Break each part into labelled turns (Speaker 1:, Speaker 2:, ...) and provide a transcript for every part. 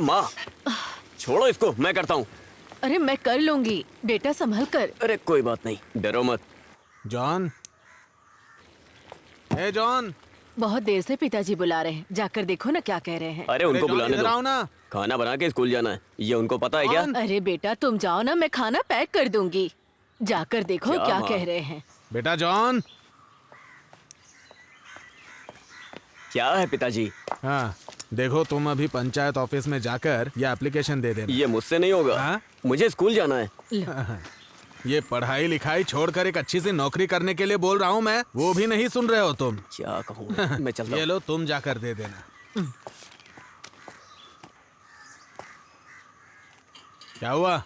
Speaker 1: माँ, छोड़ो इसको, मैं करता हूँ।
Speaker 2: अरे मैं कर लूंगी बेटा, संभल कर।
Speaker 1: अरे कोई बात नहीं, डरो मत।
Speaker 3: जॉन, ए जॉन।
Speaker 2: बहुत देर से पिताजी बुला रहे हैं, जाकर देखो ना क्या कह रहे हैं।
Speaker 1: अरे उनको
Speaker 3: जॉन,
Speaker 1: बुलाने
Speaker 3: इधर आओ
Speaker 1: दो,
Speaker 3: ना।
Speaker 1: खाना बना के स्कूल जाना है, ये उनको पता है क्या?
Speaker 2: अरे बेटा तुम जाओ ना, मैं खाना पैक कर दूंगी। जाकर देखो क्या
Speaker 1: माँ?
Speaker 2: कह रहे हैं।
Speaker 3: बेटा जॉन।
Speaker 1: क्या है पिताजी?
Speaker 3: हाँ, देखो तुम अभी पंचायत ऑफिस में जाकर ये एप्लीकेशन दे देना।
Speaker 1: ये मुझसे नहीं होगा।
Speaker 3: हाँ?
Speaker 1: मुझे स्कूल जाना है।
Speaker 3: ये पढ़ाई लिखाई छोड़कर एक अच्छी सी नौकरी करने के लिए बोल रहा हूँ मैं, वो भी नहीं सुन रहे हो तुम।
Speaker 1: क्या कहूँ, मैं चलता
Speaker 3: ये
Speaker 1: हूँ।
Speaker 3: लो, तुम जाकर दे देना। क्या हुआ?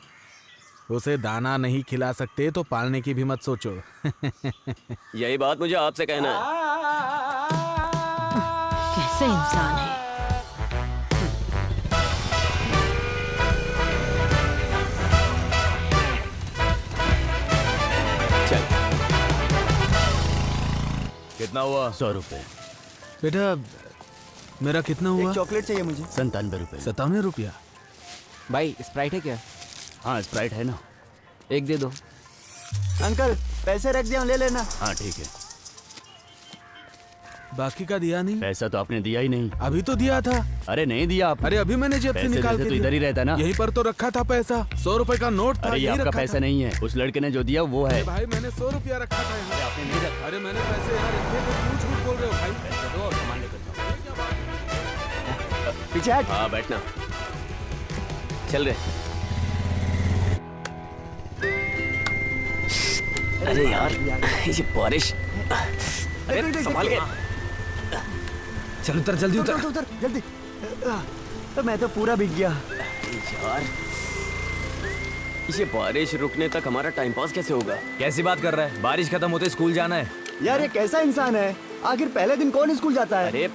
Speaker 3: उसे दाना नहीं खिला सकते तो पालने की भी मत सोचो।
Speaker 1: यही बात मुझे आपसे कहना है।
Speaker 2: कैसे इंसान है।
Speaker 1: चल।
Speaker 4: कितना हुआ?
Speaker 5: 100 रुपए।
Speaker 3: बेटा मेरा कितना हुआ?
Speaker 6: चॉकलेट चाहिए मुझे।
Speaker 5: 97 रुपए।
Speaker 3: 97 रुपया।
Speaker 6: भाई स्प्राइट है क्या?
Speaker 5: हाँ स्प्राइट है ना।
Speaker 6: एक दे दो। अंकल पैसे रख दिया, ले लेना।
Speaker 5: हाँ ठीक है।
Speaker 3: बाकी का दिया नहीं?
Speaker 5: पैसा तो आपने दिया ही नहीं।
Speaker 3: अभी तो दिया था।
Speaker 5: अरे नहीं दिया आप।
Speaker 3: अरे अभी मैंने जेब से
Speaker 5: पैसे
Speaker 3: निकाल
Speaker 5: देते
Speaker 3: के
Speaker 5: तो इधर ही रहता ना।
Speaker 3: यहीं पर तो रखा था पैसा। 100 रुपए का नोट था।
Speaker 5: अरे ये
Speaker 3: यहीं
Speaker 5: आपका
Speaker 3: रखा
Speaker 5: पैसा
Speaker 3: था।
Speaker 5: नहीं है, उस लड़के ने जो दिया वो है।
Speaker 3: अरे भाई मैंने 100 रुपया रखा था यहाँ।
Speaker 5: आपने नहीं रखा।
Speaker 3: अरे मैंने पैसे यहाँ रखे थे, झूठ झूठ बोल रहे हो भाई।
Speaker 5: पैसा दो और सामान लेकर जाओ।
Speaker 6: पीछे हट।
Speaker 1: हाँ बैठना। चल रहे। अरे यार ये बारिश। अरे संभाल के।
Speaker 6: चल उतर, जल्दी उतर, उतर जल्दी। तो मैं तो पूरा भीग गया
Speaker 1: यार ये बारिश रुकने तक हमारा टाइम पास कैसे होगा?
Speaker 4: कैसी बात कर रहा है? बारिश खत्म होते स्कूल जाना है।
Speaker 6: यार। ये कैसा इंसान है? आखिर पहले दिन कौन स्कूल जाता है?
Speaker 1: अरे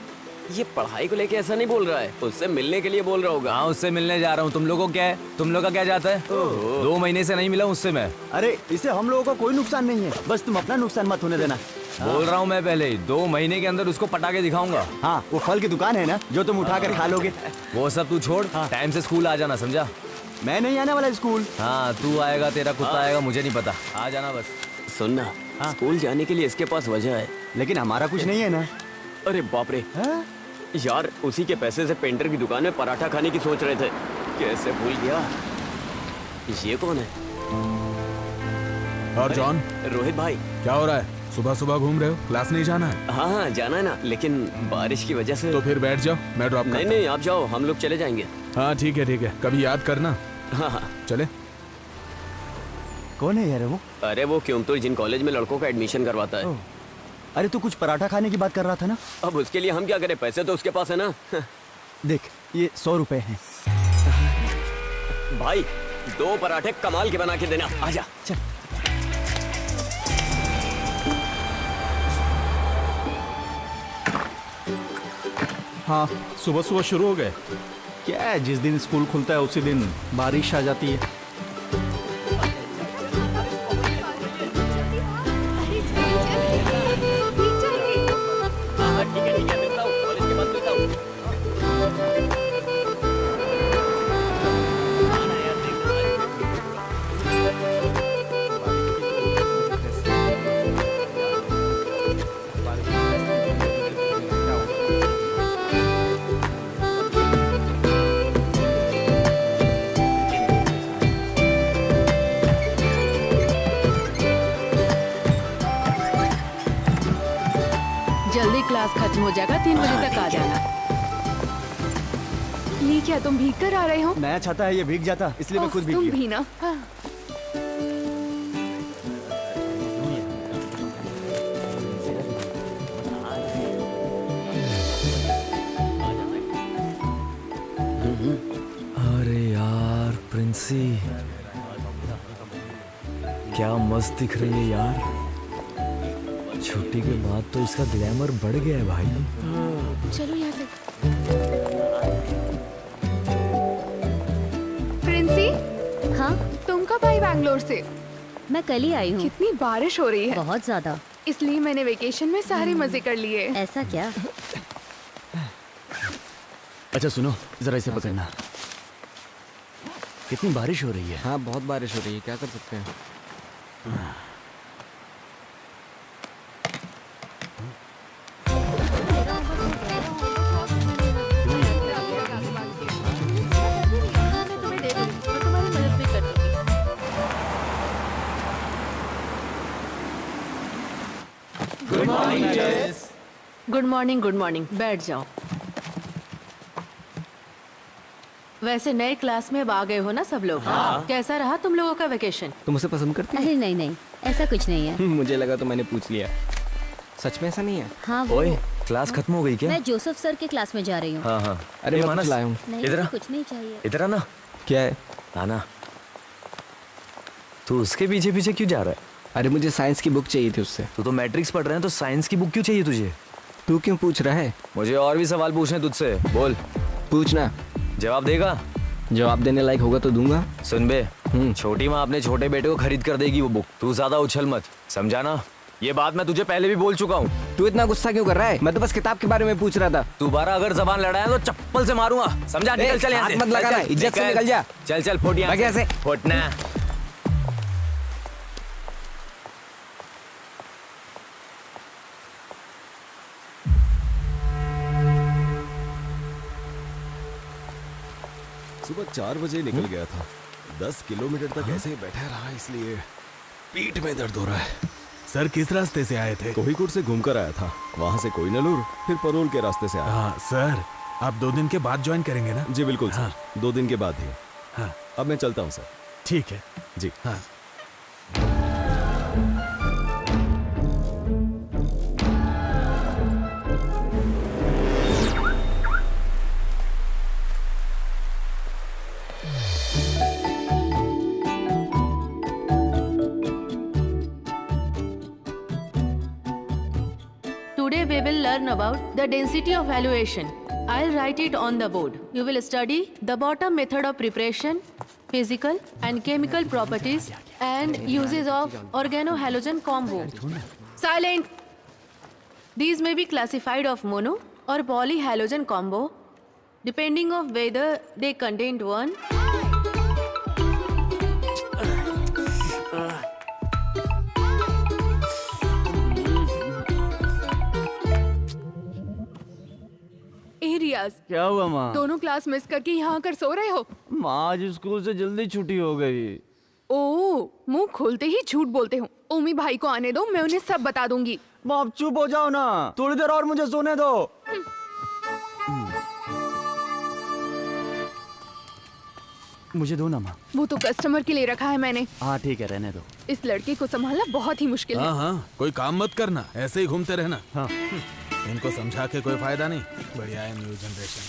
Speaker 1: ये पढ़ाई को लेके ऐसा नहीं बोल रहा है, उससे मिलने के लिए बोल रहा होगा।
Speaker 4: हाँ उससे मिलने जा रहा हूँ। तुम लोगों को क्या है? तुम लोग का क्या जाता है? 2 महीने से नहीं मिला उससे मैं।
Speaker 6: अरे इसे हम लोगों को कोई नुकसान नहीं है, बस तुम अपना नुकसान मत होने देना।
Speaker 4: बोल रहा हूँ मैं पहले ही, 2 महीने के अंदर उसको पटा के दिखाऊंगा।
Speaker 6: हाँ वो फल की दुकान है ना, जो तुम उठा कर खा लोगे।
Speaker 4: वो सब तू छोड़, टाइम से स्कूल आ जाना, समझा?
Speaker 6: मैं नहीं आने वाला स्कूल।
Speaker 4: हाँ तू आएगा, तेरा कुत्ता आएगा, मुझे नहीं पता। आ जाना बस।
Speaker 1: सुनना, स्कूल जाने के लिए इसके पास वजह है।
Speaker 6: लेकिन हमारा कुछ नहीं है ना।
Speaker 1: अरे बाप रे यार, उसी के पैसे से पेंटर की दुकान में पराठा खाने की सोच रहे थे। कैसे भूल गया। ये कौन है?
Speaker 3: और जॉन,
Speaker 1: रोहित भाई।
Speaker 3: क्या हो रहा है? सुबह सुबह घूम रहे हो? क्लास नहीं जाना है?
Speaker 1: हाँ हाँ जाना है ना, लेकिन बारिश की वजह से।
Speaker 3: तो फिर बैठ जाओ, मैं ड्रॉप
Speaker 1: नहीं
Speaker 3: करता
Speaker 1: नहीं आप जाओ, हम लोग चले जाएंगे।
Speaker 3: हूँ। हाँ ठीक है, कभी याद करना।
Speaker 1: हाँ हाँ।
Speaker 3: चले।
Speaker 6: कौन है यार वो?
Speaker 1: अरे वो क्योंतुर जिन कॉलेज में लड़कों का एडमिशन करवाता है।
Speaker 6: अरे तू कुछ पराठा खाने की बात कर रहा था ना?
Speaker 1: अब उसके लिए हम क्या करें, पैसे तो उसके पास है ना।
Speaker 6: देख ये 100 रुपए हैं।
Speaker 1: भाई 2 पराठे कमाल के बना के देना। आजा
Speaker 6: चल।
Speaker 7: हाँ सुबह सुबह शुरू हो गए। क्या है, जिस दिन स्कूल खुलता है उसी दिन बारिश आ जाती है।
Speaker 1: ठीक है मिलता हूँ, कॉलेज के बाद मिलता हूँ।
Speaker 2: जल्दी क्लास खत्म हो जाएगा, 3 बजे तक आ जाना।
Speaker 8: ये क्या तुम भीग कर आ रहे हो?
Speaker 6: नया छाता है, ये भीग जाता, इसलिए मैं खुद भीग
Speaker 8: तुम
Speaker 6: गया।
Speaker 8: भी ना।
Speaker 4: अरे यार प्रिंसी, क्या मस्त दिख रही है यार। छुट्टी के बाद तो इसका ग्लैमर बढ़ गया है भाई।
Speaker 8: चलो यहाँ से। प्रिंसी।
Speaker 9: हाँ
Speaker 8: तुम कब आई बैंगलोर से?
Speaker 9: मैं कल ही आई हूँ।
Speaker 8: कितनी बारिश हो रही है।
Speaker 9: बहुत ज्यादा।
Speaker 8: इसलिए मैंने वेकेशन में सारे मजे कर लिए।
Speaker 9: ऐसा क्या?
Speaker 5: अच्छा सुनो, जरा इसे पकड़ना। कितनी बारिश हो रही है।
Speaker 6: हाँ बहुत बारिश हो रही है, क्या कर सकते हैं।
Speaker 2: हाँ, मैं तुम्हें दे दूंगी, मैं तुम्हारी मदद भी कर दूंगी। गुड मॉर्निंग, बैठ जाओ। वैसे नए क्लास में अब आ गए हो ना सब लोग। कैसा रहा तुम लोगों का वेकेशन?
Speaker 6: तुम उसे पसंद करती
Speaker 9: अरे नहीं नहीं, ऐसा कुछ नहीं है।
Speaker 6: हो? मुझे लगा तो मैंने पूछ लिया। सच में ऐसा नहीं है?
Speaker 9: हाँ वो
Speaker 4: ओए क्लास खत्म हो गई क्या?
Speaker 9: मैं जोसेफ सर के क्लास में जा रही हूँ।
Speaker 4: हाँ हाँ।
Speaker 6: अरे
Speaker 4: ए,
Speaker 6: मैं
Speaker 4: मानस,
Speaker 6: कुछ लाया हूँ।
Speaker 9: नहीं
Speaker 4: इधर आ।
Speaker 9: कुछ नहीं चाहिए।
Speaker 4: इधर आना।
Speaker 6: क्या है?
Speaker 4: आना। तू उसके पीछे पीछे क्यों जा रहा है?
Speaker 6: अरे मुझे साइंस की बुक चाहिए थी उससे।
Speaker 4: तू तो मैट्रिक्स पढ़ रहे हैं तो साइंस की बुक क्यों चाहिए तुझे?
Speaker 6: तू क्यों पूछ रहा है?
Speaker 4: मुझे और भी सवाल पूछने तुझसे, बोल।
Speaker 6: पूछना,
Speaker 4: जवाब देगा?
Speaker 6: जवाब देने लायक होगा तो दूंगा।
Speaker 4: सुन बे, छोटी माँ अपने छोटे बेटे को खरीद कर देगी वो बुक। तू ज्यादा उछल मत, समझा ना? ये बात मैं तुझे पहले भी बोल चुका हूँ।
Speaker 6: तू इतना गुस्सा क्यों कर रहा है? मैं तो बस किताब के बारे में पूछ रहा था।
Speaker 4: दोबारा अगर जबान लड़ाया तो चप्पल से मारूंगा, समझा? निकल चल यहाँ से।
Speaker 6: हाथ मत लगाना,
Speaker 4: चल,
Speaker 6: इज्जत से निकल जा।
Speaker 4: चल चल फुट यहाँ
Speaker 6: भाग यहाँ से।
Speaker 4: फुटना।
Speaker 10: सुबह 4 बजे निकल गया था। 10 किलोमीटर तक ऐसे ही बैठा रहा, इसलिए पीठ में दर्द हो रहा है।
Speaker 3: सर किस रास्ते से आए थे?
Speaker 10: कोहिकोड से घूमकर आया था, वहां से कोइनलूर, फिर परोल के रास्ते से आया।
Speaker 3: हाँ सर, आप 2 दिन के बाद ज्वाइन करेंगे ना?
Speaker 10: जी बिल्कुल
Speaker 3: हाँ।
Speaker 10: सर, 2 दिन के बाद ही।
Speaker 3: हाँ
Speaker 10: अब मैं चलता हूँ सर।
Speaker 3: ठीक है।
Speaker 10: जी
Speaker 3: हाँ।
Speaker 2: Today we will learn about the density of valuation. I'll write it on the board. You will study the bottom method of preparation, physical and chemical properties, and uses of organohalogen combo. Silent! These may be classified of mono or polyhalogen combo, depending of whether they contained one.
Speaker 8: ए रियाज,
Speaker 5: क्या हुआ माँ?
Speaker 8: दोनों class miss करके यहाँ आकर सो रहे हो?
Speaker 5: माँ आज स्कूल से जल्दी छुट्टी हो गई।
Speaker 8: ओ, मुंह खोलते ही झूठ बोलते हो। ओमी भाई को आने दो, मैं उन्हें सब बता दूंगी।
Speaker 5: बाप चुप हो जाओ ना, थोड़ी देर और मुझे सोने दो। मुझे दो ना माँ।
Speaker 8: वो तो कस्टमर के लिए रखा है मैंने।
Speaker 5: हाँ ठीक है, रहने दो।
Speaker 8: इस लड़के को संभालना बहुत ही मुश्किल है।
Speaker 3: हाँ हाँ, कोई काम मत करना, ऐसे ही घूमते रहना।
Speaker 5: हाँ।
Speaker 3: इनको समझा के कोई फायदा नहीं। बढ़िया है न्यू जनरेशन।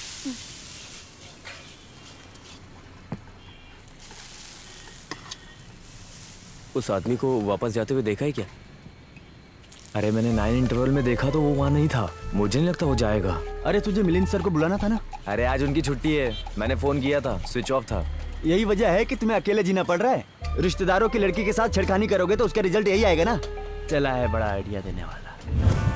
Speaker 1: उस आदमी को वापस जाते हुए देखा है क्या?
Speaker 4: अरे मैंने 9 इंटरवल में देखा तो वो वहाँ नहीं था। मुझे नहीं लगता वो जाएगा।
Speaker 5: अरे तुझे मिलिंद सर को बुलाना था ना।
Speaker 4: अरे आज उनकी छुट्टी है, मैंने फोन किया था, स्विच ऑफ था।
Speaker 5: यही वजह है कि तुम्हें अकेले जीना पड़ रहा है। रिश्तेदारों की लड़की के साथ छेड़खानी करोगे तो उसका रिजल्ट यही आएगा ना। चला है बड़ा आइडिया देने वाला।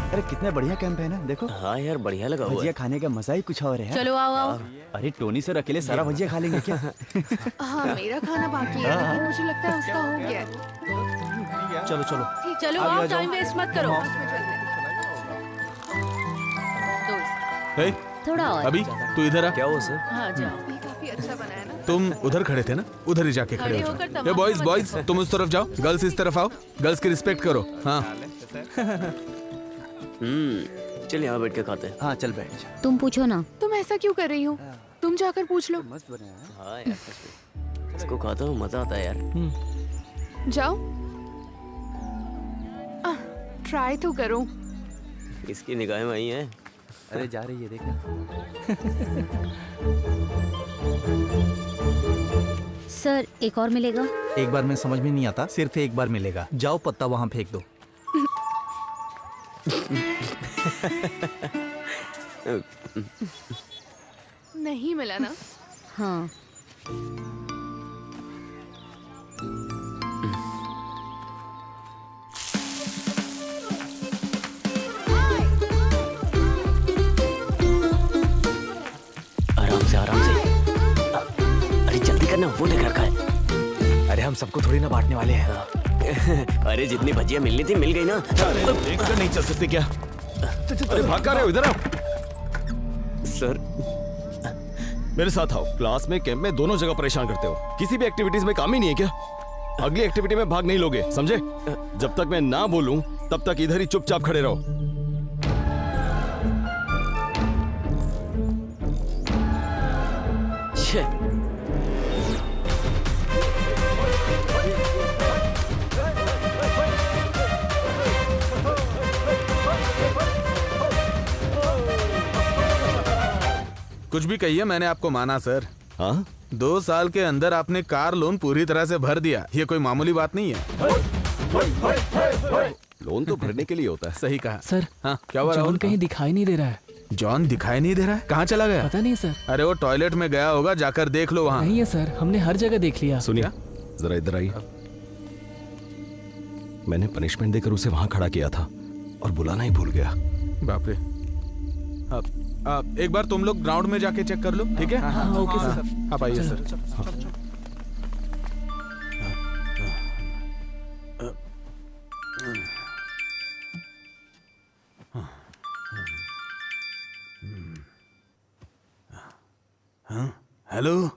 Speaker 5: अरे कितने बढ़िया कैंप है ना, देखो।
Speaker 1: हाँ यार, बढ़िया लगा हुआ
Speaker 5: भजिया
Speaker 1: है।
Speaker 5: खाने का मजा ही कुछ और है।
Speaker 2: चलो आओ आओ।
Speaker 5: अरे टोनी सर अकेले सारा भजिया खा लेंगे क्या?
Speaker 8: हाँ, मेरा खाना बाकी है, लेकिन मुझे लगता है उसका हो गया है।
Speaker 5: चलो चलो।
Speaker 2: चलो आओ, टाइम वेस्ट मत करो। दोस्त,
Speaker 3: हे,
Speaker 9: थोड़ा और।
Speaker 3: अभी तू इधर आ।
Speaker 4: क्या हुआ सर?
Speaker 2: हाँ जाओ।
Speaker 8: ये काफी अच्छा बना है ना।
Speaker 3: तुम उधर खड़े थे ना, उधर ही जाके खड़े
Speaker 2: खड़े
Speaker 3: हो
Speaker 2: होकर
Speaker 3: जाओ।
Speaker 2: तमाशा
Speaker 3: बॉयज
Speaker 2: मत
Speaker 3: बॉयज तुम उस तरफ जाओ, गर्ल्स इस तरफ आओ। गर्ल्स की रिस्पेक्ट करो। हाँ
Speaker 1: चल यहाँ बैठ के खाते हैं।
Speaker 5: हाँ चल बैठ जा।
Speaker 9: तुम पूछो ना।
Speaker 8: तुम ऐसा क्यों कर रही हो? तुम जाकर पूछ लो।
Speaker 5: मस्त बना है।
Speaker 1: हाँ यार, सच में। इसको खाता हूँ, मजा आता है यार।
Speaker 8: जाओ, ट्राई तो करो।
Speaker 1: इसकी निगाहें वही हैं।
Speaker 5: अरे जा रही है, देखना।
Speaker 9: सर एक और मिलेगा?
Speaker 7: एक बार में समझ में नहीं आता, सिर्फ एक बार मिलेगा। जाओ पत्ता वहाँ फेंक दो।
Speaker 8: नहीं मिला ना?
Speaker 9: हाँ।
Speaker 1: आराम से आराम से। अरे जल्दी करना, वो देख रखा है।
Speaker 4: अरे हम सबको थोड़ी ना बांटने वाले हैं।
Speaker 1: अरे जितनी भजिया मिलनी थी मिल गई ना।
Speaker 10: देख कर नहीं चल सकते क्या? अरे भाग कर रहे हो, इधर आओ।
Speaker 1: सर
Speaker 10: मेरे साथ आओ। क्लास में, कैंप में, दोनों जगह परेशान करते हो। किसी भी एक्टिविटीज में काम ही नहीं है क्या? अगली एक्टिविटी में भाग नहीं लोगे, समझे? जब तक मैं ना बोलूं तब तक इधर ही चुपचाप खड़े रहो।
Speaker 1: छे।
Speaker 3: कुछ भी कहिए, मैंने आपको माना सर।
Speaker 10: हाँ,
Speaker 3: 2 साल के अंदर आपने कार लोन पूरी तरह से भर दिया। ये कोई मामूली बात नहीं है।
Speaker 10: लोन तो भरने के लिए होता है।
Speaker 3: सही कहा
Speaker 4: सर,
Speaker 3: हाँ, क्या हुआ
Speaker 4: जॉन
Speaker 3: राहुल?
Speaker 4: कहीं दिखाई नहीं दे रहा है।
Speaker 3: जॉन दिखाई नहीं दे रहा है? कहाँ चला गया?
Speaker 4: पता नहीं सर।
Speaker 3: अरे वो टॉयलेट में गया होगा, जाकर देख लो वहाँ।
Speaker 4: नहीं है सर, हमने हर जगह देख लिया।
Speaker 10: सुनिए, जरा इधर आइए। मैंने पनिशमेंट देकर उसे वहां खड़ा किया था और बुलाना ही भूल गया।
Speaker 3: बाप रे। एक बार तुम लोग ग्राउंड में जाके चेक कर लो, ठीक है?
Speaker 4: हाँ, ओके सर।
Speaker 3: आप आइए सर। हेलो,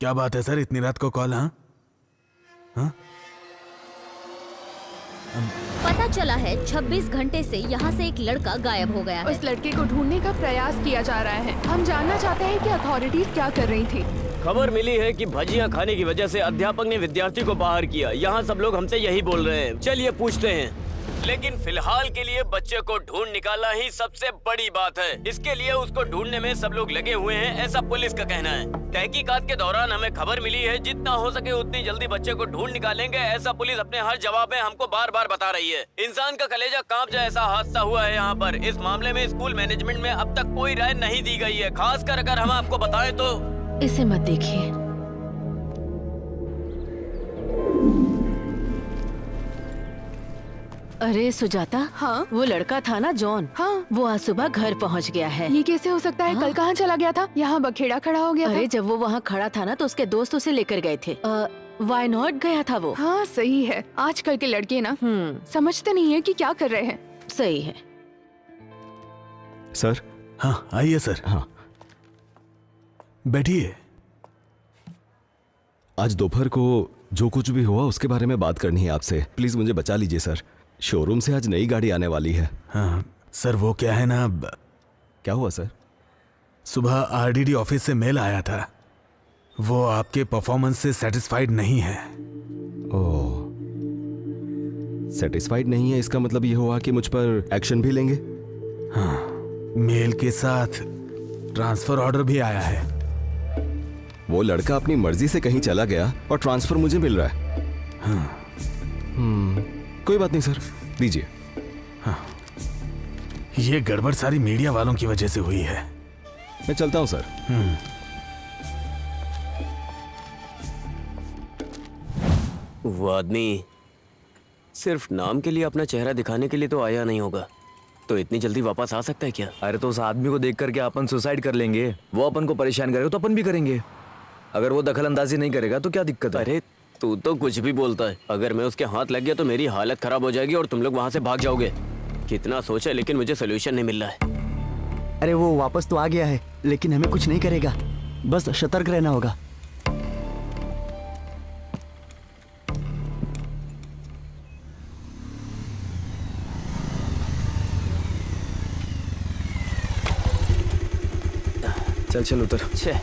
Speaker 3: क्या बात है सर, इतनी रात को कॉल? हाँ,
Speaker 9: पता चला है 26 घंटे से यहाँ से एक लड़का गायब हो गया है।
Speaker 8: उस लड़के को ढूंढने का प्रयास किया जा रहा है। हम जानना चाहते हैं कि अथॉरिटीज क्या कर रही थी।
Speaker 1: खबर मिली है कि भजियां खाने की वजह से अध्यापक ने विद्यार्थी को बाहर किया। यहाँ सब लोग हमसे यही बोल रहे हैं। चलिए पूछते हैं। लेकिन फिलहाल के लिए बच्चे को ढूंढ निकालना ही सबसे बड़ी बात है। इसके लिए उसको ढूंढने में सब लोग लगे हुए हैं, ऐसा पुलिस का कहना है। तहकीकात के दौरान हमें खबर मिली है, जितना हो सके उतनी जल्दी बच्चे को ढूंढ निकालेंगे, ऐसा पुलिस अपने हर जवाब में हमको बार बार बता रही है। इंसान का कलेजा कांप जाए ऐसा हादसा हुआ है यहाँ पर। इस मामले में स्कूल मैनेजमेंट में अब तक कोई राय नहीं दी गई है। खासकर अगर हम आपको बताएं तो
Speaker 2: इसे मत देखिए। अरे सुजाता,
Speaker 8: हाँ?
Speaker 2: वो लड़का था ना जॉन,
Speaker 8: हाँ।
Speaker 2: वो आज सुबह घर पहुंच गया है।
Speaker 8: ये कैसे हो सकता है? कल कहाँ चला गया था? यहाँ बखेड़ा खड़ा हो गया
Speaker 2: अरे
Speaker 8: था।
Speaker 2: जब वो वहाँ खड़ा था ना तो उसके दोस्त उसे लेकर गए थे। वाई नॉट गया था वो।
Speaker 8: हाँ सही है। आजकल के लड़के ना समझते नहीं है कि क्या कर रहे हैं।
Speaker 2: सही है।
Speaker 10: सर।
Speaker 3: हाँ आइए सर।
Speaker 10: हाँ,
Speaker 3: बैठिए।
Speaker 10: आज दोपहर को जो कुछ भी हुआ उसके बारे में बात करनी है आपसे। प्लीज मुझे बचा लीजिए सर। शोरूम से आज नई गाड़ी आने वाली है।
Speaker 3: हाँ सर, वो क्या है ना,
Speaker 10: क्या हुआ सर?
Speaker 3: सुबह आरडीडी ऑफिस से मेल आया था। वो आपके परफॉर्मेंस से सेटिस्फाइड नहीं है।
Speaker 10: ओह, सेटिस्फाइड नहीं है, इसका मतलब ये हुआ कि मुझ पर एक्शन भी लेंगे?
Speaker 3: हाँ, मेल के साथ ट्रांसफर ऑर्डर भी आया है।
Speaker 10: वो लड़का अपनी मर्जी से कहीं चला गया और ट्रांसफर मुझे मिल रहा है।
Speaker 3: हाँ।
Speaker 10: कोई बात नहीं सर, दीजिए।
Speaker 3: हाँ, ये गड़बड़ सारी मीडिया वालों की वजह से हुई है।
Speaker 10: मैं चलता हूं सर।
Speaker 1: वो आदमी सिर्फ नाम के लिए अपना चेहरा दिखाने के लिए तो आया नहीं होगा, तो इतनी जल्दी वापस आ सकता है क्या?
Speaker 4: अरे तो उस आदमी को देख करके अपन सुसाइड कर लेंगे। वो अपन को परेशान करेगा तो अपन भी करेंगे। अगर वो दखल अंदाजी नहीं करेगा तो क्या दिक्कत है?
Speaker 1: अरे तू तो कुछ भी बोलता है। अगर मैं उसके हाथ लग गया तो मेरी हालत खराब हो जाएगी और तुम लोग वहां से भाग जाओगे। कितना सोचा लेकिन मुझे सोल्यूशन नहीं मिल रहा है।
Speaker 5: अरे वो वापस तो आ गया है, लेकिन हमें कुछ नहीं करेगा। बस सतर्क रहना होगा।
Speaker 4: चल चल उतर।
Speaker 1: छे।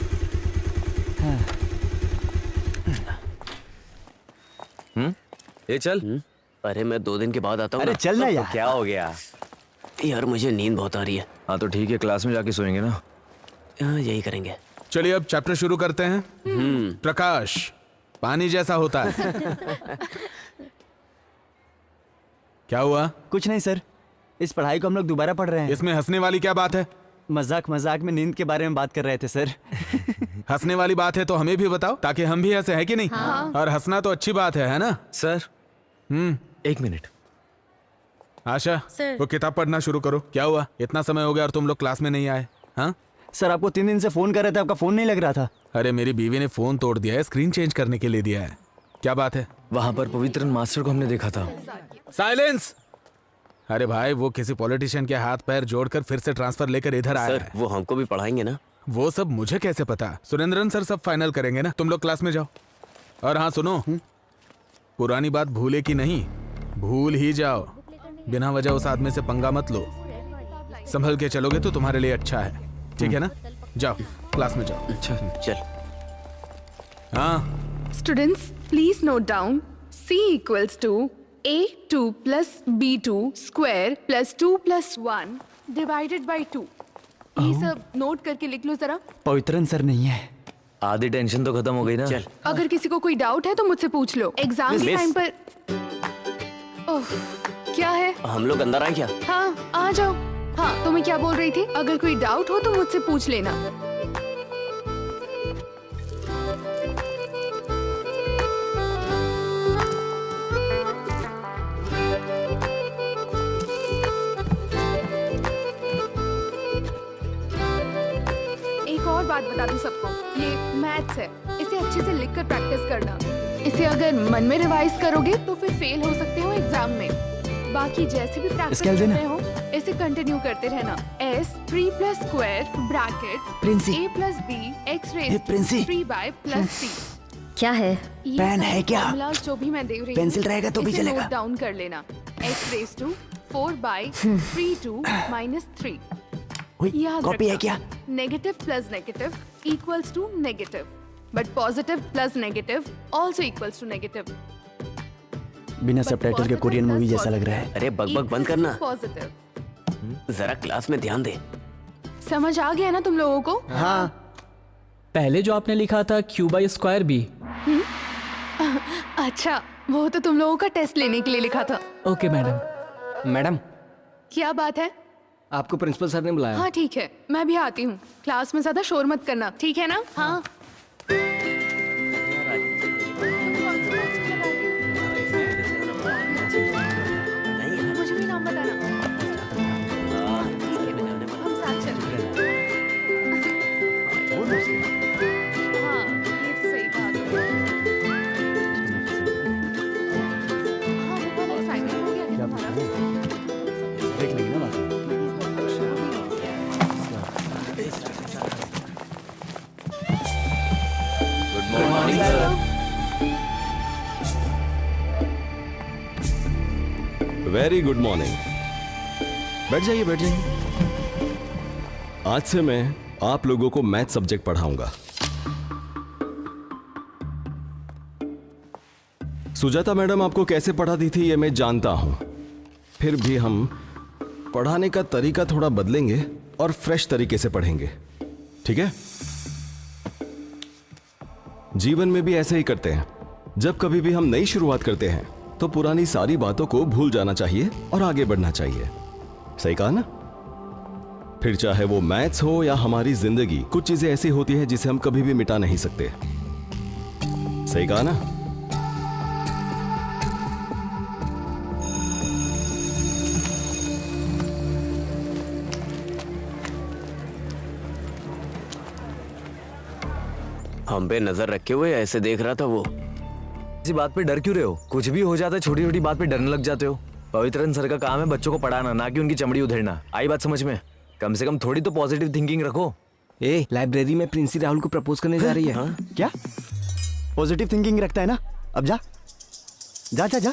Speaker 4: ये चल।
Speaker 1: अरे मैं 2 दिन के बाद आता हूँ।
Speaker 5: अरे चल ना यार।
Speaker 4: क्या हो गया?
Speaker 1: यार मुझे नींद बहुत आ रही है।
Speaker 4: हाँ तो ठीक है, क्लास में जाके सोएंगे ना।
Speaker 1: हाँ, यही करेंगे।
Speaker 3: चलिए अब चैप्टर शुरू करते हैं। प्रकाश पानी जैसा होता है। क्या हुआ?
Speaker 5: कुछ नहीं सर, इस पढ़ाई को हम लोग दोबारा पढ़ रहे हैं।
Speaker 3: इसमें हंसने वाली क्या बात है?
Speaker 5: मजाक मजाक में नींद के बारे में बात कर रहे थे सर।
Speaker 3: हंसने वाली बात है तो हमें भी बताओ ताकि हम भी हंसे, है कि नहीं? हाँ। और हंसना तो अच्छी बात है ना?
Speaker 4: सर 1 मिनट।
Speaker 3: आशा,
Speaker 9: सर।
Speaker 3: वो किताब पढ़ना शुरू करो। क्या हुआ? इतना समय हो गया और तुम लोग क्लास में नहीं आए? हाँ
Speaker 5: सर आपको 3 दिन से फोन कर रहे थे, आपका फोन नहीं लग रहा था।
Speaker 3: अरे मेरी बीवी ने फोन तोड़ दिया है, स्क्रीन चेंज करने के लिए दिया है। क्या बात है?
Speaker 4: वहां पर पवित्रन मास्टर को हमने देखा था।
Speaker 3: साइलेंस! अरे भाई वो किसी पॉलिटिशियन के हाथ पैर जोड़कर फिर से ट्रांसफर लेकर इधर आया
Speaker 1: सर
Speaker 3: है।
Speaker 1: वो हमको भी पढ़ाएंगे ना?
Speaker 3: वो सब मुझे कैसे पता? सुरेंद्रन सर सब फाइनल करेंगे ना। तुम लोग क्लास में जाओ। और हाँ सुनो, पुरानी बात भूले की नहीं, भूल ही जाओ। बिना वजह उस आदमी से पंगा मत लो। संभल के चलोगे तो तुम्हारे लिए अच्छा है, ठीक है ना? जाओ क्लास में जाओ।
Speaker 1: अच्छा चल।
Speaker 3: हाँ
Speaker 8: students please note down C equals to A2 plus B2 square plus 2 plus 1 divided by 2। ये सब नोट करके लिख लो जरा।
Speaker 5: पवित्रन सर नहीं है।
Speaker 4: आधी टेंशन तो खत्म हो गई ना।
Speaker 1: चल।
Speaker 8: अगर किसी को कोई डाउट है तो मुझसे पूछ लो। एग्जाम के
Speaker 1: मिस।
Speaker 8: टाइम पर ओह, क्या है?
Speaker 1: हम लोग अंदर आए क्या?
Speaker 8: हाँ आ जाओ। हाँ तो मैं क्या बोल रही थी, अगर कोई डाउट हो तो मुझसे पूछ लेना। एक और बात बता दूं सबको, ये मैथ्स है, इसे अच्छे से लिखकर प्रैक्टिस करना। इसे अगर मन में रिवाइज करोगे तो फिर फेल हो सकते हो एग्जाम में। बाकी जैसे भी प्रैक्टिस
Speaker 5: स्केल
Speaker 8: कर
Speaker 5: देना।
Speaker 8: रहे हो इसे कंटिन्यू करते रहना। S 3 plus square bracket
Speaker 5: Princy.
Speaker 8: A plus B x
Speaker 5: hey,
Speaker 8: raised
Speaker 5: Princy.
Speaker 8: 3 by plus C।
Speaker 9: क्या है?
Speaker 8: ये
Speaker 5: पेन
Speaker 8: सारे
Speaker 5: है क्या?
Speaker 8: formulas जो भी मैं दे रही हूँ,
Speaker 5: पेंसिल रहेगा तो भी
Speaker 8: इसे
Speaker 5: चलेगा।
Speaker 8: नोट डाउन कर लेना। x raised to 4 by 3 minus 3। याद
Speaker 5: कॉपी है क्या?
Speaker 8: Negative plus negative equals to negative, but positive plus negative also equals to negative.
Speaker 5: बिना सबटाइटल के कोरियन मूवी जैसा लग रहा है।
Speaker 1: अरे बक बंद करना।
Speaker 8: पॉजिटिव।
Speaker 1: जरा क्लास में ध्यान दे।
Speaker 8: समझ आ गया ना तुम लोगों को?
Speaker 5: हाँ
Speaker 6: पहले जो आपने लिखा था Q by square B।
Speaker 8: अच्छा वो तो तुम लोगों का टेस्ट लेने के लिए लिखा था।
Speaker 6: Okay madam.
Speaker 7: मैडम
Speaker 8: क्या बात है?
Speaker 7: आपको प्रिंसिपल सर ने बुलाया।
Speaker 8: हाँ ठीक है, मैं भी आती हूँ। क्लास में ज्यादा शोर मत करना, ठीक है ना? हाँ। मुझे भी नाम बताना। ठीक है, हम साथ चलते हैं। हाँ, ये तो सही बात है। हाँ, वो वाला assignment हो गया क्या तुम्हारा?
Speaker 5: देख लेंगे ना बात।
Speaker 8: मैंने तो अक्षर भी नहीं किया है।
Speaker 1: Good morning sir.
Speaker 10: Very good morning. बैठ जाइए बैठ जाइए। आज से मैं आप लोगों को मैथ सब्जेक्ट पढ़ाऊंगा। सुजाता मैडम आपको कैसे पढ़ाती थी ये मैं जानता हूं, फिर भी हम पढ़ाने का तरीका थोड़ा बदलेंगे और फ्रेश तरीके से पढ़ेंगे, ठीक है? जीवन में भी ऐसे ही करते हैं। जब कभी भी हम नई शुरुआत करते हैं तो पुरानी सारी बातों को भूल जाना चाहिए और आगे बढ़ना चाहिए। सही कहा ना? फिर चाहे वो मैथ्स हो या हमारी जिंदगी, कुछ चीजें ऐसी होती हैं जिसे हम कभी भी मिटा नहीं सकते। सही कहा ना?
Speaker 1: हम पे नजर रखे हुए ऐसे देख रहा था वो।
Speaker 4: इसी बात पे डर क्यों रहे हो? कुछ भी हो जाता है, छोटी छोटी बात पे डरने लग जाते हो। पवित्रन सर का काम है बच्चों को पढ़ाना, ना कि उनकी चमड़ी उधेड़ना। आई बात समझ में? कम से कम थोड़ी तो पॉजिटिव थिंकिंग रखो।
Speaker 5: ए लाइब्रेरी में प्रिंसी राहुल को प्रपोज करने जा रही है। हाँ? क्या पॉजिटिव थिंकिंग रखता है ना? अब जा जा जा जा।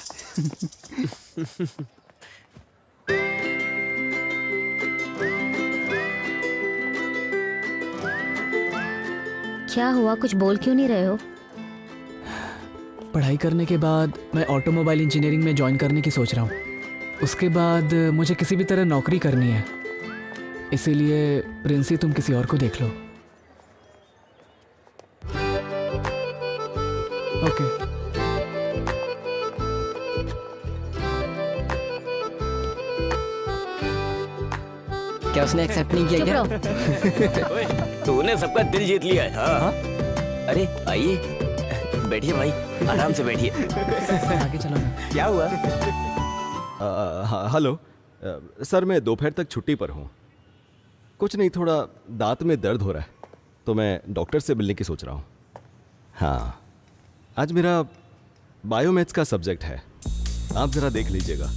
Speaker 9: क्या हुआ, कुछ बोल क्यों नहीं रहे हो?
Speaker 6: पढ़ाई करने के बाद मैं ऑटोमोबाइल इंजीनियरिंग में ज्वाइन करने की सोच रहा हूँ। उसके बाद मुझे किसी भी तरह नौकरी करनी है, इसीलिए प्रिंसी तुम किसी और को देख लो। ओके।
Speaker 5: क्या उसने एक्सेप्ट नहीं किया
Speaker 9: चुप
Speaker 5: क्या?
Speaker 9: रहो।
Speaker 1: ओए, तूने सबका दिल जीत लिया है। हाँ? अरे आइए बैठिए भाई, आराम से बैठिए।
Speaker 6: आगे चलो ना।
Speaker 5: क्या हुआ?
Speaker 10: हेलो सर, मैं दोपहर तक छुट्टी पर हूँ। कुछ नहीं, थोड़ा दांत में दर्द हो रहा है तो मैं डॉक्टर से मिलने की सोच रहा हूँ। हाँ, आज मेरा बायोमैथ्स का सब्जेक्ट है, आप जरा देख लीजिएगा।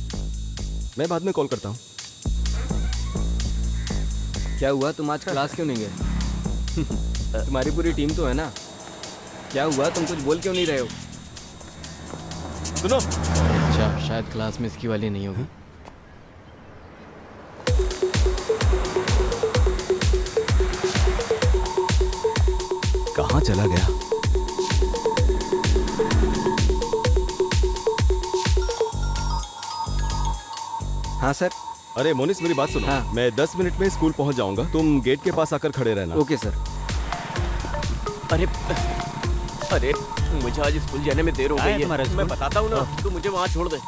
Speaker 10: मैं बाद में कॉल करता हूँ।
Speaker 11: क्या हुआ, तुम आज क्लास क्यों नहीं गए? तुम्हारी पूरी टीम तो है ना। क्या हुआ, तुम कुछ बोल क्यों नहीं रहे हो?
Speaker 10: सुनो,
Speaker 11: अच्छा, शायद क्लास में इसकी वाली नहीं होगी।
Speaker 10: कहाँ चला गया?
Speaker 11: हाँ सर।
Speaker 10: अरे मोनिस, मेरी बात सुनो।
Speaker 11: हाँ।
Speaker 10: मैं 10 मिनट में स्कूल पहुंच जाऊंगा, तुम गेट के पास आकर खड़े रहना।
Speaker 11: Okay sir.
Speaker 1: अरे अरे मुझे आज स्कूल जाने में देर हो गई है। मैं बताता हूँ ना, तू मुझे वहाँ छोड़ दे।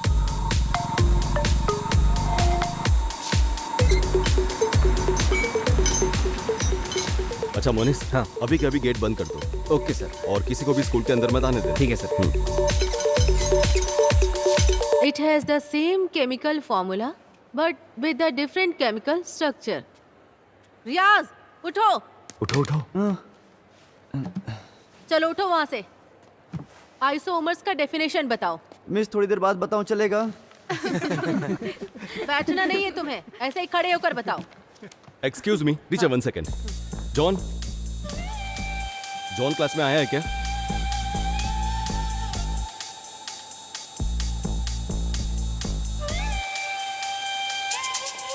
Speaker 10: अच्छा मोनिस,
Speaker 11: हाँ।
Speaker 10: अभी के अभी गेट बंद कर दो।
Speaker 11: Okay sir.
Speaker 10: और किसी को भी स्कूल के अंदर मत आने दे।
Speaker 11: ठीक है sir.
Speaker 2: It has the same chemical formula, but with a different chemical structure. रियाज, उठो।
Speaker 4: उठो उठो।
Speaker 2: चलो उठो वहाँ से। आइसोमर्स का डेफिनेशन बताओ।
Speaker 5: मिस थोड़ी देर बाद बताऊं, चलेगा?
Speaker 2: बैठना नहीं है तुम्हें, ऐसे ही खड़े होकर बताओ।
Speaker 10: Excuse me teacher, 1 second. John, John class में आया है क्या?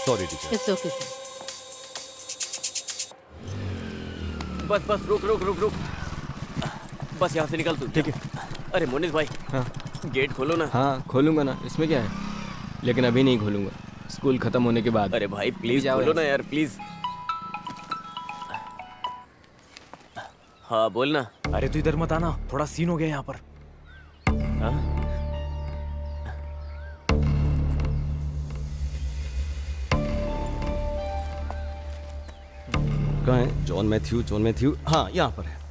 Speaker 10: Sorry teacher.
Speaker 2: It's okay sir.
Speaker 1: बस बस रुक रुक रुक रुक, बस यहाँ से निकल तू।
Speaker 11: ठीक है।
Speaker 1: अरे मोनिस भाई,
Speaker 11: हाँ
Speaker 1: गेट खोलो ना।
Speaker 11: हाँ, खोलूंगा ना, इसमें क्या है, लेकिन अभी नहीं खोलूंगा, स्कूल खत्म होने के बाद।
Speaker 1: अरे भाई प्लीज
Speaker 11: जाओ
Speaker 1: खोलो ना
Speaker 11: यहाँ
Speaker 1: यार, प्लीज। हाँ बोलना।
Speaker 4: अरे तू इधर मत आना, थोड़ा सीन हो गया यहाँ पर।
Speaker 1: हाँ?
Speaker 10: कहाँ है जॉन मैथ्यू? जॉन मैथ्यू, हाँ यहाँ पर है।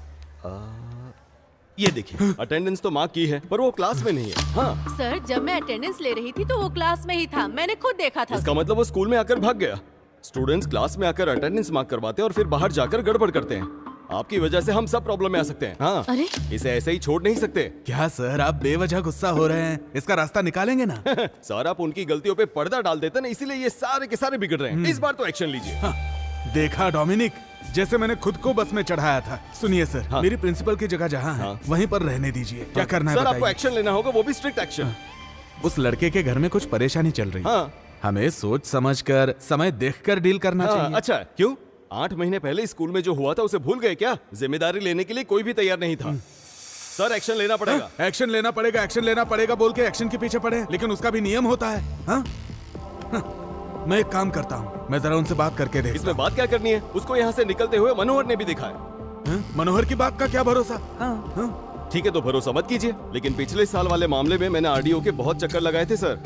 Speaker 10: ये देखिए, अटेंडेंस तो मार्क की है पर वो क्लास में नहीं है। हाँ,
Speaker 2: सर, जब मैं अटेंडेंस ले रही थी तो वो क्लास में ही था, मैंने खुद देखा था।
Speaker 10: इसका मतलब वो स्कूल में आकर भाग गया। स्टूडेंट्स क्लास में आकर अटेंडेंस मार्क करवाते हैं और फिर बाहर जाकर गड़बड़ करते हैं। आपकी वजह से हम सब प्रॉब्लम में आ सकते हैं। हाँ,
Speaker 2: अरे?
Speaker 10: इसे ऐसे ही छोड़ नहीं सकते।
Speaker 3: क्या सर, आप बेवजह गुस्सा हो रहे हैं? इसका रास्ता निकालेंगे ना?
Speaker 10: सर, आप उनकी गलतियों पे पर्दा डाल देते ना, इसीलिए ये सारे के सारे बिगड़ रहे हैं। इस बार तो एक्शन लीजिए।
Speaker 3: हाँ, देखा डोमिनिक, जैसे मैंने खुद को बस में चढ़ाया था। सुनिए सर,
Speaker 10: हाँ।
Speaker 3: मेरी प्रिंसिपल की जगह जहाँ है,
Speaker 10: हाँ।
Speaker 3: वहीं पर रहने दीजिए। क्या करना है
Speaker 10: सर, आपको
Speaker 3: बताइए।
Speaker 10: एक्शन लेना होगा, वो भी स्ट्रिक्ट एक्शन।
Speaker 3: उस लड़के के घर में कुछ परेशानी चल रही है।
Speaker 10: हाँ।
Speaker 3: हमें सोच समझकर, समय देखकर डील करना
Speaker 10: हाँ,
Speaker 3: चाहिए।
Speaker 10: अच्छा, क्यों? 8 महीने पहले स्कूल में जो हुआ था उसे भूल गए क्या? जिम्मेदारी लेने के लिए कोई भी तैयार नहीं था। सर, एक्शन लेना पड़ेगा।
Speaker 3: एक्शन लेना पड़ेगा, एक्शन लेना पड़ेगा बोल के एक्शन के पीछे पड़े, लेकिन उसका भी नियम होता है। हाँ? हाँ, मैं एक काम करता हूँ, मैं जरा उनसे बात करके देखता
Speaker 10: इसमें बात क्या करनी है? उसको यहाँ से निकलते हुए मनोहर ने भी देखा है।
Speaker 3: हूँ। मनोहर की बात का क्या भरोसा? हाँ।
Speaker 10: ठीक है, तो भरोसा मत कीजिए, लेकिन पिछले साल वाले मामले में मैंने आरडीओ के बहुत चक्कर लगाए थे सर।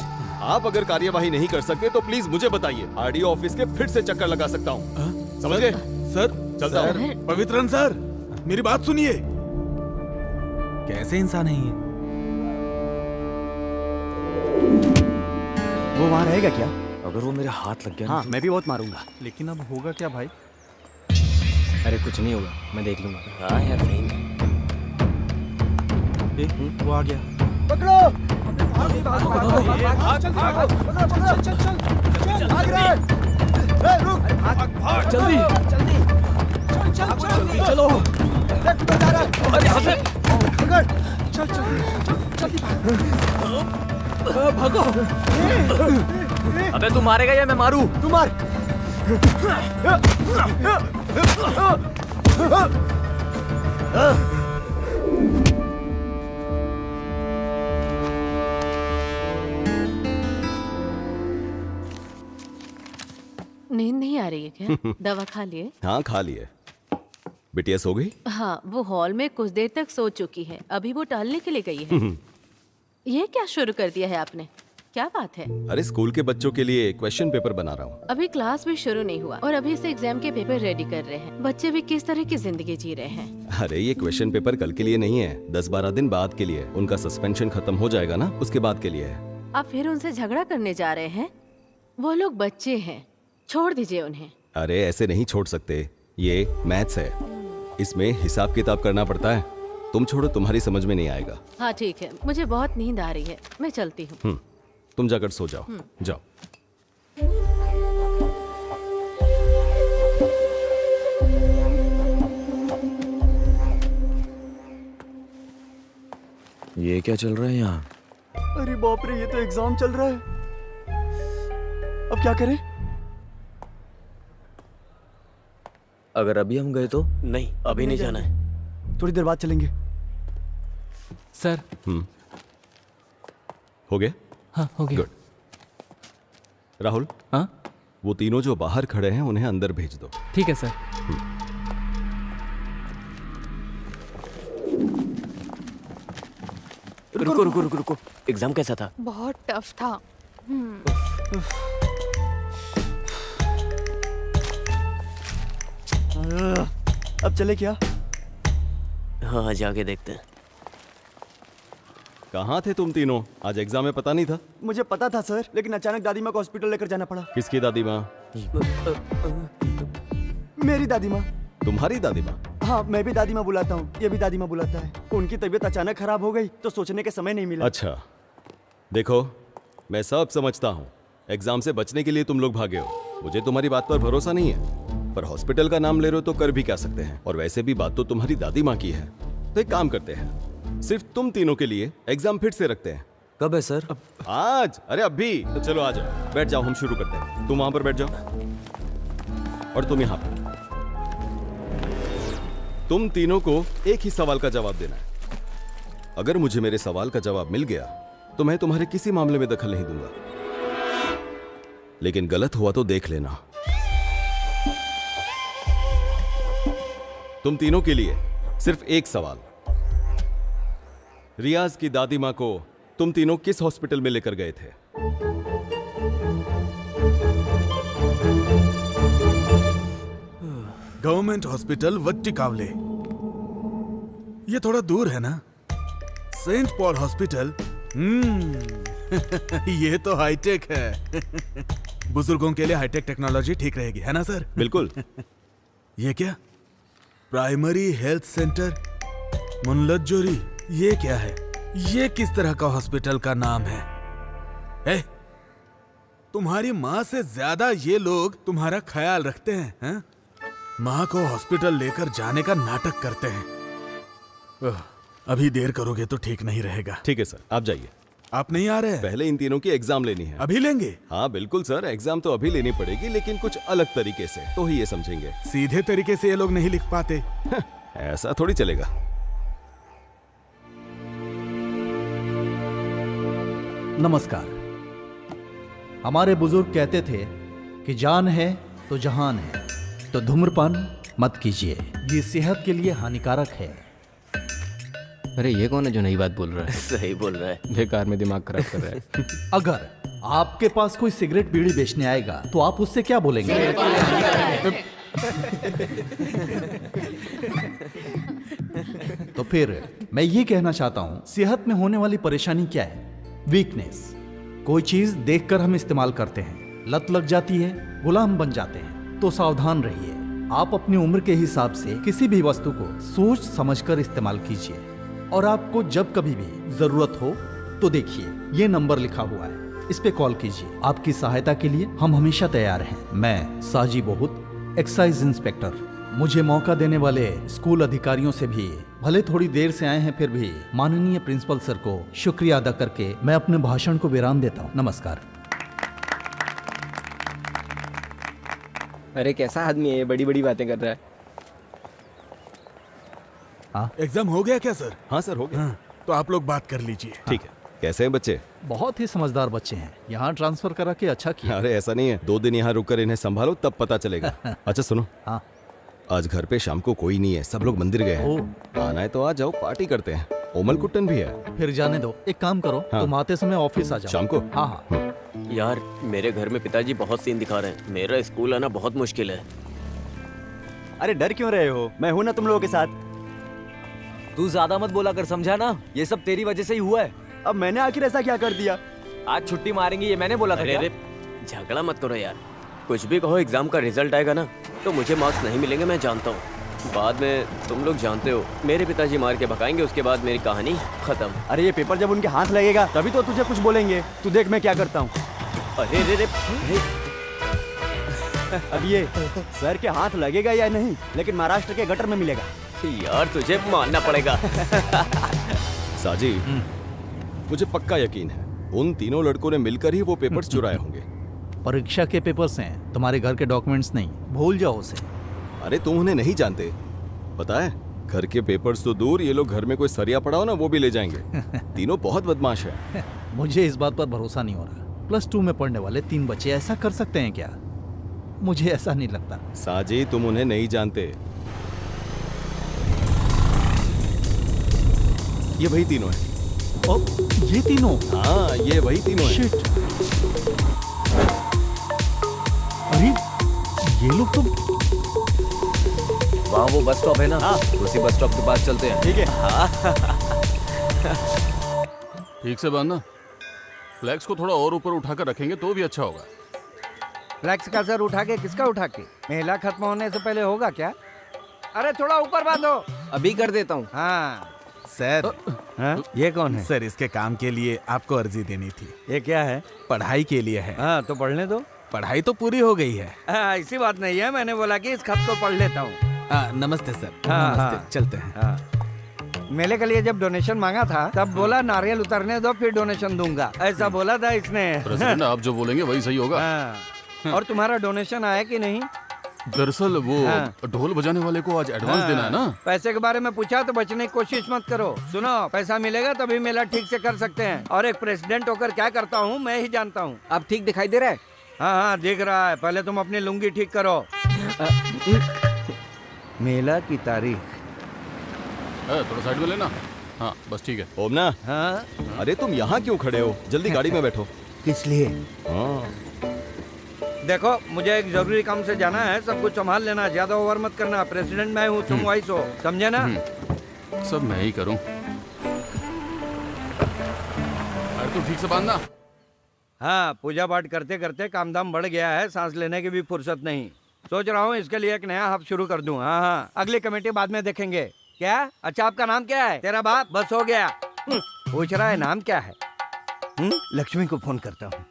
Speaker 10: आप अगर कार्यवाही नहीं कर सकते तो प्लीज मुझे बताइए, आरडीओ ऑफिस के फिर से चक्कर लगा सकता हूँ। समझ गए?
Speaker 3: सर,
Speaker 10: चलता हूँ।
Speaker 3: सर, पवित्रन सर, मेरी बात सुनिए। कैसे इंसान है ये?
Speaker 5: वो वहाँ रहेगा क्या?
Speaker 4: अगर वो मेरे हाथ लग गया
Speaker 5: हाँ, मैं भी बहुत मारूंगा।
Speaker 7: लेकिन अब होगा क्या भाई?
Speaker 11: अरे कुछ नहीं होगा, मैं देख लूंगा।
Speaker 1: हाँ यार सही में।
Speaker 7: वो आ गया।
Speaker 11: जल्दी जल्दी चलो।
Speaker 1: अरे यहाँ से
Speaker 11: भागो।
Speaker 4: अबे तू मारेगा या मैं मारू?
Speaker 5: तू मार।
Speaker 2: नींद नहीं आ रही है क्या? दवा खा लिए?
Speaker 10: हाँ, खा लिए। बिटिया सो गई?
Speaker 2: हाँ, वो हॉल में कुछ देर तक सो चुकी है, अभी वो टहलने के लिए गई है। ये क्या शुरू कर दिया है आपने? क्या बात है?
Speaker 10: अरे, स्कूल के बच्चों के लिए क्वेश्चन पेपर बना रहा हूँ।
Speaker 2: अभी क्लास भी शुरू नहीं हुआ और अभी से एग्जाम के पेपर रेडी कर रहे हैं। बच्चे भी किस तरह की जिंदगी जी रहे हैं।
Speaker 10: अरे, ये क्वेश्चन पेपर कल के लिए नहीं है, 10-12 दिन बाद के लिए। उनका सस्पेंशन खत्म हो जाएगा ना, उसके बाद के लिए है।
Speaker 2: आप फिर उनसे झगड़ा करने जा रहे हैं? वो लोग बच्चे हैं, छोड़ दीजिए उन्हें।
Speaker 10: अरे ऐसे नहीं छोड़ सकते, ये मैथ्स है, इसमें हिसाब किताब करना पड़ता है। तुम छोड़ो, तुम्हारी समझ में नहीं आएगा।
Speaker 2: हाँ ठीक है, मुझे बहुत नींद आ रही है, मैं चलती हूँ।
Speaker 10: तुम जाकर सो जाओ। जाओ।
Speaker 4: ये क्या चल रहा है यहाँ?
Speaker 5: अरे बाप रे, ये तो एग्जाम चल रहा है। अब क्या करें?
Speaker 4: अगर अभी हम गए तो?
Speaker 1: नहीं, अभी नहीं जाना है।
Speaker 5: थोड़ी देर बाद चलेंगे।
Speaker 6: सर।
Speaker 10: हो गया?
Speaker 6: हाँ हो गया।
Speaker 10: गुड। राहुल,
Speaker 6: हाँ
Speaker 10: वो तीनों जो बाहर खड़े हैं उन्हें अंदर भेज दो।
Speaker 6: ठीक है सर।
Speaker 1: रुको रुको रुको रुको, एग्जाम कैसा था?
Speaker 8: बहुत टफ था।
Speaker 5: अब चले क्या?
Speaker 1: हाँ जाके देखते हैं।
Speaker 10: कहाँ थे तुम तीनों? आज एग्जाम में पता नहीं था?
Speaker 5: मुझे पता था सर, लेकिन अचानक दादी माँ को हॉस्पिटल लेकर जाना पड़ा।
Speaker 10: किसकी दादी माँ?
Speaker 5: मेरी दादी माँ।
Speaker 10: तुम्हारी दादी माँ?
Speaker 5: हाँ, मैं भी दादी माँ बुलाता हूँ, ये भी दादी माँ बुलाता है। उनकी तबीयत अचानक खराब हो गई तो सोचने के समय नहीं मिला।
Speaker 10: अच्छा, देखो मैं सब समझता हूँ, एग्जाम से बचने के लिए तुम लोग भागे हो। मुझे तुम्हारी बात पर भरोसा नहीं है, पर हॉस्पिटल का नाम ले रहे हो तो कर भी क्या सकते हैं। और वैसे भी बात तो तुम्हारी दादी माँ की है, तो एक काम करते हैं, सिर्फ तुम तीनों के लिए एग्जाम फिर से रखते हैं।
Speaker 4: कब है सर?
Speaker 10: आज। अरे अभी तो चलो आ जाओ, बैठ जाओ, हम शुरू करते हैं। तुम वहां पर बैठ जाओ और तुम यहाँ पर। तुम तीनों को एक ही सवाल का जवाब देना है। अगर मुझे मेरे सवाल का जवाब मिल गया तो मैं तुम्हारे किसी मामले में दखल नहीं दूंगा, लेकिन गलत हुआ तो देख लेना। तुम तीनों के लिए सिर्फ एक सवाल। रियाज की दादी मां को तुम तीनों किस हॉस्पिटल में लेकर गए थे?
Speaker 3: गवर्नमेंट हॉस्पिटल वट्टिकावले। ये थोड़ा दूर है ना? Saint Paul hospital. ये तो हाईटेक है। बुजुर्गों के लिए हाईटेक टेक्नोलॉजी ठीक रहेगी, है ना सर?
Speaker 10: बिल्कुल।
Speaker 3: ये क्या? प्राइमरी हेल्थ सेंटर मुनलज्जोरी, ये क्या है? ये किस तरह का हॉस्पिटल का नाम है? तुम्हारी माँ से ज्यादा ये लोग तुम्हारा ख्याल रखते हैं? माँ को हॉस्पिटल लेकर जाने का नाटक करते हैं। अभी देर करोगे तो ठीक नहीं रहेगा।
Speaker 10: ठीक है सर, आप जाइए।
Speaker 3: आप नहीं आ रहे हैं?
Speaker 10: पहले इन तीनों की एग्जाम लेनी है।
Speaker 3: अभी लेंगे?
Speaker 10: हाँ बिल्कुल सर, एग्जाम तो अभी लेनी पड़ेगी, लेकिन कुछ अलग तरीके से, तो ही ये समझेंगे।
Speaker 3: सीधे तरीके से ये लोग नहीं लिख पाते।
Speaker 10: ऐसा थोड़ी चलेगा।
Speaker 7: नमस्कार। हमारे बुजुर्ग कहते थे कि जान है तो जहान है, तो धूम्रपान मत कीजिए, ये सेहत के लिए हानिकारक है।
Speaker 11: अरे ये कौन है जो नई बात बोल रहा है?
Speaker 1: सही बोल रहा है।
Speaker 11: बेकार में दिमाग खराब कर रहा है।
Speaker 7: अगर आपके पास कोई सिगरेट बीड़ी बेचने आएगा तो आप उससे क्या बोलेंगे? तो फिर मैं ये कहना चाहता हूं, सेहत में होने वाली परेशानी क्या है? वीकनेस। कोई चीज देखकर हम इस्तेमाल करते हैं, लत लग जाती है, गुलाम बन जाते हैं। तो सावधान रहिए, आप अपनी उम्र के हिसाब से किसी भी वस्तु को सोच समझकर इस्तेमाल कीजिए। और आपको जब कभी भी जरूरत हो तो देखिए, ये नंबर लिखा हुआ है, इस पे कॉल कीजिए। आपकी सहायता के लिए हम हमेशा तैयार हैं। मैं साजी बहुत, एक्साइज इंस्पेक्टर। मुझे मौका देने वाले स्कूल अधिकारियों से भी, भले थोड़ी देर से आए हैं फिर भी, माननीय प्रिंसिपल सर को शुक्रिया अदा करके मैं अपने भाषण को विराम देता हूँ। नमस्कार।
Speaker 11: अरे कैसा आदमी है ये, बड़ी बड़ी बातें कर रहा है।
Speaker 3: एग्जाम हो गया क्या सर?
Speaker 10: हाँ सर, हो गया।
Speaker 3: तो आप लोग बात कर लीजिए।
Speaker 10: ठीक है। कैसे हैं बच्चे?
Speaker 7: बहुत ही समझदार बच्चे हैं, यहाँ ट्रांसफर करा के अच्छा किया।
Speaker 10: अरे ऐसा नहीं है, 2 दिन यहाँ रुककर इन्हें संभालो तब पता चलेगा। अच्छा सुनो,
Speaker 7: हाँ।
Speaker 10: आज घर पे शाम को कोई नहीं है, सब लोग मंदिर गए हैं। आना है तो आ जाओ, पार्टी करते हैं। ओमल कुट्टन भी है।
Speaker 7: फिर जाने दो, एक काम करो,
Speaker 10: हाँ।
Speaker 7: तुम आते समय ऑफिस आ जाओ।
Speaker 10: शाम को?
Speaker 7: हाँ हाँ।
Speaker 1: यार मेरे घर में पिताजी बहुत सीन दिखा रहे हैं, मेरा स्कूल आना बहुत मुश्किल है।
Speaker 5: अरे डर क्यों रहे हो? मैं हूं ना तुम लोगों के साथ।
Speaker 4: तू ज्यादा मत बोला कर, समझा ना? ये सब तेरी वजह से ही हुआ है।
Speaker 5: अब मैंने आखिर ऐसा क्या कर दिया?
Speaker 4: आज छुट्टी मारेंगे ये मैंने बोला था
Speaker 1: अरे
Speaker 4: क्या?
Speaker 1: अरे झगड़ा मत करो यार। कुछ भी कहो, एग्जाम का रिजल्ट आएगा ना तो मुझे मार्क्स नहीं मिलेंगे, मैं जानता हूँ। बाद में तुम लोग जानते हो, मेरे पिताजी मार के भगाएंगे, उसके बाद मेरी कहानी खत्म।
Speaker 5: अरे ये पेपर जब उनके हाथ लगेगा तभी तो तुझे कुछ बोलेंगे। तू देख मैं क्या करता हूँ।
Speaker 1: अरे रे रे,
Speaker 5: अब ये सर के हाथ लगेगा या नहीं, लेकिन महाराष्ट्र के गटर में मिलेगा।
Speaker 1: यार तुझे मानना पड़ेगा।
Speaker 10: साजी, मुझे पक्का यकीन है उन तीनों लड़कों ने मिलकर ही वो पेपर्स चुराए होंगे।
Speaker 7: परीक्षा के पेपर्स हैं, तुम्हारे घर के डॉक्यूमेंट्स नहीं। भूल जाओ उसे।
Speaker 10: अरे तुम उन्हें नहीं जानते, पता है घर के पेपर्स तो दूर, ये लोग घर में कोई सरिया पड़ा हो ना वो भी ले जाएंगे। तीनों बहुत बदमाश है।
Speaker 7: मुझे इस बात पर भरोसा नहीं हो रहा। +2 में पढ़ने वाले 3 बच्चे ऐसा कर सकते हैं क्या? मुझे ऐसा नहीं लगता।
Speaker 10: साजी, तुम उन्हें नहीं जानते। ये वही तीनों हैं।
Speaker 7: ओ, ये तीनों?
Speaker 10: हाँ, ये वही तीनों हैं।
Speaker 7: शिट। अरे ये लोग तो
Speaker 4: वहाँ वो बस स्टॉप है ना, उसी बस स्टॉप के पास चलते हैं।
Speaker 5: ठीक है।
Speaker 12: ठीक से बांधना। फ्लैग्स को थोड़ा और ऊपर उठाकर रखेंगे तो भी अच्छा होगा।
Speaker 11: फ्लैक्स का सर उठा के किसका उठा के? मेला खत्म होने से पहले होगा क्या? अरे थोड़ा ऊपर बांधो। अभी कर देता हूँ। हाँ
Speaker 3: सर,
Speaker 11: ये कौन है?
Speaker 3: सर इसके काम के लिए आपको अर्जी देनी थी।
Speaker 11: ये क्या है?
Speaker 3: पढ़ाई के लिए है।
Speaker 11: हाँ तो पढ़ने दो।
Speaker 3: पढ़ाई तो पूरी हो गई है।
Speaker 11: ऐसी बात नहीं है, मैंने बोला कि इस खत को पढ़ लेता हूँ।
Speaker 3: नमस्ते सर।
Speaker 11: हाँ,
Speaker 3: नमस्ते।
Speaker 11: हाँ।
Speaker 3: चलते हैं।
Speaker 11: हाँ। मेले के लिए जब डोनेशन मांगा था तब बोला नारियल उतरने दो फिर डोनेशन दूंगा, ऐसा बोला था इसने।
Speaker 12: प्रेसिडेंट, आप जो बोलेंगे वही सही होगा।
Speaker 11: हाँ। और तुम्हारा डोनेशन आया कि नहीं?
Speaker 12: दरअसल वो ढोल बजाने वाले को आज एडवांस देना है ना।
Speaker 11: पैसे के बारे में पूछा तो बचने की कोशिश मत करो। सुनो, पैसा मिलेगा तभी मेला ठीक से कर सकते हैं, और एक प्रेसिडेंट होकर क्या करता हूँ मैं ही जानता हूँ। अब ठीक दिखाई दे रहा है? हाँ हाँ दिख रहा है। पहले तुम अपनी लुंगी ठीक करो। मेला की तारीख
Speaker 12: थोड़ा साइड में लेना। हाँ बस ठीक है।
Speaker 10: ओमना,
Speaker 11: हाँ
Speaker 10: अरे तुम यहाँ क्यों खड़े हो? जल्दी गाड़ी में बैठो।
Speaker 11: किस लिए?
Speaker 10: हाँ,
Speaker 11: देखो मुझे एक जरूरी काम से जाना है, सब कुछ संभाल लेना, ज्यादा ओवर मत करना। प्रेसिडेंट मैं हूँ, तुम वाइस हो, समझे ना?
Speaker 12: सब मैं ही करूँ। अरे तू ठीक से बांधना।
Speaker 11: हाँ, पूजा पाठ करते करते काम धाम बढ़ गया है, सांस लेने की भी फुर्सत नहीं। सोच रहा हूँ इसके लिए एक नया हब शुरू कर दूं। हाँ हाँ, अगली कमेटी बाद में देखेंगे। क्या? अच्छा आपका नाम क्या है? तेरा बाप? बस हो गया। पूछ रहा है नाम क्या है? लक्ष्मी को फोन करता हूँ।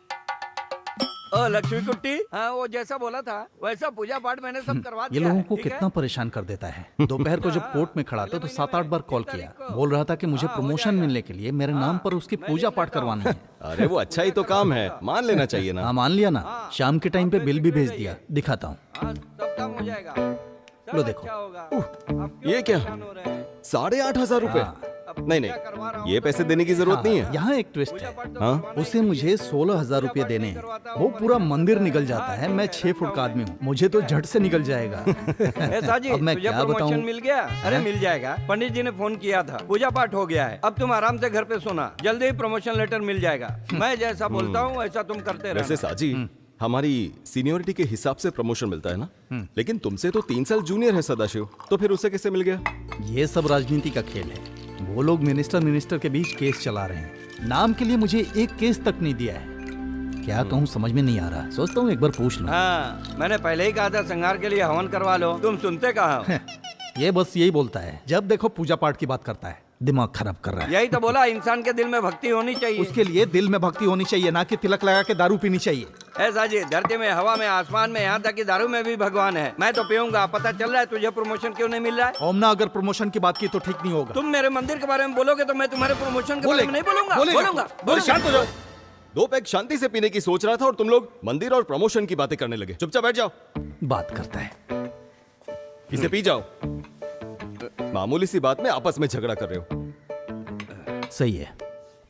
Speaker 11: ओ लक्ष्मी कुट्टी, हाँ वो जैसा बोला था वैसा पूजा पाठ मैंने सब करवा
Speaker 7: ये
Speaker 11: दिया
Speaker 7: लोगों
Speaker 11: है,
Speaker 7: को
Speaker 11: ठीक है?
Speaker 7: कितना परेशान कर देता है। दोपहर को जब कोर्ट में खड़ा था तो 7-8 बार कॉल किया। बोल रहा था कि मुझे प्रमोशन मिलने के लिए मेरे नाम पर उसकी पूजा पाठ करवानी है।
Speaker 10: अरे वो अच्छा ही तो काम है, मान लेना चाहिए ना।
Speaker 7: हाँ मान लिया ना। शाम के टाइम पे बिल भी भेज दिया, दिखाता हूँ।
Speaker 11: हाँ, सब काम हो जाएगा। सब
Speaker 7: लो देखो।
Speaker 11: अच्छा होगा। अब क्यों
Speaker 10: ये क्या?
Speaker 11: परेशान हो रहे हैं?
Speaker 10: 8,500 रुपए? नहीं नहीं, ये पैसे देने की जरूरत नहीं है।
Speaker 7: यहाँ एक ट्विस्ट है।
Speaker 10: हाँ?
Speaker 7: उसे मुझे 16,000 रुपए देने हैं। वो पूरा मंदिर निकल जाता है। मैं 6 फुट का आदमी हूँ, मुझे तो झट से निकल जाएगा।
Speaker 11: ए साजी,
Speaker 7: अब मैं
Speaker 11: तुझे
Speaker 7: क्या
Speaker 11: प्रमोशन
Speaker 7: बताऊँ?
Speaker 11: मिल गया? अरे मिल जाएगा, पंडित जी ने फोन किया था, पूजा पाठ हो गया है। अब तुम आराम से घर पे सोना, जल्दी ही प्रमोशन लेटर मिल जाएगा। मैं जैसा बोलता हूँ वैसा तुम करते
Speaker 10: वैसे
Speaker 11: रहना।
Speaker 10: साजी, हमारी सीनियरिटी के हिसाब से प्रमोशन मिलता है ना, लेकिन तुमसे तो 3 साल जूनियर है सदाशिव, तो फिर उसे कैसे मिल गया?
Speaker 7: ये सब राजनीति का खेल है। वो लोग मिनिस्टर के बीच केस चला रहे हैं। नाम के लिए मुझे एक केस तक नहीं दिया है। क्या कहूँ समझ में नहीं आ रहा। सोचता हूँ एक बार पूछ लूं।
Speaker 11: हाँ, मैंने पहले ही कहा था संगार के लिए हवन करवा लो, तुम सुनते कहाँ हो?
Speaker 7: ये बस यही बोलता है, जब देखो पूजा पाठ की बात करता है। दिमाग खराब कर रहा है।
Speaker 11: यही तो बोला, इंसान के दिल में भक्ति होनी चाहिए।
Speaker 7: उसके लिए दिल में भक्ति होनी चाहिए, ना कि तिलक लगा के दारू पीनी चाहिए।
Speaker 11: ऐसा जी, धरती में, हवा में, आसमान में, यहाँ तक कि दारू में भी भगवान है। मैं तो पीऊंगा। पता चल रहा है तुझे प्रमोशन क्यों नहीं मिल रहा है?
Speaker 7: ओमना, अगर प्रमोशन की बात की तो ठीक नहीं होगा।
Speaker 11: तुम मेरे मंदिर के बारे में बोलोगे तो मैं तुम्हारे प्रमोशन के बारे में नहीं बोलूंगा।
Speaker 10: बोलूंगा। शांत हो जाओ। 2 पैक शांति से पीने की सोच रहा था और तुम लोग मंदिर और प्रमोशन की बातें करने लगे। चुपचाप बैठ जाओ।
Speaker 7: बात करता है।
Speaker 10: इसे पी जाओ। मामूली सी बात में आपस में झगड़ा कर रहे हो।
Speaker 7: सही है,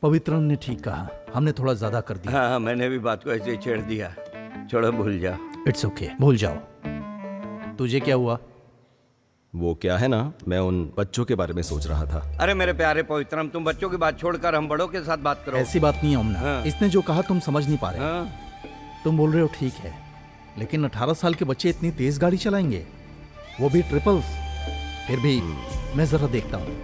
Speaker 7: पवित्रन ने ठीक कहा, हमने थोड़ा ज्यादा कर दिया।
Speaker 11: हाँ, मैंने भी बात को ऐसे ही छेड़ दिया। छोड़ो, भूल जा।
Speaker 7: इट्स ओके, भूल जाओ। तुझे क्या हुआ?
Speaker 10: वो क्या है ना, मैं उन बच्चों के बारे में सोच रहा था।
Speaker 11: अरे मेरे प्यारे पवित्रम, तुम बच्चों की बात छोड़कर हम बड़ों के साथ बात करो।
Speaker 7: ऐसी बात नहीं है ओमना।
Speaker 11: हाँ।
Speaker 7: इसने जो कहा तुम समझ नहीं पा रहे।
Speaker 11: हाँ?
Speaker 7: तुम बोल रहे हो ठीक है, लेकिन 18 साल के बच्चे इतनी तेज गाड़ी चलाएंगे, वो भी ट्रिपल्स। फिर भी मैं जरा देखता हूँ।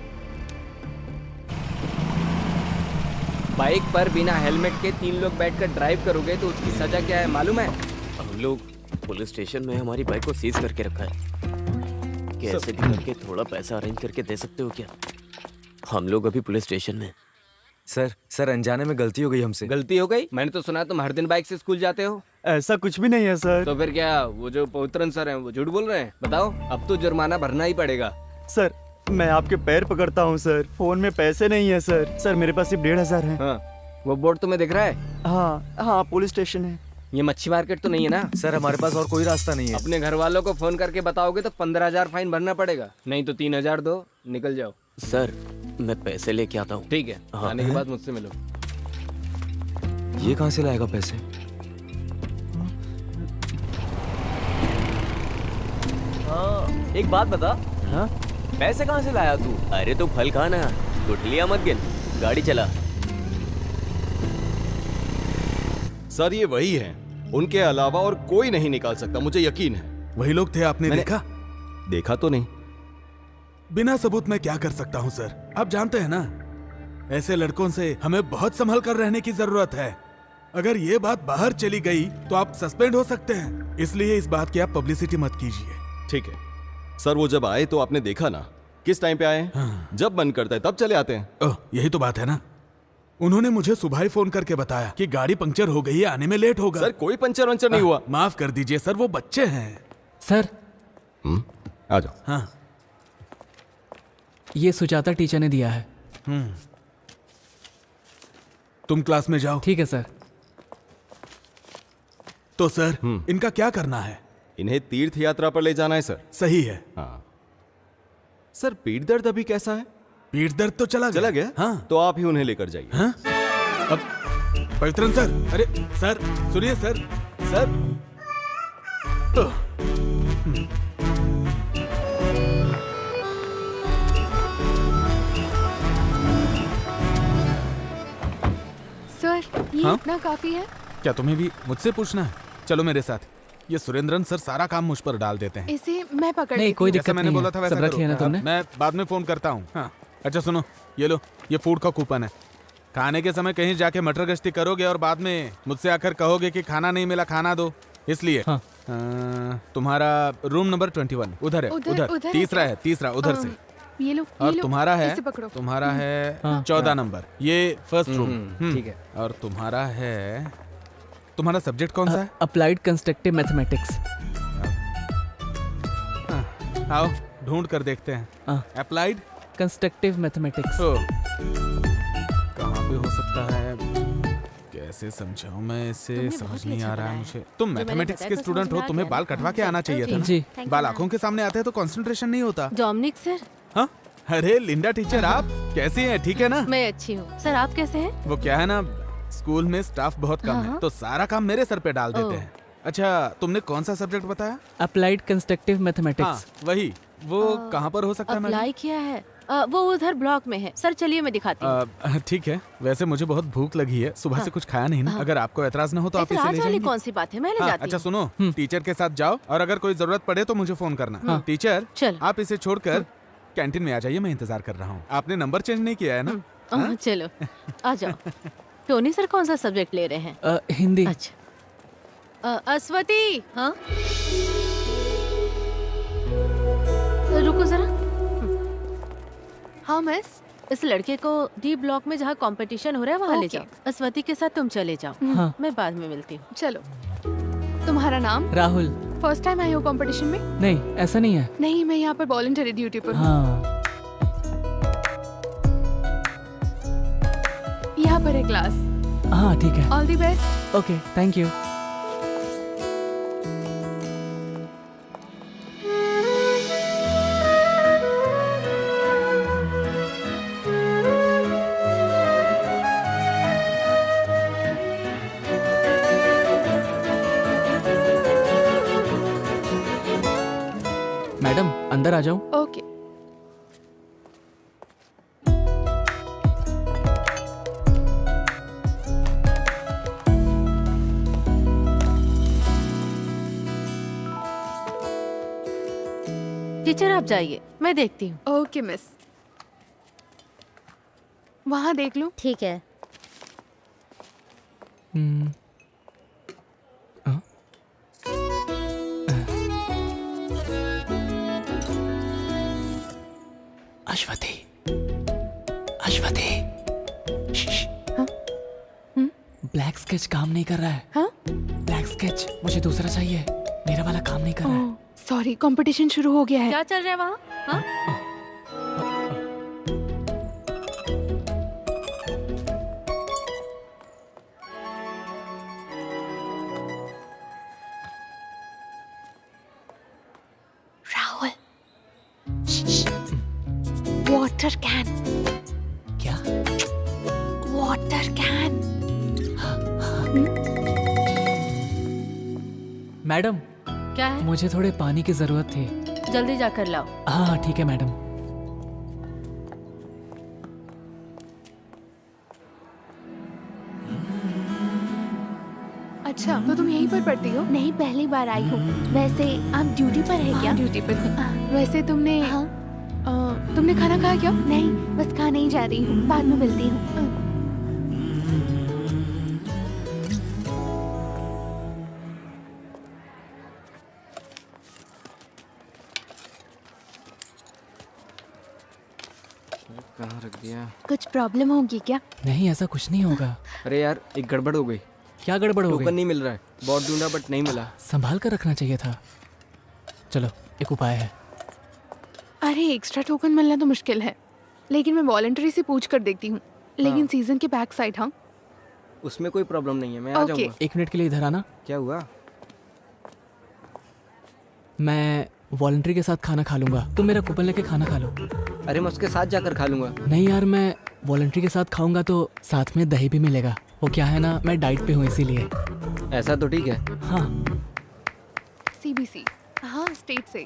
Speaker 11: बाइक पर बिना हेलमेट के 3 लोग बैठकर ड्राइव करोगे तो उसकी सजा क्या है मालूम है?
Speaker 1: हम लोग पुलिस स्टेशन में हमारी बाइक को सीज करके रखा है। कैसे भी करके थोड़ा पैसा अरेंज करके दे सकते हो क्या? हम लोग अभी पुलिस स्टेशन में।
Speaker 4: सर अनजाने में गलती हो गई हमसे।
Speaker 11: गलती हो गई? मैंने तो सुना तुम हर दिन बाइक से स्कूल जाते हो।
Speaker 5: ऐसा कुछ भी नहीं है सर।
Speaker 11: तो फिर क्या वो जो पवित्रन सर हैं वो झूठ बोल रहे हैं? बताओ, अब तो जुर्माना भरना ही पड़ेगा।
Speaker 5: सर मैं आपके पैर पकड़ता हूँ सर, फोन में पैसे नहीं है सर। सर मेरे पास सिर्फ 1,500 है।
Speaker 11: हाँ, वो बोर्ड तुम्हें दिख रहा है?
Speaker 5: हाँ पुलिस स्टेशन है।
Speaker 11: ये मच्छी मार्केट तो नहीं है ना?
Speaker 4: सर हमारे पास और कोई रास्ता नहीं है।
Speaker 11: अपने घर वालों को फोन करके बताओगे तो 15,000 फाइन भरना पड़ेगा, नहीं तो 3,000 दो, निकल जाओ।
Speaker 1: सर मैं पैसे लेके आता हूँ।
Speaker 11: ठीक है, आने के बाद मुझसे मिलो।
Speaker 4: ये कहाँ से लाएगा पैसे?
Speaker 1: एक बात बता, हाँ पैसे कहाँ से लाया तू? अरे तू फल खाना, गुठलियाँ मत गिन, गाड़ी चला।
Speaker 10: सर ये वही है, उनके अलावा और कोई नहीं निकाल सकता, मुझे यकीन है।
Speaker 3: वही लोग थे, आपने देखा?
Speaker 10: देखा तो नहीं।
Speaker 3: बिना सबूत मैं क्या कर सकता हूँ सर? आप जानते हैं ना, ऐसे लड़कों से हमें बहुत संभल कर रहने की जरूरत है। अगर ये बात बाहर चली गई तो आप सस्पेंड हो सकते हैं, इसलिए इस बात की आप पब्लिसिटी मत कीजिए।
Speaker 10: ठीक है सर, वो जब आए तो आपने देखा ना किस टाइम पे आए?
Speaker 3: हाँ।
Speaker 10: जब मन करता है तब चले आते हैं।
Speaker 3: ओह, यही तो बात है ना। उन्होंने मुझे सुबह ही फोन करके बताया कि गाड़ी पंक्चर हो गई है, आने में लेट होगा।
Speaker 10: सर कोई पंचर वंचर नहीं हुआ।
Speaker 3: माफ कर दीजिए सर, वो बच्चे हैं।
Speaker 6: सर
Speaker 10: आ जाओ।
Speaker 3: हाँ
Speaker 6: ये सुजाता टीचर ने दिया है।
Speaker 3: तुम क्लास में जाओ।
Speaker 6: ठीक है सर।
Speaker 3: तो सर इनका क्या करना है?
Speaker 10: इन्हें तीर्थ यात्रा पर ले जाना है सर।
Speaker 3: सही है।
Speaker 10: हाँ सर, पीठ दर्द अभी कैसा है?
Speaker 3: पीठ दर्द तो चला
Speaker 10: गया?
Speaker 3: हाँ।
Speaker 10: तो आप ही उन्हें लेकर जाइए।
Speaker 3: हाँ? अब पवित्रन सर, अरे सर सुनिए सर, सर
Speaker 8: सर ये
Speaker 3: हाँ?
Speaker 8: इतना काफी है?
Speaker 3: क्या तुम्हें भी मुझसे पूछना है? चलो मेरे साथ। ये सुरेंद्रन सर सारा काम मुझ पर डाल देते हैं।
Speaker 8: इसे मैं पकड़
Speaker 6: नहीं,
Speaker 8: लेती
Speaker 6: कोई
Speaker 8: हूँ।
Speaker 6: दिक्कत
Speaker 3: जैसे मैंने
Speaker 6: नहीं
Speaker 3: बोला
Speaker 6: है।
Speaker 3: था वैसा
Speaker 6: सब रख
Speaker 3: करो।
Speaker 6: लिया ना तुमने?
Speaker 3: मैं बाद में फोन करता हूँ। हाँ अच्छा सुनो, ये लो, ये फूड का कूपन है। खाने के समय कहीं जाके मटर गश्ती करोगे और बाद में मुझसे आकर कहोगे कि खाना नहीं मिला, खाना दो, इसलिए
Speaker 6: हाँ।
Speaker 3: तुम्हारा रूम नंबर 21 उधर है।
Speaker 8: उधर है
Speaker 3: तीसरा
Speaker 8: क्या?
Speaker 3: है, तीसरा उधर से।
Speaker 8: ये लो,
Speaker 3: और
Speaker 8: ये लो,
Speaker 3: तुम्हारा है,
Speaker 8: इसे पकड़ो।
Speaker 3: तुम्हारा है
Speaker 6: हाँ।
Speaker 3: 14 नंबर, ये फर्स्ट रूम।
Speaker 11: ठीक है।
Speaker 3: और तुम्हारा है, तुम्हारा सब्जेक्ट कौन सा है?
Speaker 6: Applied constructive mathematics.
Speaker 3: आओ ढूंढ कर देखते हैं।
Speaker 6: हाँ।
Speaker 3: Applied
Speaker 6: constructive mathematics.
Speaker 3: कहाँ पे हो सकता है? कैसे समझाऊं मैं इसे,
Speaker 2: तुमने
Speaker 3: समझ
Speaker 2: बहुत ही
Speaker 3: नहीं
Speaker 2: अच्छा
Speaker 3: आ रहा है
Speaker 2: बनाया
Speaker 3: मुझे।
Speaker 2: है।
Speaker 3: तुम
Speaker 2: जो मैंने
Speaker 3: मैथमेटिक्स
Speaker 2: बताया
Speaker 3: के
Speaker 2: तो
Speaker 3: स्टूडेंट
Speaker 2: समझ
Speaker 3: हो,
Speaker 2: में आ
Speaker 3: तुम्हें
Speaker 2: गया
Speaker 3: बाल
Speaker 2: ना?
Speaker 3: कटवा के आना चाहिए था।
Speaker 6: जी।
Speaker 3: बाल आंखों के सामने आते हैं तो कंसंट्रेशन नहीं होता।
Speaker 2: डोमिनिक सर,
Speaker 3: हाँ? अरे लिंडा टीचर, आप कैसी हैं? ठीक है ना?
Speaker 2: मैं अच्छी हूँ। सर आप कैसे हैं?
Speaker 3: वो क्या है ना, स्कूल में स्टाफ बहुत कम है
Speaker 2: हाँ।
Speaker 3: तो सारा काम मेरे सर पे डाल देते
Speaker 2: ओह।
Speaker 3: हैं। अच्छा तुमने कौन सा सब्जेक्ट बताया?
Speaker 6: अप्लाइड कंस्ट्रक्टिव
Speaker 3: हाँ
Speaker 6: मैथमेटिक्स।
Speaker 3: वही, वो कहाँ पर हो सकता है? मैडम?
Speaker 2: अप्लाई किया है? वो उधर ब्लॉक में है। सर चलिए मैं दिखाती हूँ।
Speaker 3: ठीक है, वैसे मुझे बहुत भूख लगी है, सुबह से कुछ खाया नहीं ना। अगर आपको ऐतराज ना हो तो आप इसे
Speaker 2: ऐतराज
Speaker 3: ले
Speaker 2: वाली
Speaker 3: जाएंगे।
Speaker 2: कौन सी बात है, मैं ले
Speaker 3: हाँ,
Speaker 2: जाती
Speaker 3: अच्छा
Speaker 2: हूँ।
Speaker 3: सुनो, टीचर के साथ जाओ और अगर कोई जरूरत पड़े तो मुझे फोन करना। टीचर
Speaker 2: चल।
Speaker 3: आप इसे छोड़कर कैंटीन में आ जाइए, मैं इंतजार कर रहा हूँ। आपने नंबर चेंज नहीं किया है ना?
Speaker 2: चलो आ जाओ। टोनी सर कौन सा सब्जेक्ट ले रहे हैं?
Speaker 6: हिंदी।
Speaker 2: अच्छा अस्वती, हाँ रुको जरा। हाँ मिस, इस लड़के को डी ब्लॉक में जहाँ कंपटीशन हो रहा है वहाँ ले
Speaker 8: ओके।
Speaker 2: जाओ। अस्वती के साथ तुम चले जाओ।
Speaker 6: हाँ।
Speaker 2: मैं बाद में मिलती हूँ।
Speaker 8: चलो। तुम्हारा नाम?
Speaker 6: राहुल।
Speaker 8: फर्स्ट टाइम आई हो कंपटीशन में?
Speaker 6: नहीं ऐसा नहीं है।
Speaker 8: नहीं, मैं यहाँ पर वॉलंटरी ड्यूटी पर हूँ।
Speaker 6: हाँ
Speaker 8: यहाँ पर है क्लास।
Speaker 6: हाँ ठीक है।
Speaker 8: All the best.
Speaker 6: Okay thank you. Madam अंदर आ जाऊं?
Speaker 8: ओके।
Speaker 2: टीचर आप जाइए, मैं देखती हूँ।
Speaker 8: Okay miss. वहाँ देख लूँ।
Speaker 9: ठीक है।
Speaker 6: अश्वती, अश्वती, ब्लैक स्केच काम नहीं कर रहा है।
Speaker 8: हाँ?
Speaker 6: ब्लैक स्केच मुझे दूसरा चाहिए, मेरा वाला काम नहीं कर रहा है।
Speaker 8: सॉरी, कंपटीशन शुरू हो गया है।
Speaker 2: क्या चल रहा है वहाँ? हाँ?
Speaker 8: Rahul, water can.
Speaker 6: क्या?
Speaker 8: Water can.
Speaker 6: मैडम,
Speaker 2: क्या है?
Speaker 6: मुझे थोड़े पानी की जरूरत थी।
Speaker 2: जल्दी जाकर लाओ।
Speaker 6: हाँ ठीक है मैडम।
Speaker 8: अच्छा, तो तुम यहीं पर पढ़ती हो?
Speaker 9: नहीं, पहली बार आई हूँ। वैसे आप ड्यूटी पर है क्या?
Speaker 8: ड्यूटी पर हूँ। वैसे तुमने तुमने खाना खाया क्या?
Speaker 9: नहीं, बस खाने ही जा रही हूँ, बाद में मिलती हूँ।
Speaker 11: कहाँ रख दिया?
Speaker 9: कुछ प्रॉब्लम होगी क्या?
Speaker 6: नहीं, ऐसा कुछ नहीं होगा।
Speaker 11: अरे यार, एक गड़बड़ हो गई।
Speaker 6: क्या गड़बड़ हो
Speaker 11: टोकन
Speaker 6: गई?
Speaker 11: नहीं मिल रहा है। बहुत ढूंढा बट नहीं मिला।
Speaker 6: संभाल कर रखना चाहिए था। चलो, एक उपाय है।
Speaker 8: अरे एक्स्ट्रा टोकन मिलना तो मुश्किल है, लेकिन मैं वॉलंटरी से पूछ कर देखती हूँ। लेकिन सीजन के बैक साइड। हाँ,
Speaker 11: उसमें कोई प्रॉब्लम नहीं है, मैं आ
Speaker 8: ओके।
Speaker 11: जाऊंगा।
Speaker 6: 1 मिनट के लिए इधर आना।
Speaker 11: क्या हुआ?
Speaker 6: मैं वॉलंटरी के साथ खाना खा लूंगा, तुम मेरा कूपन लेके खाना खा लो।
Speaker 11: अरे मैं उसके साथ जाकर खा लूंगा।
Speaker 6: नहीं यार, मैं वॉलंटरी के साथ खाऊंगा तो साथ में दही भी मिलेगा। वो क्या है ना, मैं डाइट पे हूँ इसीलिए।
Speaker 11: ऐसा तो ठीक है।
Speaker 6: हाँ।
Speaker 8: सीबीसी। हाँ, स्टेट से।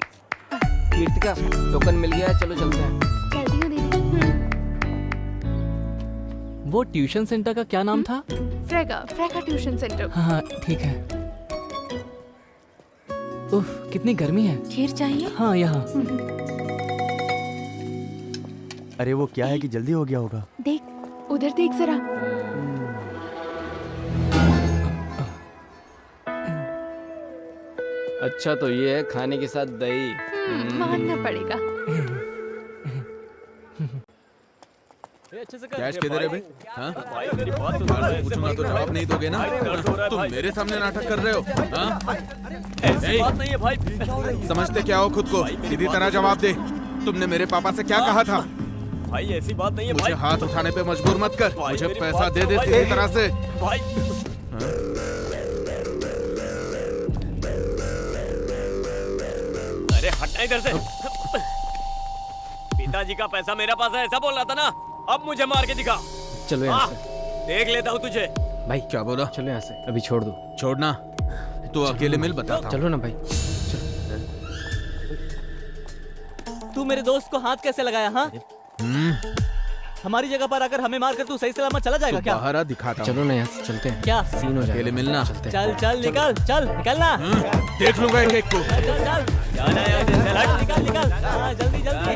Speaker 11: कीर्तिका, टोकन मिल गया है, चलो चलते हैं।
Speaker 9: चलती हूँ दीदी।
Speaker 6: वो ट्यूशन सेंटर का क्या नाम था?
Speaker 8: फ्रेगा ट्यूशन सेंटर।
Speaker 6: हाँ ठीक है। उफ, कितनी गर्मी है।
Speaker 9: खीर चाहिए?
Speaker 6: हाँ, यहाँ।
Speaker 5: अरे वो क्या है कि जल्दी हो गया होगा।
Speaker 9: देख,
Speaker 8: उधर देख जरा।
Speaker 11: अच्छा, तो ये है खाने के साथ दही।
Speaker 8: मानना पड़ेगा।
Speaker 3: कैश किधर है भाई? हाँ? पूछूंगा तो जवाब नहीं दोगे ना? तुम मेरे सामने नाटक कर रहे हो? हाँ?
Speaker 1: ऐसी बात नहीं है भाई।
Speaker 3: समझते क्या हो खुद को? सीधी तरह जवाब दे। तुमने मेरे पापा से क्या कहा था?
Speaker 1: भाई ऐसी बात नहीं है
Speaker 3: मुझे
Speaker 1: भाई।
Speaker 3: हाथ उठाने पे मजबूर मत कर।
Speaker 1: भाई,
Speaker 3: मुझे
Speaker 1: मेरी
Speaker 3: पैसा
Speaker 1: बात
Speaker 3: दे
Speaker 1: सुनो
Speaker 3: दे
Speaker 1: भाई।
Speaker 3: सीधी तरह से।
Speaker 1: भाई अरे हटना इधर से। पिताजी का पैसा मेरे पास है, ऐसा बोल रहा था ना? अब मुझे मार के दिखा।
Speaker 11: चलो यहाँ
Speaker 1: हाँ,
Speaker 11: से।
Speaker 1: देख लेता हूँ तुझे।
Speaker 11: भाई
Speaker 3: क्या बोला?
Speaker 11: चलो यहाँ से, अभी छोड़ दो।
Speaker 3: छोड़ना? तू अकेले मिल, बताता हूँ।
Speaker 11: चलो ना भाई।
Speaker 6: तू मेरे दोस्त को हाथ कैसे लगाया? हाँ, हमारी जगह पर आकर हमें मारकर तू सही सलामत चला जाएगा क्या?
Speaker 3: बाहर आ, दिखाता हूँ।
Speaker 11: चलो ना यहाँ से, चलते हैं।
Speaker 6: क्या?
Speaker 11: सीन हो जाएगा।
Speaker 3: अकेले मिलना।
Speaker 6: चल चल निकल, चल निकलना।
Speaker 3: देख लूंगा एक एक को।
Speaker 6: चल चल चल,
Speaker 1: जाना है यहाँ से, चल हट।
Speaker 6: निकल निकल। हाँ, जल्दी जल्दी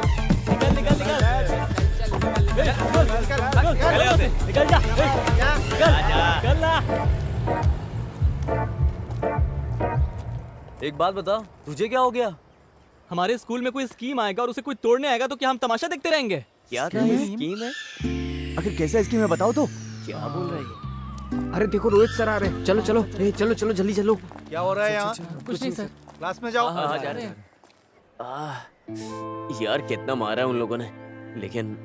Speaker 6: निकल निकल निकल।
Speaker 1: चल यहाँ से।
Speaker 6: निकल जा, निकल ना।
Speaker 4: एक बात बता, तुझे क्या हो गया?
Speaker 6: हमारे स्कूल में कोई स्कीम आएगा और उसे कोई तोड़ने आएगा तो क्या हम तमाशा देखते रहेंगे?
Speaker 1: क्या था ये स्कीम है?
Speaker 5: आखिर कैसा स्कीम है बताओ तो।
Speaker 1: क्या बोल रही है?
Speaker 11: अरे देखो, रोहित सर आ रहे हैं। चलो चलो, चलो चलो जल्दी चलो।
Speaker 7: क्या हो रहा है यहाँ?
Speaker 6: कुछ नहीं सर।
Speaker 7: क्लास में जाओ।
Speaker 1: हाँ, जा रहे हैं। यार कितना मारा उन लोगों ने, लेकिन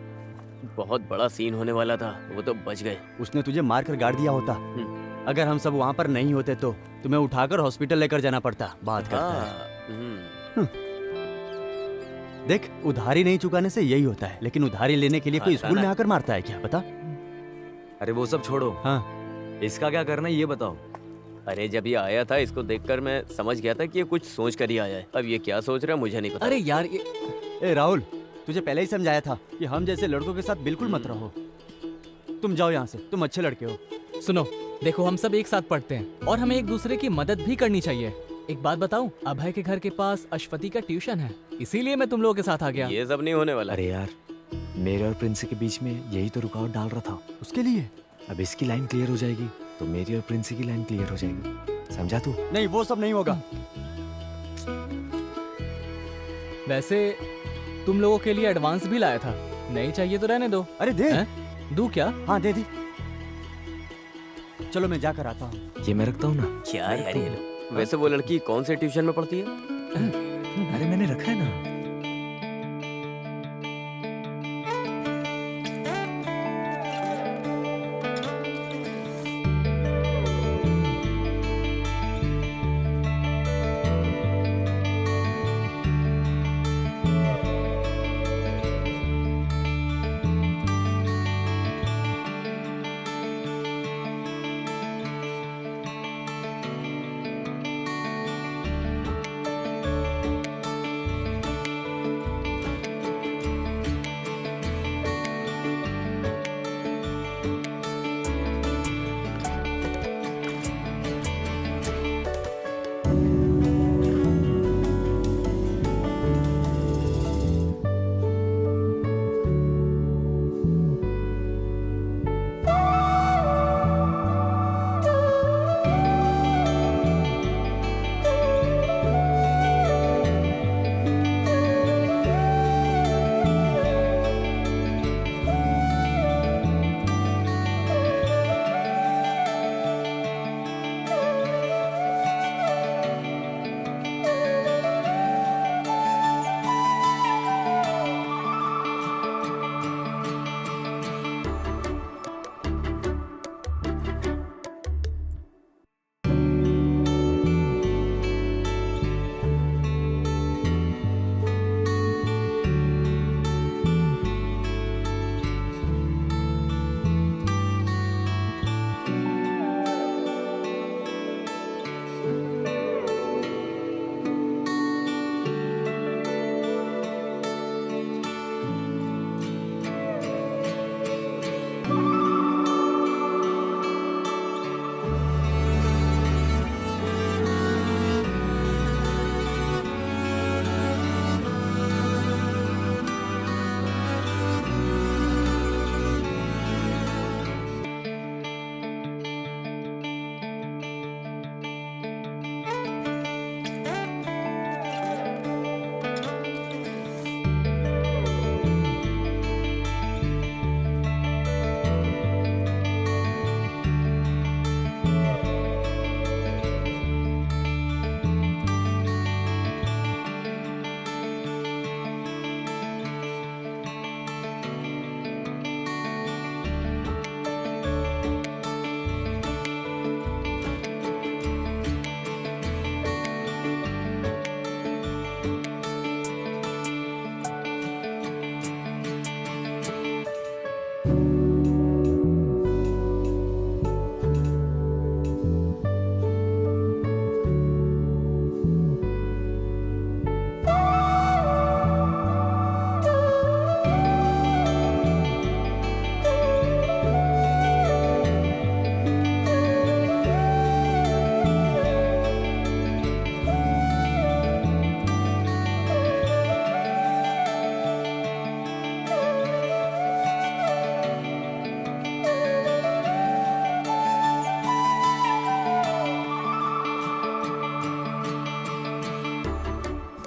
Speaker 1: बहुत बड़ा सीन होने वाला था, वो तो बच गए।
Speaker 5: उसने तुझे मार कर गाड़ दिया होता। अगर हम सब वहाँ पर नहीं होते तो तुम्हें उठाकर हॉस्पिटल लेकर जाना पड़ता। बात करता है। देख, उधारी नहीं चुकाने से यही होता है, लेकिन उधारी लेने के लिए कोई स्कूल में आकर मारता है क्या? बता।
Speaker 4: अरे वो सब छोड़ो।
Speaker 5: हाँ,
Speaker 4: इसका क्या करना है ये बताओ।
Speaker 1: अरे जब ये आया था, इसको देखकर मैं समझ गया था कि ये कुछ सोच कर ही आया है। अब ये क्या सोच रहा है मुझे नहीं पता।
Speaker 6: अरे यार
Speaker 5: ए राहुल, तुझे पहले ही समझाया था कि हम जैसे लड़कों के साथ बिल्कुल मत रहो। तुम जाओ यहाँ से, तुम अच्छे लड़के हो।
Speaker 6: सुनो, देखो हम सब एक साथ पढ़ते हैं और हमें एक दूसरे की मदद भी करनी चाहिए। एक बात बताऊं, अभय के घर के पास अश्वती का ट्यूशन है, इसीलिए मैं तुम लोगों के साथ आ गया।
Speaker 1: ये सब नहीं होने वाला।
Speaker 4: अरे यार, मेरे और प्रिंस के बीच में यही तो रुकावट डाल रहा था।
Speaker 5: उसके लिए
Speaker 4: अब इसकी लाइन क्लियर हो जाएगी तो मेरी और प्रिंस की लाइन क्लियर हो जाएगी। समझा तू?
Speaker 5: नहीं, वो सब नहीं होगा।
Speaker 6: वैसे तुम लोगों के लिए एडवांस भी लाया था। नहीं चाहिए तो रहने दो।
Speaker 5: अरे दे।
Speaker 6: दूं क्या?
Speaker 5: हाँ दे दे। चलो मैं जाकर आता हूँ।
Speaker 4: ये मैं रखता हूँ ना।
Speaker 1: क्या यार ये लोग। वैसे वो लड़की कौन से ट्यूशन में पढ़ती है?
Speaker 4: अरे मैंने रखा है ना।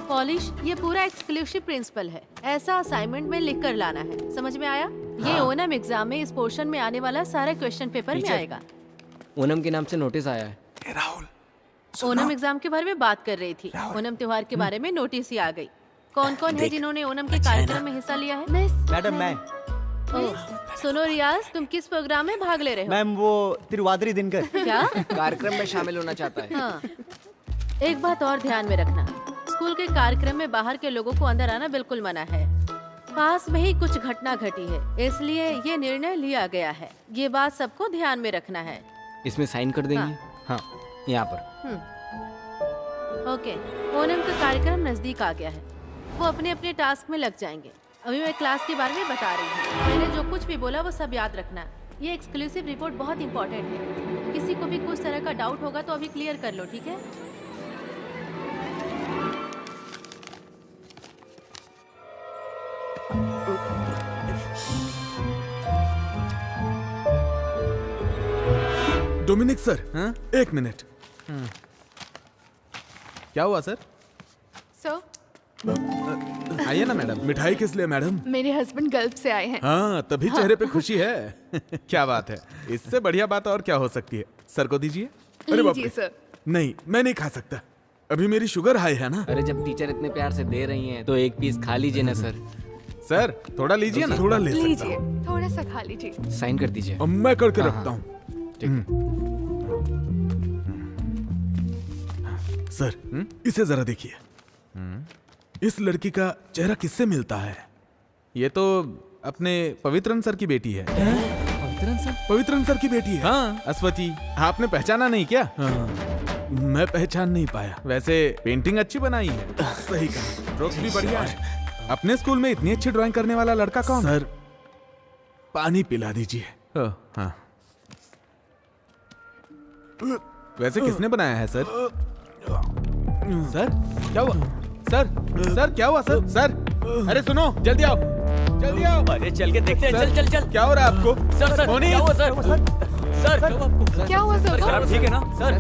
Speaker 2: पॉलिश, ये पूरा एक्सक्लूसिव प्रिंसिपल है। ऐसा असाइनमेंट में लिख कर लाना है, समझ में आया? ये ओनम एग्जाम में इस पोर्शन में आने वाला सारा क्वेश्चन पेपर में आएगा।
Speaker 6: ओनम के नाम से नोटिस आया है।
Speaker 2: ओनम एग्जाम के बारे में बात कर रही थी। ओनम त्योहार के बारे में नोटिस ही आ गई। कौन कौन है जिन्होंने ओनम के कार्यक्रम में हिस्सा लिया है?
Speaker 5: मैडम मैं।
Speaker 2: सुनो रियाज, तुम किस प्रोग्राम में भाग ले रहे हो?
Speaker 5: मैम वो तिरुवादिरी दिनकर।
Speaker 2: क्या?
Speaker 6: कार्यक्रम में शामिल होना चाहता है।
Speaker 2: हाँ। एक बात और ध्यान में रखना, स्कूल के कार्यक्रम में बाहर के लोगों को अंदर आना बिल्कुल मना है। पास में ही कुछ घटना घटी है, इसलिए ये निर्णय लिया गया है। ये बात सबको ध्यान में रखना है।
Speaker 6: इसमें साइन कर देंगे। हाँ, यहाँ पर।
Speaker 2: ओके, ओनम का कार्यक्रम नजदीक आ गया है। वो अपने अपने टास्क में लग जाएंगे। अभी मैं क्लास के बारे में बता रही हूँ। मैंने जो कुछ भी बोला वो सब याद रखना। ये एक्सक्लूसिव रिपोर्ट बहुत इंपॉर्टेंट है। किसी को भी कुछ तरह का डाउट होगा तो अभी क्लियर कर लो, ठीक है?
Speaker 3: डोमिनिक सर, हाँ? एक मिनट। क्या हुआ सर?
Speaker 8: सर,
Speaker 3: आइए ना मैडम। मिठाई किस लिए मैडम?
Speaker 8: मेरे हस्बैंड गल्फ से आए हैं।
Speaker 3: हाँ, तभी चेहरे पे खुशी है। क्या बात है, इससे बढ़िया बात और क्या हो सकती है। सर को दीजिए। अरे बाप
Speaker 8: लीजिए
Speaker 3: रे।
Speaker 8: सर।
Speaker 3: नहीं, मैं नहीं खा सकता, अभी मेरी शुगर हाई है ना।
Speaker 6: अरे जब टीचर इतने प्यार से दे रही हैं तो एक पीस खा लीजिए ना सर।
Speaker 3: सर थोड़ा लीजिए ना। थोड़ा ले सकता
Speaker 8: लीजिए,
Speaker 3: हूँ।
Speaker 8: थोड़ा सा खा लीजिए।
Speaker 6: साइन कर दीजिए।
Speaker 3: अब मैं करके रखता हूँ। सर, इसे जरा देखिए। इस लड़की का चेहरा किससे मिलता है? ये तो अपने पवित्रन सर की बेटी है। पवित्रन सर की बेटी है? हाँ, अश्वती। आपने पहचाना नहीं क्या? हाँ, मैं पहचान नहीं पाया। वैसे पेंटिंग अच्छी बनाई है। सही कहा, स्ट्रोक्स भी बढ़िया है। अपने स्कूल में इतनी अच्छी ड्राइंग करने वाला लड़का कौन? सर, पानी पिला दीजिए। हाँ। वैसे किसने बनाया है सर? सर क्या हुआ? सर क्या हुआ सर? सर अरे सुनो, जल्दी आओ, जल्दी आओ।
Speaker 1: अरे चल के देखते हैं। चल चल चल।
Speaker 3: क्या हो रहा है आपको?
Speaker 1: सर
Speaker 3: मोनी!
Speaker 1: क्या हुआ सर? सर
Speaker 8: क्या हुआ सर को?
Speaker 4: ठीक है ना सर?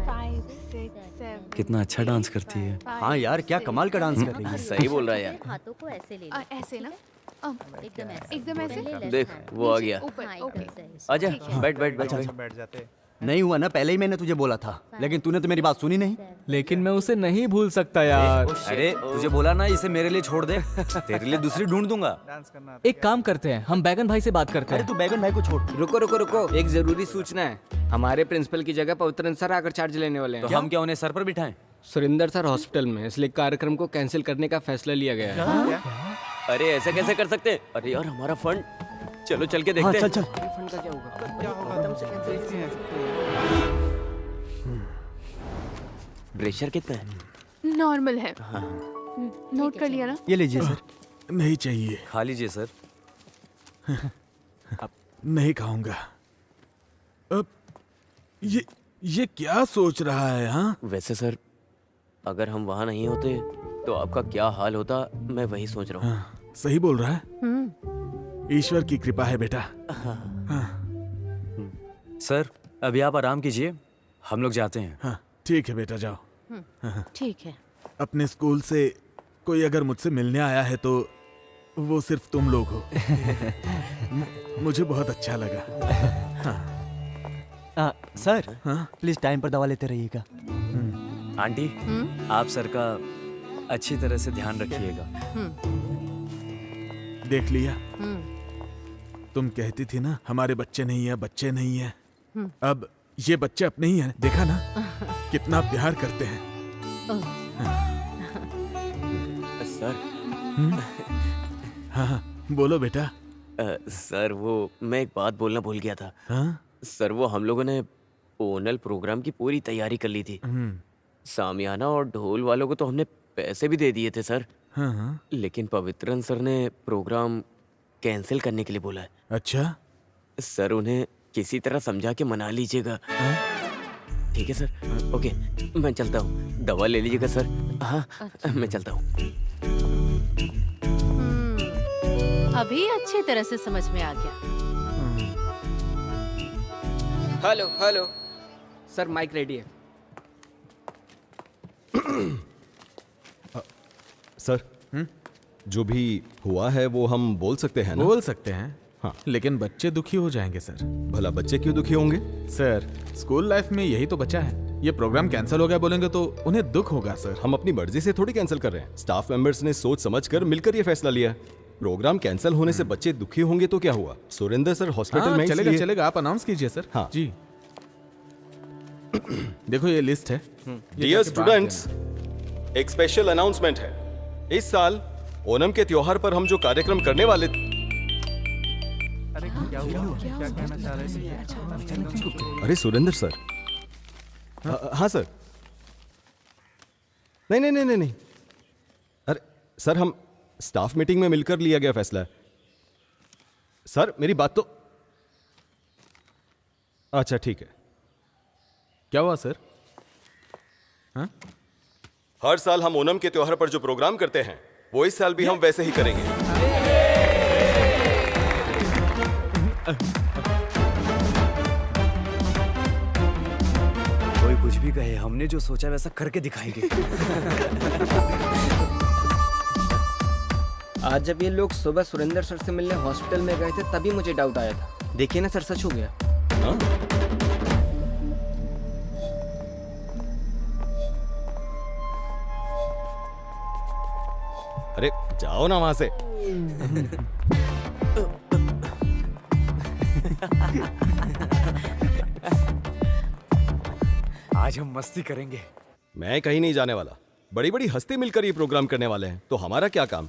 Speaker 8: 5, 6, 7।
Speaker 4: कितना अच्छा डांस करती है।
Speaker 5: हाँ यार, क्या कमाल का डांस कर रही है।
Speaker 1: सही बोल रहा है यार।
Speaker 9: हाथों को ऐसे ले लो।
Speaker 8: ऐसे ना?
Speaker 9: एकदम ऐसे।
Speaker 8: एकदम ऐसे?
Speaker 9: पहले left
Speaker 1: देख,
Speaker 9: hand,
Speaker 1: वो आ
Speaker 9: नीचे,
Speaker 1: गया।
Speaker 8: ऊपर,
Speaker 9: हाँ,
Speaker 8: ओके।
Speaker 9: एकदम से।
Speaker 1: आजा,
Speaker 8: ठीक है।
Speaker 1: बैठ बैठ बैठ।
Speaker 7: बैठ जाते।
Speaker 5: नहीं हुआ ना, पहले ही मैंने तुझे बोला था, लेकिन तूने तो मेरी बात सुनी नहीं।
Speaker 6: लेकिन मैं उसे नहीं भूल सकता यार।
Speaker 4: अरे तुझे बोला ना इसे मेरे लिए छोड़ दे, तेरे लिए दूसरी ढूंढ दूंगा।
Speaker 6: एक काम करते हैं, हम बैगन भाई से बात करते
Speaker 5: अरे
Speaker 6: हैं।
Speaker 5: तू बैगन भाई को छोड़।
Speaker 6: रुको रुको रुको, एक जरूरी सूचना है। हमारे प्रिंसिपल की जगह पवित्रन सर आकर चार्ज लेने वाले
Speaker 4: तो
Speaker 6: हैं।
Speaker 4: हम क्या उन्हें सर पर बिठाएं?
Speaker 6: सुरेंद्र सर हॉस्पिटल में, इसलिए कार्यक्रम को कैंसिल करने का फैसला लिया गया है।
Speaker 1: अरे ऐसा कैसे कर सकते हैं? अरे यार हमारा फंड। चलो चल के
Speaker 5: हाँ,
Speaker 1: देखते
Speaker 5: चल
Speaker 1: हैं।
Speaker 5: चल।
Speaker 6: फंड का क्या होगा?
Speaker 1: प्रेशर कितना है?
Speaker 8: नॉर्मल है। नोट कर लिया ना?
Speaker 5: ये लीजिए सर।
Speaker 3: नहीं चाहिए,
Speaker 4: खा लीजिए सर।
Speaker 3: नहीं खाऊंगा। अब ये क्या सोच रहा है? हाँ,
Speaker 1: वैसे सर, अगर हम वहाँ नहीं होते तो आपका क्या हाल होता, मैं वही सोच रहा हूँ।
Speaker 3: हाँ, सही बोल रहा है। ईश्वर की कृपा है बेटा।
Speaker 4: सर अभी आप आराम कीजिए, हम लोग जाते हैं।
Speaker 3: हाँ ठीक है बेटा, जाओ।
Speaker 2: ठीक है।
Speaker 3: अपने स्कूल से कोई अगर मुझसे मिलने आया है तो वो सिर्फ तुम लोग हो। मुझे बहुत अच्छा लगा।
Speaker 5: सर
Speaker 3: हाँ?
Speaker 5: प्लीज टाइम पर दवा लेते रहिएगा।
Speaker 4: आंटी, आप सर का अच्छी तरह से ध्यान रखिएगा।
Speaker 3: देख लिया, तुम कहती थी ना हमारे बच्चे नहीं है, बच्चे नहीं है। अब ये बच्चे अपने ही हैं, देखा ना कितना प्यार करते हैं।
Speaker 1: सर।
Speaker 3: हाँ बोलो बेटा।
Speaker 1: सर वो मैं एक बात बोलना भूल गया था।
Speaker 3: हाँ?
Speaker 1: सर वो हम लोगों ने ओनल प्रोग्राम की पूरी तैयारी कर ली थी। सामियाना और ढोल वालों को तो हमने पैसे भी दे दिए थे सर।
Speaker 3: हाँ।
Speaker 1: लेकिन पवित्रन सर ने प्रोग्राम कैंसिल करने के लिए बोला है।
Speaker 3: अच्छा
Speaker 1: सर, उन्हें किसी तरह समझा के मना लीजिएगा। ठीक है सर? ओके, मैं चलता हूँ। दवा ले लीजिएगा सर। हाँ मैं चलता हूँ।
Speaker 2: अभी अच्छी तरह से समझ में आ गया।
Speaker 6: Hello hello sir, mike ready है।
Speaker 10: सर, जो भी हुआ है वो हम बोल सकते हैं ना?
Speaker 3: बोल सकते हैं
Speaker 10: हाँ।
Speaker 3: लेकिन बच्चे दुखी हो जाएंगे सर।
Speaker 10: भला बच्चे क्यों दुखी होंगे?
Speaker 3: सर स्कूल लाइफ में यही तो बचा है। ये प्रोग्राम कैंसिल हो गया बोलेंगे तो उन्हें दुख होगा सर।
Speaker 10: हम अपनी मर्जी से थोड़ी कैंसिल कर रहे हैं। स्टाफ मेंबर्स ने सोच समझकर मिलकर ये फैसला लिया। प्रोग्राम कैंसिल होने से बच्चे दुखी होंगे तो क्या हुआ? सुरेंद्र सर हॉस्पिटल में
Speaker 3: चलेगा चलेगा, आप अनाउंस कीजिए सर।
Speaker 10: हाँ
Speaker 3: जी। देखो ये लिस्ट है।
Speaker 10: डियर स्टूडेंट्स, एक स्पेशल अनाउंसमेंट है। इस साल ओणम के त्योहार पर हम जो कार्यक्रम करने वाले अरे सुरेंद्र सर। हाँ सर। नहीं नहीं नहीं नहीं नहीं, अरे सर हम स्टाफ मीटिंग में मिलकर लिया गया फैसला है। सर मेरी बात तो, अच्छा ठीक है।
Speaker 3: क्या हुआ सर? हाँ?
Speaker 10: हर साल हम ओणम के त्योहार पर जो प्रोग्राम करते हैं वो इस साल भी हम वैसे ही करेंगे।
Speaker 4: कोई कुछ भी कहे, हमने जो सोचा वैसा करके दिखाएंगे।
Speaker 13: आज जब ये लोग सुबह सुरेंद्र सर से मिलने हॉस्पिटल में गए थे तभी मुझे डाउट आया था। देखिए ना सर, सच हो गया।
Speaker 10: हाँ? अरे जाओ ना वहां से।
Speaker 4: आज हम मस्ती करेंगे।
Speaker 10: मैं कहीं नहीं जाने वाला। बड़ी बड़ी हस्ती मिलकर ये प्रोग्राम करने वाले हैं, तो हमारा क्या काम।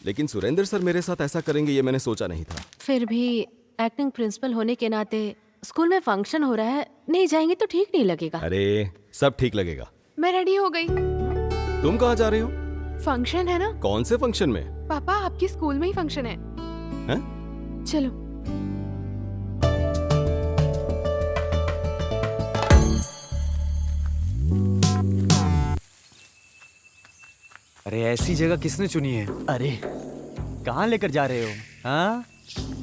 Speaker 10: लेकिन सुरेंद्र सर मेरे साथ ऐसा करेंगे ये मैंने सोचा नहीं था।
Speaker 2: फिर भी एक्टिंग प्रिंसिपल होने के नाते स्कूल में फंक्शन हो रहा है, नहीं जाएंगे तो ठीक नहीं लगेगा।
Speaker 10: अरे सब ठीक लगेगा।
Speaker 8: मैं रेडी हो गई।
Speaker 10: तुम कहाँ जा रही हो?
Speaker 8: फंक्शन है ना।
Speaker 10: कौन से फंक्शन में?
Speaker 8: पापा आपके स्कूल में ही फंक्शन है। चलो।
Speaker 4: अरे ऐसी जगह किसने चुनी है?
Speaker 5: अरे कहाँ लेकर जा रहे हो? हाँ,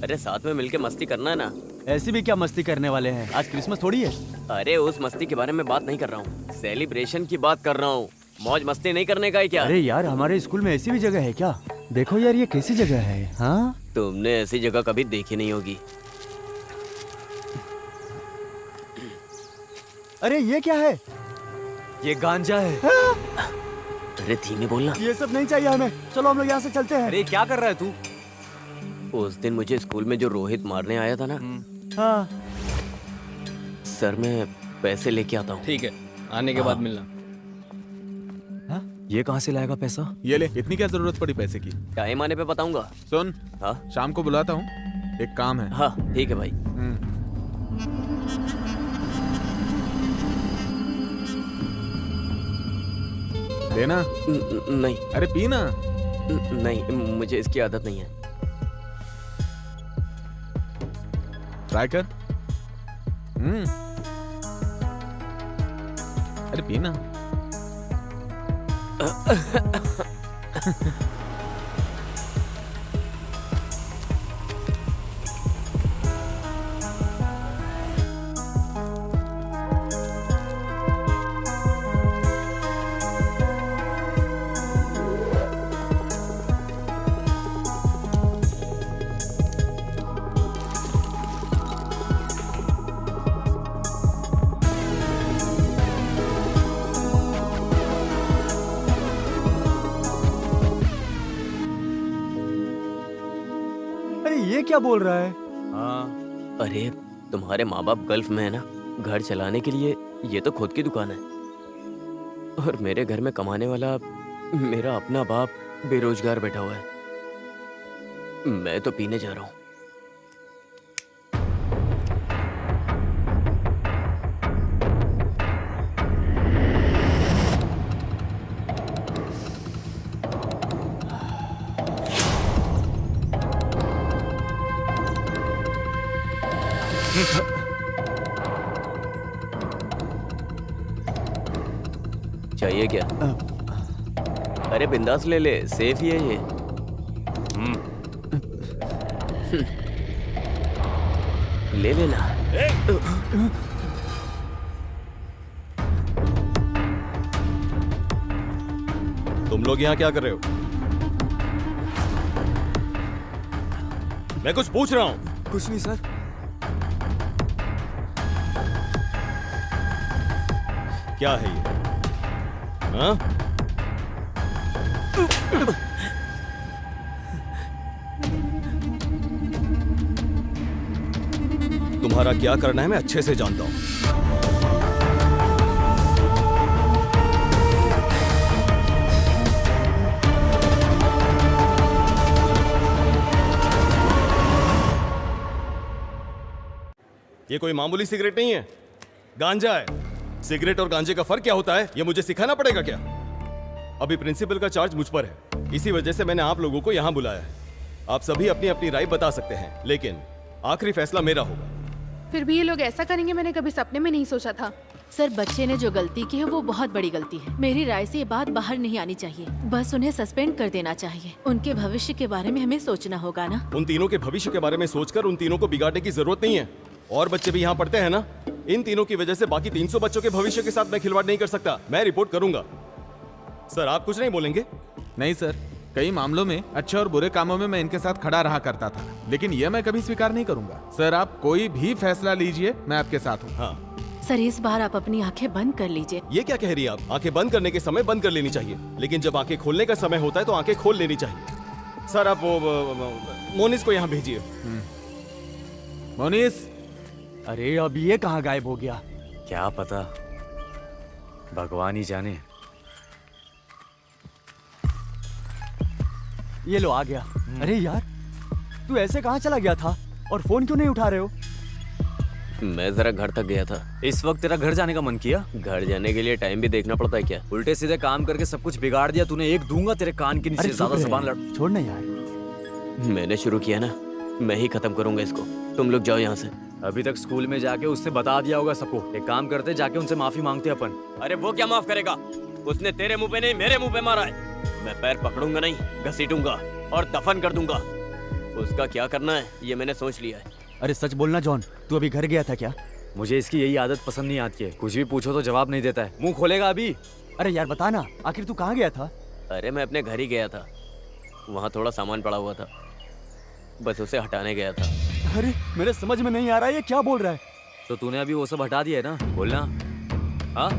Speaker 1: अरे साथ में मिलके मस्ती करना है ना।
Speaker 5: ऐसी भी क्या मस्ती करने वाले हैं? आज क्रिसमस थोड़ी है।
Speaker 1: अरे उस मस्ती के बारे में बात नहीं कर रहा हूँ, सेलिब्रेशन की बात कर रहा हूँ। मौज मस्ती नहीं करने का है क्या?
Speaker 5: अरे यार, हमारे स्कूल में ऐसी भी जगह है क्या? देखो यार, ये कैसी जगह है? हाँ,
Speaker 1: तुमने ऐसी जगह कभी देखी नहीं होगी।
Speaker 5: अरे ये क्या है?
Speaker 4: ये गांजा है।
Speaker 1: अरे धीमे बोलना।
Speaker 5: ये सब नहीं चाहिए हमें। चलो हम लोग यहाँ से चलते हैं।
Speaker 4: अरे क्या कर रहा है तू?
Speaker 1: उस दिन मुझे स्कूल में जो रोहित मारने आया था ना,
Speaker 5: हाँ,
Speaker 1: सर मैं पैसे लेके आता हूँ।
Speaker 13: ठीक है, आने के बाद मिलना।
Speaker 4: ये कहाँ से लाएगा पैसा?
Speaker 3: ये ले, इतनी क्या जरूरत पड़ी पैसे की?
Speaker 1: टाइम आने पे बताऊंगा।
Speaker 3: सुन,
Speaker 1: हाँ
Speaker 3: शाम को बुलाता हूँ, एक काम है।
Speaker 1: हाँ ठीक है भाई।
Speaker 3: लेना?
Speaker 1: नहीं।
Speaker 3: अरे पीना।
Speaker 1: नहीं, मुझे इसकी आदत नहीं है।
Speaker 3: ट्राई कर। अरे पीना।
Speaker 5: ये क्या बोल रहा है?
Speaker 1: हाँ, अरे तुम्हारे माँ बाप गल्फ में है ना, घर चलाने के लिए ये तो खुद की दुकान है। और मेरे घर में कमाने वाला मेरा अपना बाप बेरोजगार बैठा हुआ है। मैं तो पीने जा रहा हूँ। चाहिए क्या? अरे बिंदास ले ले, सेफ ही है ये। ले लेना।
Speaker 10: तुम लोग यहाँ क्या कर रहे हो? मैं कुछ पूछ रहा हूँ।
Speaker 4: कुछ नहीं सर।
Speaker 10: क्या है ये? हाँ? तुम्हारा क्या करना है मैं अच्छे से जानता हूं। ये कोई मामूली सिगरेट नहीं है, गांजा है। सिगरेट और गांजे का फर्क क्या होता है ये मुझे सिखाना पड़ेगा क्या? अभी प्रिंसिपल का चार्ज मुझ पर है, इसी वजह से मैंने आप लोगों को यहाँ बुलाया है। आप सभी अपनी अपनी राय बता सकते हैं, लेकिन आखिरी फैसला मेरा होगा।
Speaker 8: फिर भी ये लोग ऐसा करेंगे मैंने कभी सपने में नहीं सोचा था।
Speaker 2: सर, बच्चे ने जो गलती की है वो बहुत बड़ी गलती है। मेरी राय से ये बात बाहर नहीं आनी चाहिए, बस उन्हें सस्पेंड कर देना चाहिए। उनके भविष्य के बारे में हमें सोचना होगा ना।
Speaker 10: उन तीनों के भविष्य के बारे में सोचकर उन तीनों को बिगाड़ने की जरूरत नहीं है। और बच्चे भी यहाँ पढ़ते हैं ना, इन तीनों की वजह से बाकी 300 बच्चों के भविष्य के साथ मैं खिलवाड़ नहीं कर सकता। मैं रिपोर्ट करूंगा। सर आप कुछ नहीं बोलेंगे?
Speaker 3: नहीं सर, कई मामलों में, अच्छे और बुरे कामों में मैं इनके साथ खड़ा रहा करता था, लेकिन यह मैं कभी स्वीकार नहीं करूंगा। सर, आप कोई भी फैसला लीजिए, मैं आपके साथ हूँ।
Speaker 10: हाँ,
Speaker 2: सर, इस बार आप अपनी आंखें बंद कर लीजिए।
Speaker 10: ये क्या कह रही है आप? आंखें बंद करने के समय बंद कर लेनी चाहिए, लेकिन जब आंखें खोलने का समय होता है तो आंखें खोल लेनी चाहिए। सर, आप वो मोनिस को यहाँ भेजिए।
Speaker 3: मोनिस,
Speaker 5: अरे अब ये कहाँ गायब हो गया?
Speaker 4: क्या पता, भगवान ही जाने।
Speaker 5: ये लो आ गया। अरे यार, तू ऐसे कहाँ चला गया था और फोन क्यों नहीं उठा रहे हो?
Speaker 1: मैं जरा घर तक गया था।
Speaker 4: इस वक्त तेरा घर जाने का मन किया?
Speaker 1: घर जाने के लिए टाइम भी देखना पड़ता है क्या?
Speaker 4: उल्टे सीधे काम करके सब कुछ बिगाड़ दिया तूने। एक दूंगा तेरे कान के नीचे।
Speaker 5: अरे
Speaker 4: ज्यादा
Speaker 5: चुप
Speaker 4: जुबान
Speaker 5: रहे।
Speaker 4: लड़।
Speaker 5: छोड़ ना यार।
Speaker 1: मैंने शुरू किया ना, मैं ही खत्म करूंगा इसको। तुम लोग जाओ यहाँ से।
Speaker 4: अभी तक स्कूल में जाके उससे बता दिया होगा सबको। एक काम करते, जाके उनसे माफी मांगते अपन।
Speaker 1: अरे वो क्या माफ करेगा? उसने तेरे मुंह पे नहीं मेरे मुंह पे मारा है। मैं पैर पकड़ूंगा नहीं, घसीटूंगा और दफन कर दूंगा। उसका क्या करना है ये मैंने सोच लिया है।
Speaker 5: अरे सच बोलना जॉन, तू अभी घर गया था क्या?
Speaker 4: मुझे इसकी यही आदत पसंद नहीं आती है। कुछ भी पूछो तो जवाब नहीं देता है। मुंह खोलेगा अभी।
Speaker 5: अरे यार बता ना, आखिर तू कहाँ गया था?
Speaker 1: अरे मैं अपने घर ही गया था, वहाँ थोड़ा सामान पड़ा हुआ था, बस उसे हटाने गया था।
Speaker 5: अरे मेरे समझ में नहीं आ रहा है ये क्या बोल रहा है।
Speaker 4: तो तूने अभी वो सब हटा दिया है ना? बोलना। हाँ,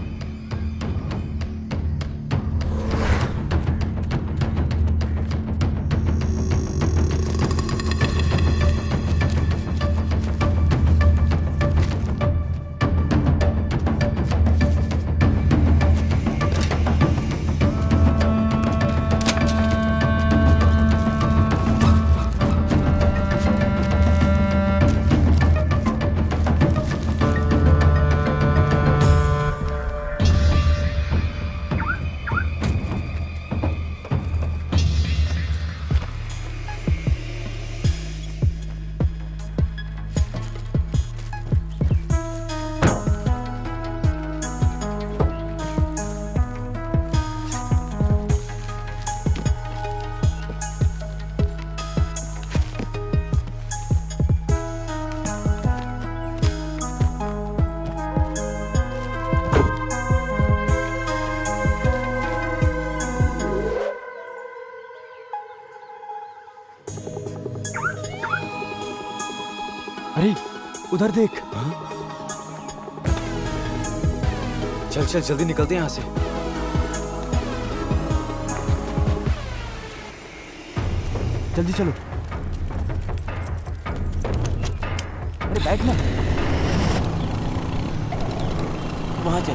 Speaker 5: अरे उधर देख।
Speaker 4: चल चल जल्दी निकलते हैं यहाँ से।
Speaker 5: जल्दी चलो। अरे बैठ ना।
Speaker 1: वहाँ चल।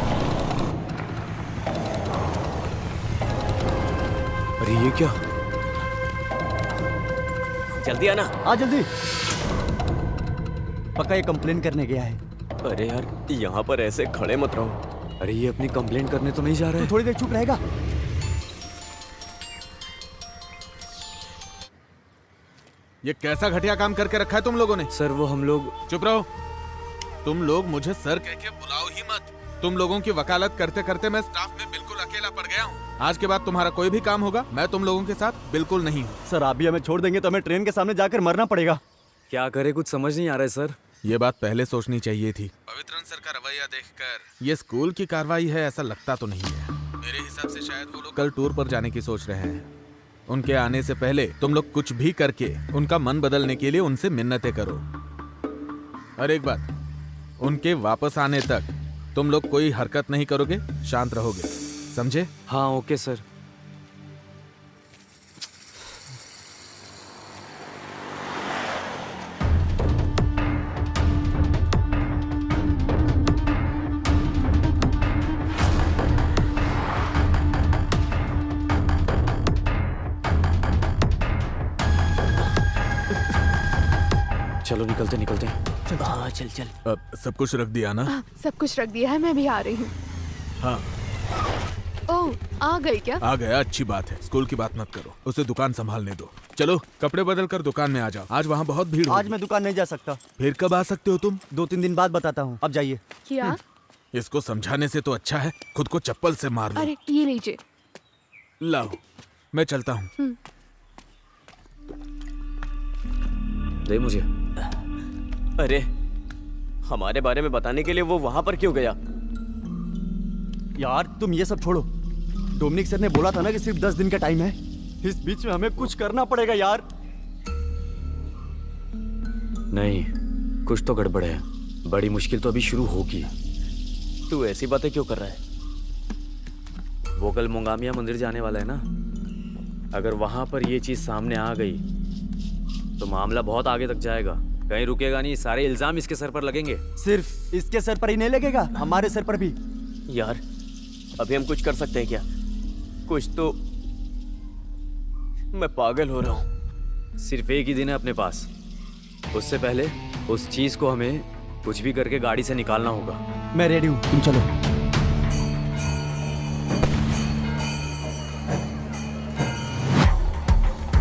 Speaker 4: अरे ये क्या?
Speaker 1: जल्दी आना।
Speaker 5: आ जल्दी। पक्का ये कंप्लेन करने गया है।
Speaker 1: अरे यार, यहाँ पर ऐसे खड़े मत रहो।
Speaker 4: अरे ये अपनी कंप्लेंट करने तो नहीं जा रहा है।
Speaker 5: तू थोड़ी देर चुप रहेगा?
Speaker 3: ये कैसा घटिया काम करके रखा है तुम लोगों ने?
Speaker 4: सर वो हम लोग।
Speaker 3: चुप रहो। तुम लोग मुझे सर कह के बुलाओ ही मत। तुम लोगों की वकालत करते करते मैं स्टाफ में बिल्कुल अकेला पड़ गया हूँ। आज के बाद तुम्हारा कोई भी काम होगा, मैं तुम लोगों के साथ बिल्कुल नहीं हूँ।
Speaker 5: सर आप भी हमें छोड़ देंगे तो हमें ट्रेन के सामने जाकर मरना पड़ेगा।
Speaker 4: क्या करे, कुछ समझ नहीं आ रहा है सर।
Speaker 3: ये बात पहले सोचनी चाहिए थी। पवित्रन सर का रवैया देखकर ये स्कूल की कार्रवाई है ऐसा लगता तो नहीं है। मेरे हिसाब से शायद वो लोग कल टूर पर जाने की सोच रहे हैं। उनके आने से पहले तुम लोग कुछ भी करके उनका मन बदलने के लिए उनसे मिन्नतें करो। और एक बात, उनके वापस आने तक तुम लोग कोई हरकत नहीं करोगे, शांत रहोगे, समझे?
Speaker 4: हाँ ओके सर। चलो निकलते निकलते।
Speaker 1: हाँ चल चल।
Speaker 3: अब सब कुछ रख दिया ना?
Speaker 8: सब कुछ रख दिया है, मैं भी आ रही हूँ।
Speaker 3: हाँ
Speaker 8: ओह, आ गई क्या?
Speaker 3: आ गया, अच्छी बात है। स्कूल की बात मत करो, उसे दुकान संभालने दो। चलो कपड़े बदल कर दुकान में आ जाओ, आज वहाँ बहुत भीड़
Speaker 5: आज
Speaker 3: होगी।
Speaker 5: मैं दुकान नहीं जा सकता।
Speaker 3: फिर कब आ सकते हो तुम?
Speaker 5: 2-3 दिन बाद बताता हूँ, अब जाइए।
Speaker 8: क्या?
Speaker 3: इसको समझाने से तो अच्छा है खुद को चप्पल से मार लो।
Speaker 8: अरे ये लीजिए।
Speaker 3: लाओ, मैं चलता हूँ।
Speaker 4: दे मुझे।
Speaker 1: अरे हमारे बारे में बताने के लिए वो वहां पर क्यों गया?
Speaker 5: यार तुम ये सब छोड़ो। डोमिनिक सर ने बोला था ना कि सिर्फ 10 दिन का टाइम है। इस बीच में हमें कुछ करना पड़ेगा यार।
Speaker 4: नहीं, कुछ तो गड़बड़ है। बड़ी मुश्किल तो अभी शुरू होगी।
Speaker 1: तू ऐसी बातें क्यों कर रहा है?
Speaker 4: वो कल मोंगामिया मंदिर जाने वाला है ना, अगर वहां पर ये चीज सामने आ गई तो मामला बहुत आगे तक जाएगा। कहीं रुकेगा नहीं, सारे इल्जाम इसके सर पर लगेंगे।
Speaker 5: सिर्फ इसके सर पर ही नहीं लगेगा, हमारे सर पर भी।
Speaker 1: यार अभी हम कुछ कर सकते हैं क्या? कुछ तो। मैं पागल हो रहा हूँ।
Speaker 4: सिर्फ एक ही दिन है अपने पास, उससे पहले उस चीज को हमें कुछ भी करके गाड़ी से निकालना होगा।
Speaker 5: मैं रेडी हूँ, तुम चलो।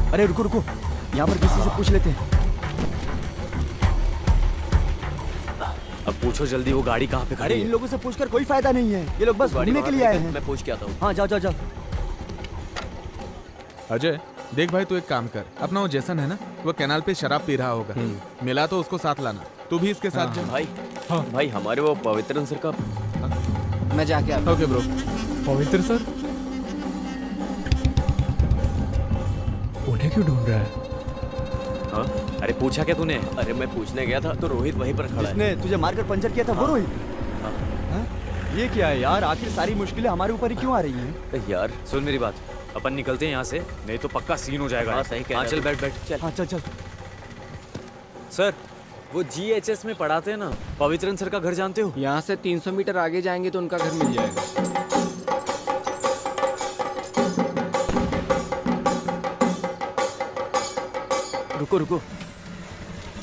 Speaker 5: अरे रुको रुको, यहाँ पर किसी से पूछ लेते हैं।
Speaker 4: अब पूछो जल्दी, वो गाड़ी कहाँ पे
Speaker 5: अरे
Speaker 4: खड़ी
Speaker 5: इन
Speaker 4: है?
Speaker 5: लोगों से पूछकर कोई फायदा नहीं है, ये लोग बस घूमने के लिए आए हैं।
Speaker 1: मैं पूछ के आता हूँ।
Speaker 5: हाँ जाओ जाओ जाओ।
Speaker 3: अजय देख भाई, तू एक काम कर, अपना वो जैसन है ना, वो कैनाल पे शराब पी रहा होगा, मिला तो उसको साथ लाना। तू भी इसके साथ जा।
Speaker 1: भाई भाई हमारे वो पवित्रन सर का।
Speaker 13: मैं जाके आता हूँ।
Speaker 3: Okay bro.
Speaker 6: पवित्र सर उन्हें क्यों ढूंढ रहा है?
Speaker 4: हाँ? अरे पूछा क्या तूने?
Speaker 1: अरे मैं पूछने गया था तो रोहित वहीं पर खड़ा है।
Speaker 5: जिसने तुझे मारकर पंचर किया था वो रोहित? हाँ? ये क्या है यार, आखिर सारी मुश्किलें हमारे ऊपर ही क्यों आ रही हैं?
Speaker 1: यार
Speaker 4: सुन मेरी बात, अपन निकलते हैं यहाँ से, नहीं तो पक्का सीन हो जाएगा।
Speaker 1: हाँ, सही कह रहा है।
Speaker 4: चल बैठ बैठ चल।
Speaker 5: हाँ चल चल।
Speaker 4: सर वो GHS में पढ़ाते हैं ना, पवित्रन सर का घर जानते हो?
Speaker 13: यहाँ से 300 मीटर आगे जाएंगे तो उनका घर मिल जाएगा।
Speaker 1: रुको रुको,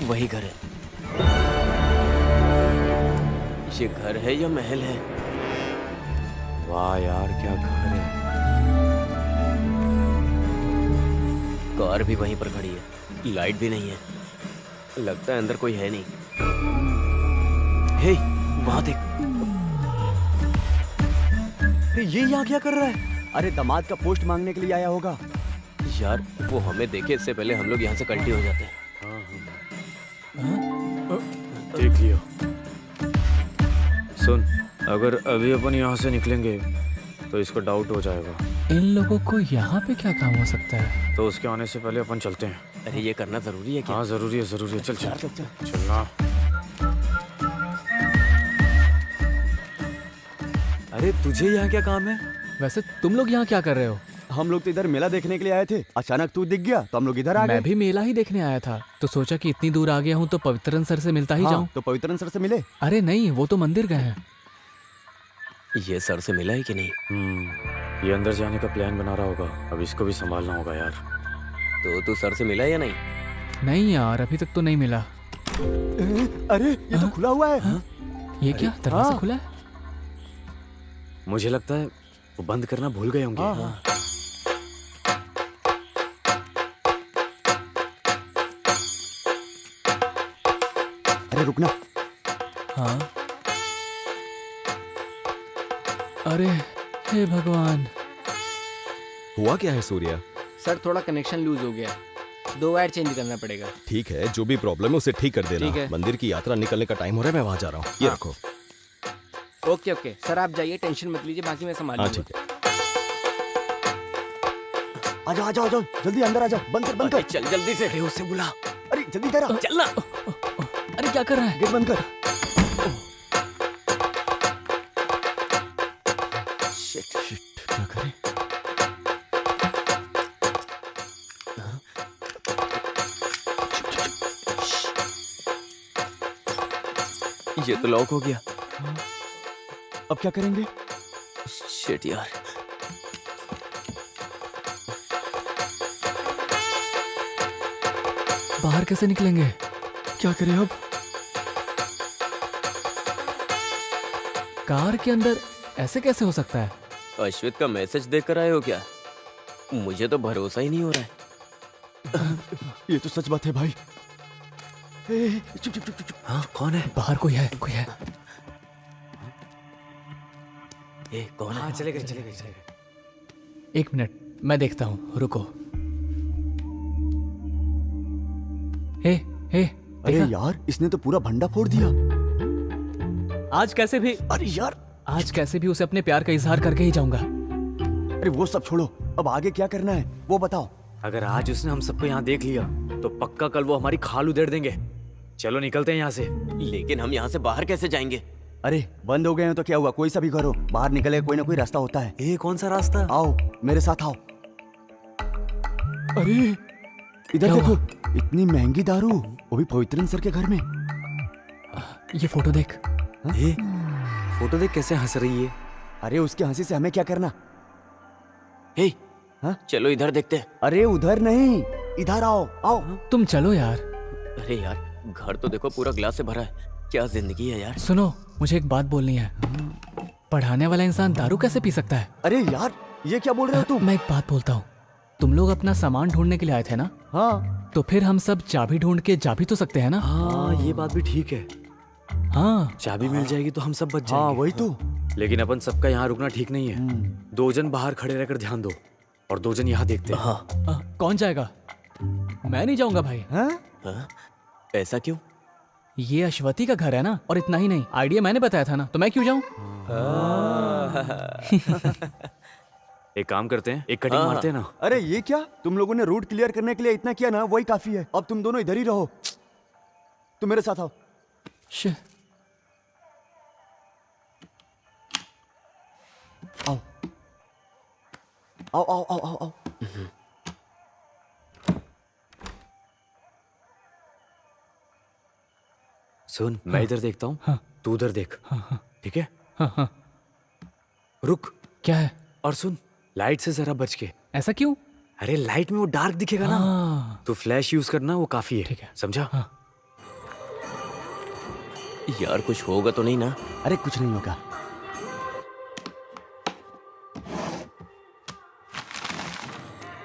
Speaker 1: वही घर है। ये घर है या महल है?
Speaker 4: वाह यार क्या घर है।
Speaker 1: कार भी वहीं पर खड़ी है, लाइट भी नहीं है, लगता है अंदर कोई है नहीं। हे वहां देख।
Speaker 5: ये यहाँ क्या कर रहा है? अरे दामाद का पोस्ट मांगने के लिए आया होगा।
Speaker 1: यार वो हमें देखे इससे पहले हम लोग यहाँ से कल्टी हो जाते हैं।
Speaker 4: देख लियो। सुन, अगर अभी अपन यहाँ से निकलेंगे तो इसको डाउट हो जाएगा।
Speaker 6: इन लोगों को यहाँ पे क्या काम हो सकता है?
Speaker 4: तो उसके आने से पहले अपन चलते हैं।
Speaker 1: अरे ये करना जरूरी है क्या?
Speaker 4: हाँ जरूरी है जरूरी है। चल चल चलना। अरे तुझे यहाँ क्या काम है?
Speaker 6: वैसे तुम लोग यहाँ क्या कर रहे हो?
Speaker 5: हम लोग तो इधर मेला देखने के लिए आए थे, अचानक तू दिख गया तो हम लोग इधर आ गए।
Speaker 6: मैं भी मेला ही देखने आया था, तो सोचा कि इतनी दूर आ गया हूँ तो पवित्रन सर से मिलता ही
Speaker 5: हाँ,
Speaker 6: जाऊं।
Speaker 5: तो पवित्रन सर से मिले?
Speaker 6: अरे नहीं, वो तो मंदिर गए हैं।
Speaker 1: ये सर से मिला है कि नहीं?
Speaker 4: ये अंदर जाने का प्लान बना रहा होगा, अब इसको भी संभालना होगा यार।
Speaker 1: तो तू सर से मिला या नहीं?
Speaker 6: नहीं यार, अभी तक तो नहीं मिला।
Speaker 5: अरे ये तो खुला हुआ है।
Speaker 6: ये क्या दरवाजा खुला है?
Speaker 4: मुझे लगता है वो बंद करना भूल गए होंगे।
Speaker 5: अरे रुकना।
Speaker 6: हाँ। अरे हे भगवान।
Speaker 10: हुआ क्या है सूर्या?
Speaker 13: सर थोड़ा कनेक्शन लूज हो गया, 2 वायर चेंज करना पड़ेगा।
Speaker 10: ठीक है, जो भी प्रॉब्लम है उसे ठीक कर देना।
Speaker 13: ठीक है।
Speaker 10: मंदिर की यात्रा निकलने का टाइम हो रहा है, मैं वहां जा रहा हूँ। ये
Speaker 13: हाँ।
Speaker 10: रखो।
Speaker 13: ओके ओके सर, आप जाइए, टेंशन मत लीजिए, बाकी मैं संभाल
Speaker 10: हाँ
Speaker 13: लूंगा।
Speaker 10: ठीक है।
Speaker 5: आजा आजा आजा, जल्दी अंदर आजा, बंद कर बंद कर।
Speaker 1: चल जल्दी से।
Speaker 5: उससे बुला। अरे जल्दी इधर आ।
Speaker 1: चलना।
Speaker 6: अरे क्या कर रहा है?
Speaker 5: गेट बंद कर।
Speaker 1: शिट,
Speaker 5: क्या करें?
Speaker 1: ये तो लॉक हो गया।
Speaker 5: अब क्या करेंगे?
Speaker 1: शिट यार।
Speaker 6: बाहर कैसे निकलेंगे? क्या करें अब? कार के अंदर ऐसे कैसे हो सकता है?
Speaker 1: अश्वित का मैसेज देख कर आए हो क्या? मुझे तो भरोसा ही नहीं हो रहा है।
Speaker 5: ये तो सच बात है भाई। चुप चुप चुप चुप।
Speaker 1: हाँ कौन है?
Speaker 6: बाहर कोई है, कोई है।
Speaker 1: ए कौन है?
Speaker 4: चले गए चले गए चले गए।
Speaker 6: 1 मिनट, मैं देखता हूँ, रुको। हे हे,
Speaker 5: अरे यार, इसने तो पूरा भंडा फोड़ दिया।
Speaker 6: आज कैसे भी,
Speaker 5: अरे यार,
Speaker 6: आज कैसे भी उसे अपने प्यार का इजहार करके ही जाऊंगा।
Speaker 5: अरे वो सब छोड़ो, अब आगे क्या करना है वो बताओ।
Speaker 4: अगर आज उसने हम सबको यहाँ देख लिया तो पक्का कल वो हमारी खाल उधेड़ देंगे। चलो निकलते हैं यहाँ से।
Speaker 1: लेकिन हम यहाँ से बाहर कैसे जाएंगे?
Speaker 5: अरे बंद हो गए हैं तो क्या हुआ, कोई सा भी करो, बाहर निकले कोई ना कोई रास्ता होता है।
Speaker 4: ए कौन सा रास्ता?
Speaker 5: आओ मेरे साथ आओ। अरे इधर
Speaker 6: क्या
Speaker 5: देखो,
Speaker 6: हुआ?
Speaker 5: इतनी महंगी दारू, वो भी पवित्रन सर के घर में।
Speaker 6: ये फोटो देख।
Speaker 4: ए, फोटो देख कैसे हंस रही है।
Speaker 5: अरे उसके हंसी से हमें क्या करना।
Speaker 1: हे,
Speaker 5: हाँ?
Speaker 1: चलो इधर देखते हैं।
Speaker 5: अरे उधर नहीं, इधर आओ आओ।
Speaker 6: तुम चलो यार।
Speaker 1: अरे यार, घर तो देखो पूरा ग्लास से भरा है। क्या जिंदगी है यार।
Speaker 6: सुनो, मुझे एक बात बोलनी है। पढ़ाने वाला इंसान दारू कैसे पी सकता है?
Speaker 5: अरे यार ये क्या बोल रहे हो तुम?
Speaker 6: मैं एक बात बोलता हूँ, तुम लोग अपना सामान ढूंढने के लिए आए थे ना?
Speaker 5: हाँ।
Speaker 6: तो फिर हम सब चाबी ढूंढ के जा भी तो सकते हैं ना?
Speaker 4: हाँ ये बात भी ठीक है।
Speaker 6: हाँ
Speaker 4: चाबी मिल जाएगी तो हम सब बच
Speaker 5: हाँ
Speaker 4: जाएंगे।
Speaker 5: वही तो।
Speaker 4: लेकिन अपन सबका यहाँ रुकना ठीक नहीं है। 2 जन बाहर खड़े रहकर ध्यान दो और 2 जन यहाँ देखते हैं।
Speaker 1: हाँ।
Speaker 6: कौन जाएगा? मैं नहीं जाऊंगा भाई।
Speaker 1: हाँ? ऐसा क्यों?
Speaker 6: ये अश्वती का घर है ना, और इतना ही नहीं, आइडिया मैंने बताया था ना, तो मैं क्यों जाऊं?
Speaker 4: एक काम करते हैं, एक कटिंग मारते हैं ना।
Speaker 5: अरे ये क्या, तुम लोगों ने रूट क्लियर करने के लिए इतना किया ना, वही काफी है। अब तुम दोनों इधर ही रहो, तुम मेरे साथ आओ।
Speaker 6: शिट।
Speaker 5: आओ आओ आओ आओ आओ आओ।
Speaker 4: सुन, मैं इधर देखता हूँ,
Speaker 6: हाँ।
Speaker 4: तू उधर देख। ठीक है?
Speaker 6: हाँ।
Speaker 4: रुक।
Speaker 6: क्या है?
Speaker 4: और सुन, लाइट से जरा बच के।
Speaker 6: ऐसा क्यों?
Speaker 4: अरे लाइट में वो डार्क दिखेगा ना, तो फ्लैश यूज करना, वो काफी है।
Speaker 6: ठीक है।
Speaker 4: समझा?
Speaker 6: हाँ।
Speaker 1: यार कुछ होगा तो नहीं ना?
Speaker 5: अरे कुछ नहीं होगा।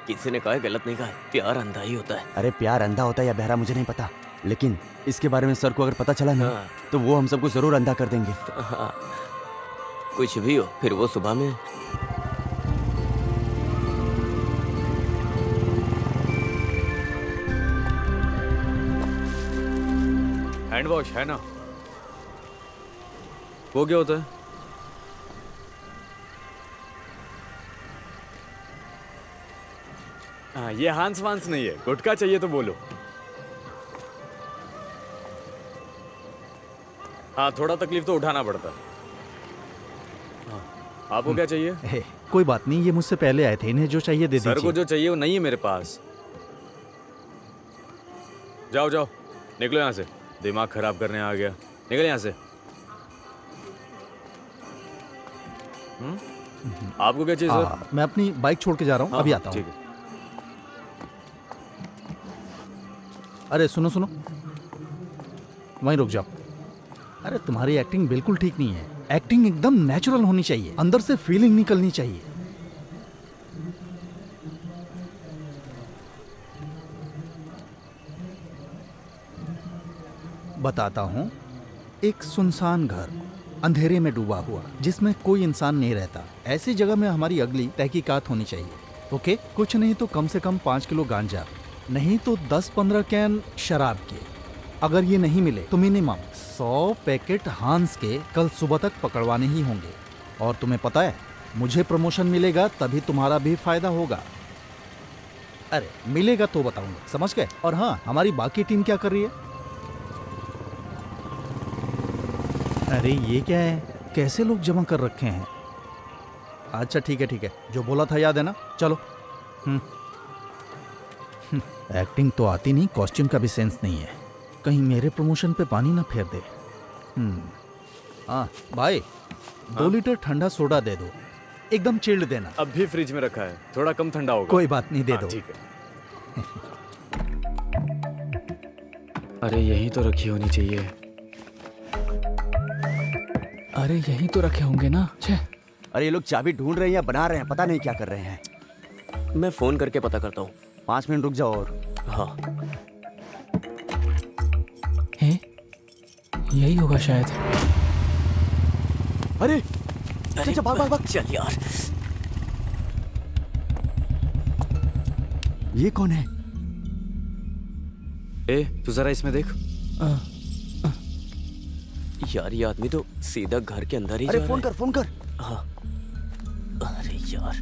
Speaker 1: किसी ने कहा है, गलत नहीं कहा है, प्यार अंधा ही होता है।
Speaker 5: अरे प्यार अंधा होता है या बहरा मुझे नहीं पता, लेकिन इसके बारे में सर को अगर पता चला ना, तो वो हम सबको जरूर अंधा कर देंगे।
Speaker 1: हाँ। कुछ भी हो, फिर वो सुबह में।
Speaker 4: हैंड वॉश है ना? वो क्या होता है? हाँ, ये हांस वांस नहीं है। गुटखा चाहिए तो बोलो। हाँ, थोड़ा तकलीफ तो उठाना पड़ता है। हाँ, आपको क्या चाहिए?
Speaker 7: कोई बात नहीं, ये मुझसे पहले आए थे, इन्हें जो चाहिए दे दीजिए।
Speaker 4: सर को जो चाहिए वो नहीं है मेरे पास। जाओ जाओ, निकलो यहाँ से। दिमाग खराब करने आ गया। निकल यहाँ से। आपको क्या चाहिए सर?
Speaker 7: मैं अपनी बाइक छोड़ के जा रहा हूँ, अभी आता हूँ।
Speaker 4: ठीक है।
Speaker 7: अरे सुनो सुनो, वहीं रुक जाओ। अरे तुम्हारी एक्टिंग बिल्कुल ठीक नहीं है। एक्टिंग एकदम नेचुरल होनी चाहिए, अंदर से फीलिंग निकलनी चाहिए। बताता हूँ, एक सुनसान घर अंधेरे में डूबा हुआ, जिसमें कोई इंसान नहीं रहता, ऐसी जगह में हमारी अगली तहकीकात होनी चाहिए। ओके, कुछ नहीं तो कम से कम 5 किलो गांजा, नहीं तो 10-15 कैन शराब के। अगर ये नहीं मिले तो मिनिमम 100 पैकेट हांस के कल सुबह तक पकड़वाने ही होंगे। और तुम्हें पता है, मुझे प्रमोशन मिलेगा तभी तुम्हारा भी फायदा होगा। अरे मिलेगा तो बताऊंगा, समझ गए? और हाँ, हमारी बाकी टीम क्या कर रही है? अरे ये क्या है, कैसे लोग जमा कर रखे हैं? अच्छा ठीक है ठीक है, जो बोला था याद है ना? चलो। एक्टिंग तो आती नहीं, कॉस्ट्यूम का भी सेंस नहीं है, कहीं मेरे प्रमोशन पे पानी ना फेर दे। हाँ भाई, 2 लीटर ठंडा सोडा दे दो, एकदम चिल्ड देना।
Speaker 4: अब भी फ्रिज में रखा है, थोड़ा कम ठंडा होगा।
Speaker 7: कोई बात नहीं, दे दो।
Speaker 4: ठीक है। अरे यही तो रखी होनी चाहिए।
Speaker 6: अरे यही तो रखे होंगे ना। छे।
Speaker 5: अरे ये लोग चाबी ढूंढ रहे हैं या बना रहे हैं, पता नहीं क्या कर रहे हैं।
Speaker 1: मैं फोन करके पता करता हूँ।
Speaker 5: 5 मिनट रुक जाओ। और
Speaker 1: हाँ,
Speaker 6: है? यही होगा शायद।
Speaker 5: अरे चल भाग भाग भाग।
Speaker 1: चल यार।
Speaker 5: ये कौन है?
Speaker 4: ए, तू जरा इसमें देख।
Speaker 1: यार ये आदमी तो सीधा घर के अंदर ही
Speaker 5: अरे
Speaker 1: जा
Speaker 5: फोन
Speaker 1: रहा
Speaker 5: कर, फोन कर।
Speaker 1: है। हाँ। अरे यार,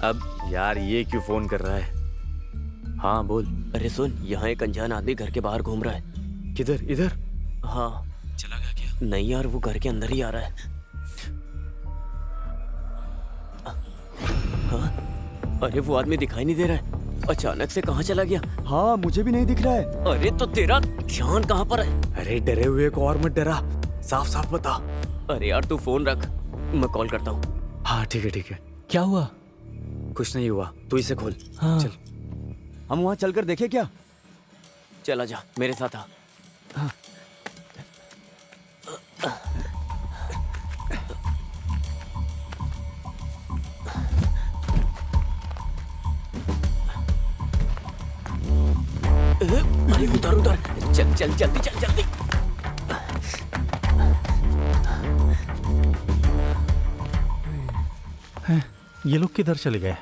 Speaker 4: अब यार ये क्यों फोन कर रहा है? हाँ बोल।
Speaker 1: अरे सुन, यहाँ एक अनजान आदमी घर के बाहर घूम रहा है।
Speaker 4: किधर? इधर?
Speaker 1: हाँ।
Speaker 4: चला गया क्या?
Speaker 1: नहीं यार, वो घर के अंदर ही आ रहा है। हाँ? अरे वो आदमी दिखाई नहीं दे रहा है। अचानक से कहाँ चला गया?
Speaker 5: हाँ मुझे भी नहीं दिख रहा है।
Speaker 1: अरे तो तेरा ध्यान कहाँ पर है?
Speaker 4: अरे डरे हुए को और मत डरा, साफ साफ बता।
Speaker 1: अरे यार तू फोन रख, मैं कॉल करता हूँ।
Speaker 4: हाँ ठीक है ठीक है।
Speaker 6: क्या हुआ?
Speaker 4: कुछ नहीं हुआ, तू इसे खोल।
Speaker 6: हाँ।
Speaker 4: चल।
Speaker 5: हम वहाँ चलकर देखें क्या?
Speaker 1: चला जा, मेरे साथ आ। अरे उधर उधर, चल चल जल्दी चल जल्दी।
Speaker 7: ये लोग किधर चले गए?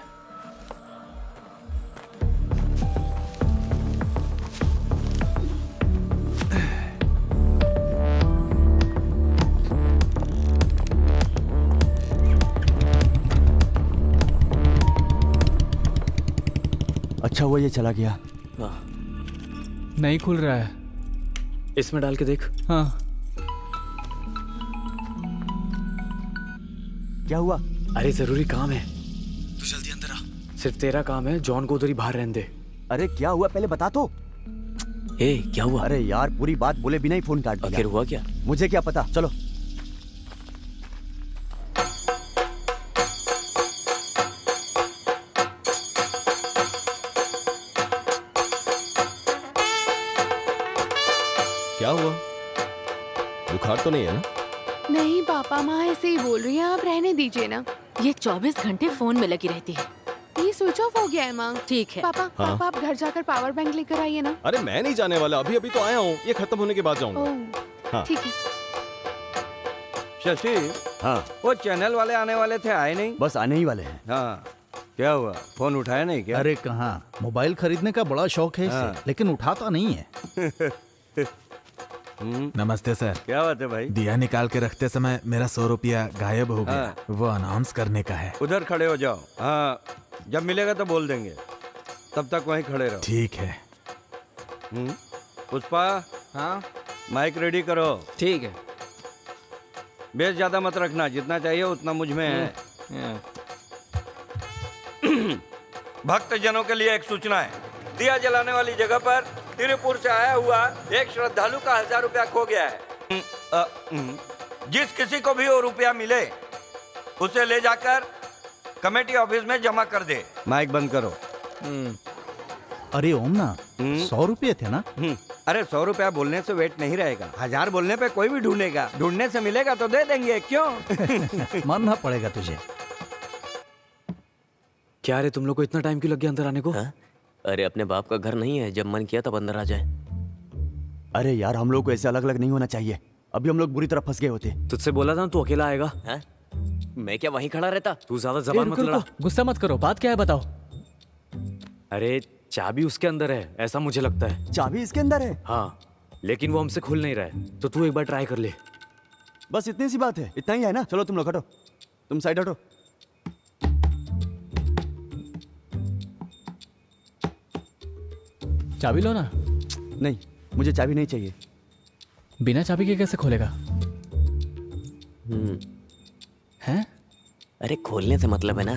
Speaker 5: अच्छा हुआ ये चला गया।
Speaker 6: नहीं खुल रहा है।
Speaker 4: इसमें डाल के देख।
Speaker 6: हाँ।
Speaker 5: क्या हुआ?
Speaker 4: अरे जरूरी काम है, तू जल्दी अंदर आ। सिर्फ तेरा काम है, जॉन को उधर ही बाहर रहने दे।
Speaker 5: अरे क्या हुआ पहले बता तो।
Speaker 1: ए क्या हुआ?
Speaker 5: अरे यार पूरी बात बोले बिना ही फोन काट दिया।
Speaker 1: आखिर हुआ क्या?
Speaker 5: मुझे क्या पता, चलो।
Speaker 10: क्या हुआ? बुखार तो नहीं है ना?
Speaker 8: नहीं पापा, माँ ऐसे ही बोल रही है, आप रहने दीजिए ना।
Speaker 2: ये 24 घंटे फोन में लगी रहती है।
Speaker 8: ये स्विच ऑफ हो गया है माँ।
Speaker 2: ठीक है।
Speaker 8: पापा
Speaker 10: हाँ?
Speaker 8: पापा आप घर जाकर पावर बैंक लेकर आइए ना।
Speaker 10: अरे मैं नहीं जाने वाला, अभी अभी तो आया हूँ, ये खत्म होने के बाद जाऊंगा।
Speaker 8: ओह
Speaker 10: हाँ।
Speaker 8: ठीक है।
Speaker 11: शशि,
Speaker 5: हाँ
Speaker 11: वो चैनल वाले आने वाले थे, आए नहीं?
Speaker 5: बस आने ही वाले हैं।
Speaker 11: हाँ, क्या हुआ? फोन उठाया नहीं क्या?
Speaker 7: अरे कहाँ, मोबाइल खरीदने का बड़ा शौक है
Speaker 11: हाँ।
Speaker 7: इसे, लेकिन उठाता नहीं है।
Speaker 3: नमस्ते सर।
Speaker 11: क्या बात है भाई?
Speaker 3: दिया निकाल के रखते समय मेरा 100 रुपया गायब हो गया।
Speaker 11: हाँ।
Speaker 3: वो अनाउंस करने का है।
Speaker 11: उधर खड़े हो जाओ। हाँ, जब मिलेगा तो बोल देंगे, तब तक वहीं खड़े रहो।
Speaker 3: ठीक है।
Speaker 11: पुष्पा,
Speaker 13: हाँ
Speaker 11: माइक रेडी करो।
Speaker 13: ठीक है।
Speaker 11: बेस ज्यादा मत रखना, जितना चाहिए उतना मुझ में है। भक्त जनों के लिए एक सूचना है। दिया जलाने वाली जगह पर तिरुपुर से आया हुआ एक श्रद्धालु का 1000 रुपया खो गया है। जिस किसी को भी वो रुपया मिले उसे ले जाकर कमेटी ऑफिस में जमा कर दे। माइक बंद करो।
Speaker 7: अरे ओम ना, 100 रुपये थे ना?
Speaker 11: अरे 100 रुपया बोलने से वेट नहीं रहेगा, 1000 बोलने पे कोई भी ढूंढेगा, ढूंढने से मिलेगा तो दे देंगे, क्यों?
Speaker 7: मानना पड़ेगा तुझे।
Speaker 4: क्या रे, तुम लोग को इतना टाइम क्यों लग गया अंदर आने को?
Speaker 1: हाँ? अरे अपने बाप का घर नहीं है, जब मन किया तब अंदर आ जाए।
Speaker 5: अरे यार हम लोग को ऐसे अलग अलग नहीं होना चाहिए, अभी हम लोग बुरी तरह फंस गए होते।
Speaker 4: तुझसे बोला था ना तू अकेला आएगा।
Speaker 1: हाँ? मैं क्या वहीं खड़ा रहता?
Speaker 4: तू ज्यादा जबान मत लड़ा।
Speaker 6: गुस्सा मत करो, बात क्या है बताओ।
Speaker 4: अरे चाबी उसके अंदर है, ऐसा मुझे लगता है।
Speaker 5: चाबी इसके अंदर है?
Speaker 4: हाँ, लेकिन वो हमसे खुल नहीं रहा है, तो तू एक बार ट्राई कर ले।
Speaker 5: बस इतनी सी बात है, इतना ही है ना? चलो तुम लोग हटो, तुम साइड हटो।
Speaker 6: चाबी लो ना।
Speaker 5: नहीं, मुझे चाबी नहीं चाहिए।
Speaker 6: बिना चाबी के कैसे खोलेगा? हैं?
Speaker 1: अरे खोलने से मतलब है ना।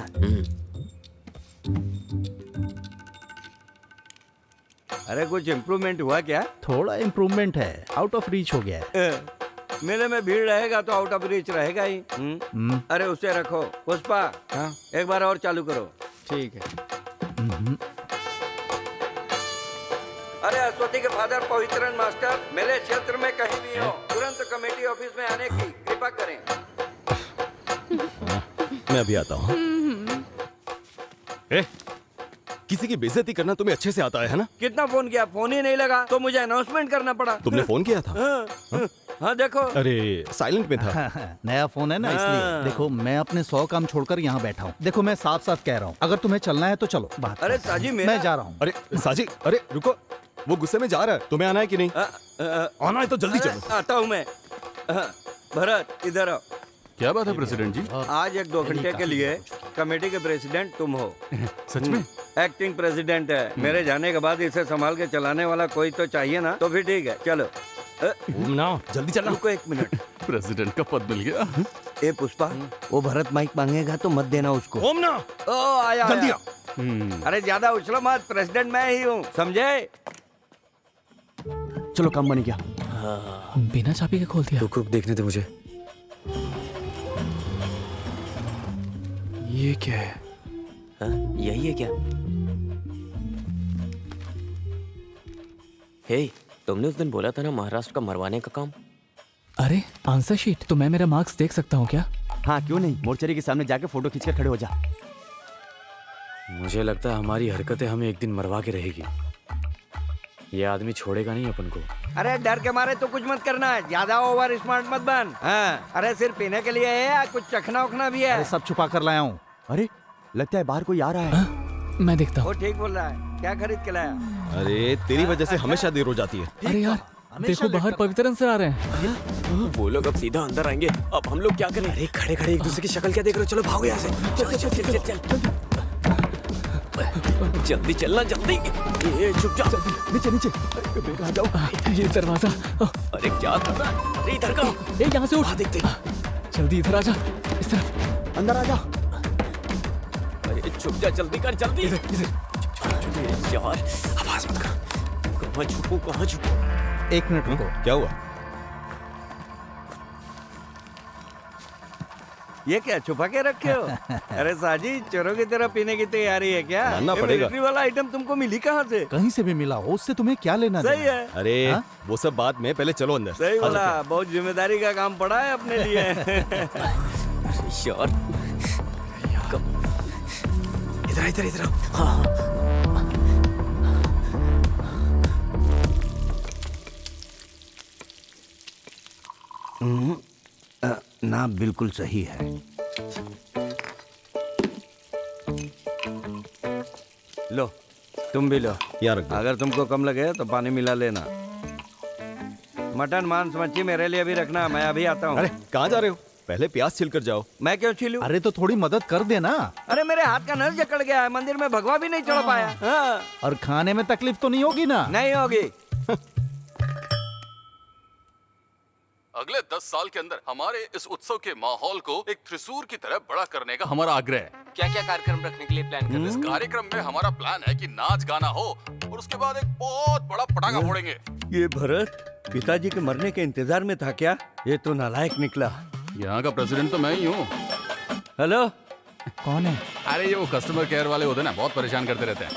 Speaker 11: अरे कुछ इम्प्रूवमेंट हुआ क्या?
Speaker 7: थोड़ा इम्प्रूवमेंट है, आउट ऑफ रीच हो गया है।
Speaker 11: मेले में भीड़ रहेगा तो आउट ऑफ रीच रहेगा ही। अरे उसे रखो। पुष्पा,
Speaker 13: हाँ
Speaker 11: एक बार और चालू करो।
Speaker 13: ठीक है।
Speaker 11: अरे अश्वती के फादर पवित्रन मास्टर मेरे क्षेत्र में कहीं भी हो, तुरंत कमेटी ऑफिस में आने की कृपा करें।
Speaker 10: मैं अभी आता हूँ। किसी की बेइज्जती करना तुम्हें अच्छे से आता है ना?
Speaker 11: कितना फोन किया, फोन ही नहीं लगा तो मुझे अनाउंसमेंट करना पड़ा।
Speaker 10: तुमने फोन किया था?
Speaker 11: हाँ देखो।
Speaker 10: अरे साइलेंट में था।
Speaker 7: नया फोन है ना, इसलिए। देखो मैं अपने 100 काम छोड़कर यहाँ बैठा हूँ। देखो मैं साफ साफ कह रहा हूँ, अगर तुम्हें चलना है तो चलो। बात
Speaker 11: अरे साजी
Speaker 7: मैं जा रहा हूँ।
Speaker 10: अरे साजी, अरे रुको, वो गुस्से में जा रहा है, तुम्हें आना है कि नहीं? आना है तो जल्दी चलो।
Speaker 11: आता हूँ मैं। भरत इधर आओ।
Speaker 12: क्या बात है प्रेसिडेंट जी?
Speaker 11: आज 1-2 घंटे के लिए कमेटी के प्रेसिडेंट तुम हो।
Speaker 10: सच में?
Speaker 11: एक्टिंग प्रेसिडेंट है। मेरे जाने के बाद इसे संभाल के चलाने वाला कोई तो चाहिए ना, तो फिर ठीक है चलो।
Speaker 10: ना जल्दी चलना।
Speaker 11: रुको एक मिनट।
Speaker 12: प्रेसिडेंट का पद मिल गया।
Speaker 11: ए पुष्पा, वो भरत माइक मांगेगा तो मत देना उसको।
Speaker 10: ओम ना
Speaker 11: ओ आया
Speaker 10: जल्दी
Speaker 11: आया। अरे ज्यादा उछलो मत, प्रेसिडेंट मैं ही हूँ, समझे?
Speaker 5: चलो काम बन गया।
Speaker 6: बिना चाबी के खोल दिया।
Speaker 4: रुक रुक, देखने दे मुझे।
Speaker 6: ये क्या है?
Speaker 1: यही है क्या? हे, तुमने उस दिन बोला था ना महाराष्ट्र का मरवाने का काम।
Speaker 6: अरे आंसर शीट, तो मैं मेरा मार्क्स देख सकता हूँ क्या?
Speaker 5: हाँ क्यों नहीं, मोर्चरी के सामने जाके फोटो खींचकर खड़े हो जा।
Speaker 4: मुझे लगता है हमारी हरकतें हमें एक दिन मरवा के रहेगी। ये आदमी छोड़ेगा नहीं अपन को।
Speaker 11: अरे डर के मारे तो कुछ मत करना, ज्यादा ओवर स्मार्ट मत बन। हाँ, अरे सिर्फ पीने के लिए है या कुछ चखना उखना भी है?
Speaker 7: अरे सब छुपा कर लाया हूँ।
Speaker 5: अरे लगता है बाहर कोई आ रहा है।
Speaker 6: मैं देखता
Speaker 11: वो
Speaker 6: हूँ।
Speaker 11: ठीक बोल रहा है। क्या खरीद के लाया?
Speaker 10: अरे तेरी वजह से हमेशा देर हो जाती है।
Speaker 6: अरे यार देखो, बाहर पवित्रन सर आ रहे हैं।
Speaker 1: वो लोग अब सीधा अंदर आएंगे। अब हम लोग क्या करें? अरे खड़े खड़े एक दूसरे की शक्ल क्या देख रहे हो? चलो भागो यहाँ से। चल चल चल चल चल। जल्दी चलना जल्दी। ये चुप जा।
Speaker 6: नीचे नीचे आ जाओ। ये दरवाजा।
Speaker 1: अरे क्या कर रहा है? अरे इधर का।
Speaker 6: ए यहाँ से उठ।
Speaker 1: देखते।
Speaker 6: जल्दी इधर आ जा। इस तरफ
Speaker 5: अंदर आ जा।
Speaker 1: अरे चुप जा, जल्दी कर जल्दी।
Speaker 6: इधर इधर।
Speaker 1: यार आवाज मत कर। कहाँ छुपूं कहाँ छुपूं?
Speaker 7: एक मिनट रुको।
Speaker 10: क्या हुआ?
Speaker 11: ये क्या छुपा के रखे हो? अरे साजी, चोरों की तरह पीने की तैयारी है क्या?
Speaker 10: मानना
Speaker 11: ये
Speaker 10: पड़ेगा।
Speaker 11: मिलिट्री वाला आइटम तुमको मिली कहाँ से?
Speaker 7: कहीं से भी मिला हो, उससे तुम्हें क्या लेना
Speaker 11: सही
Speaker 7: देना?
Speaker 11: है।
Speaker 10: अरे
Speaker 7: हाँ?
Speaker 10: वो सब बाद में, पहले चलो अंदर।
Speaker 11: सही बोला, बहुत जिम्मेदारी का काम पड़ा है अपने लिए।
Speaker 1: यार इधर इधर इधर। हाँ
Speaker 11: ना बिल्कुल सही है। लो तुम भी लो।
Speaker 10: यहाँ रख दो।
Speaker 11: अगर तुमको कम लगे तो पानी मिला लेना। मटन मांस मच्छी मेरे लिए भी रखना, मैं अभी आता हूँ।
Speaker 10: अरे कहाँ जा रहे हो? पहले प्याज छिल कर जाओ।
Speaker 11: मैं क्यों छीलूं?
Speaker 7: अरे तो थोड़ी मदद कर देना।
Speaker 11: अरे मेरे हाथ का नस जकड़ गया है, मंदिर में भगवा भी नहीं चढ़ पाया। हाँ।
Speaker 7: और खाने में तकलीफ तो नहीं होगी ना?
Speaker 11: नहीं होगी।
Speaker 12: अगले 10 साल के अंदर हमारे इस उत्सव के माहौल को एक त्रिशूर की तरह बड़ा करने का हमारा आग्रह है।
Speaker 1: क्या क्या कार्यक्रम रखने के लिए प्लान कर रहे
Speaker 12: इस कार्यक्रम में हमारा प्लान है कि नाच गाना हो और उसके बाद एक बहुत बड़ा पटाखा फोड़ेंगे।
Speaker 11: ये भरत पिताजी के मरने के इंतजार में था क्या? ये तो नालायक निकला।
Speaker 12: यहाँ का प्रेसिडेंट तो मैं ही हूँ।
Speaker 11: हेलो,
Speaker 6: कौन है?
Speaker 12: अरे ये वो कस्टमर केयर वाले होते हैं ना, बहुत परेशान करते रहते हैं।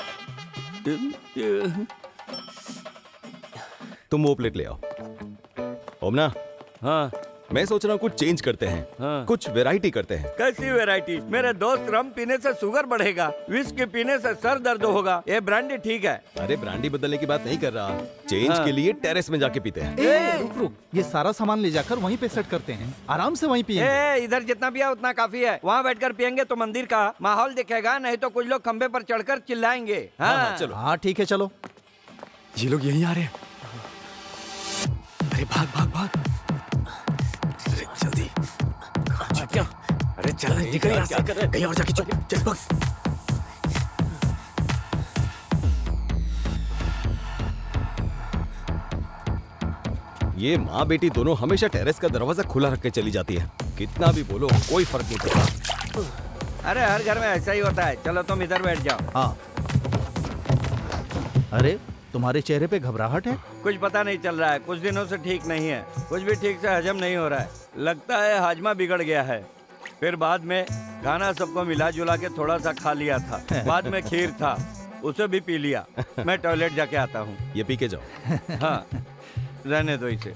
Speaker 10: तुम वो प्लेट ले आओ। ओमना,
Speaker 11: हाँ
Speaker 10: मैं सोच रहा हूँ कुछ चेंज करते हैं।
Speaker 11: हाँ।
Speaker 10: कुछ वैरायटी करते हैं।
Speaker 11: कैसी वैरायटी? मेरे दोस्त रम पीने से शुगर बढ़ेगा, विस्की पीने से सर दर्द होगा, ये ब्रांडी ठीक है।
Speaker 10: अरे ब्रांडी बदलने की बात नहीं कर रहा, चेंज
Speaker 11: हाँ।
Speaker 10: के लिए टेरेस में जाके पीते हैं।
Speaker 7: रुक रुक, ये सारा सामान ले जाकर वहीं पे सेट करते हैं, आराम से वहीं पिएंगे।
Speaker 11: ए, इधर जितना पिया उतना काफी है। वहाँ बैठकर पियेंगे तो मंदिर का माहौल दिखेगा, नहीं तो कुछ लोग खंबे पर चढ़कर चिल्लाएंगे। हाँ,
Speaker 10: चलो।
Speaker 7: हाँ ठीक है चलो।
Speaker 6: ये लोग यहीं आ रहे हैं। अरे भाग भाग भाग।
Speaker 1: अरे जल्दी। क्या? अरे चल निकल यहाँ से। कहीं और जाके चुप चल भाग।
Speaker 10: ये माँ बेटी दोनों हमेशा टेरेस का दरवाजा खुला रख के चली जाती है। कितना भी बोलो कोई फर्क नहीं पड़ता।
Speaker 11: अरे हर घर में ऐसा ही होता है। चलो तुम इधर बैठ जाओ।
Speaker 7: हाँ। अरे तुम्हारे चेहरे पे घबराहट है?
Speaker 11: कुछ पता नहीं चल रहा है, कुछ दिनों से ठीक नहीं है, कुछ भी ठीक से हजम नहीं हो रहा है। लगता है हाजमा बिगड़ गया है। फिर बाद में खाना सबको मिला जुला के थोड़ा सा खा लिया था, बाद में खीर था, उसे भी पी लिया। मैं टॉयलेट जाके आता हूँ।
Speaker 10: ये पी के जाओ।
Speaker 11: हाँ रहने दो इसे।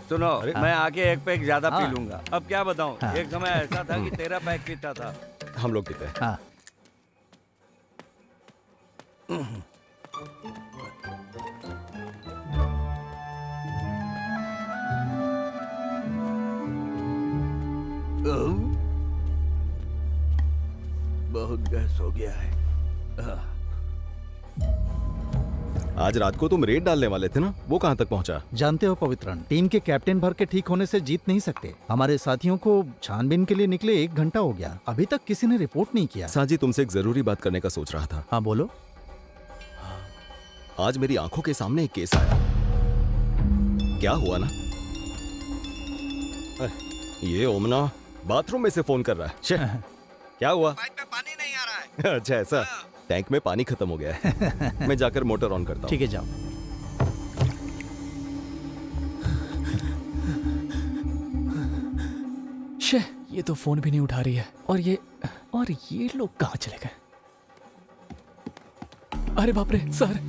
Speaker 11: सुनो, मैं आके एक पैक ज्यादा पी लूंगा। अब क्या बताऊँ,
Speaker 7: हाँ।
Speaker 11: एक समय ऐसा था कि 13 पैक पीता था।
Speaker 10: हम लोग पीते हैं।
Speaker 7: हाँ।
Speaker 11: बहुत गैस हो गया है।
Speaker 10: आज रात को तुम रेड डालने वाले थे ना, वो कहाँ तक पहुँचा?
Speaker 7: जानते हो पवित्रन, टीम के कैप्टन भर के ठीक होने से जीत नहीं सकते। हमारे साथियों को छानबीन के लिए निकले 1 घंटा हो गया, अभी तक किसी ने रिपोर्ट नहीं किया।
Speaker 10: साजी, तुमसे एक जरूरी बात करने का सोच रहा था।
Speaker 7: हाँ बोलो।
Speaker 10: आज मेरी आंखों के सामने एक केस आया। क्या हुआ ना, ये ओमना बाथरूम में से फोन कर रहा है। क्या हुआ?
Speaker 11: पाइप में पानी नहीं आ रहा है।
Speaker 10: अच्छा ऐसा, टैंक में पानी खत्म हो गया है। मैं जाकर मोटर ऑन करता हूँ।
Speaker 7: ठीक है जाओ।
Speaker 6: शे, ये तो फोन भी नहीं उठा रही है। और ये लोग कहाँ चले गए? अरे बाप रे सर,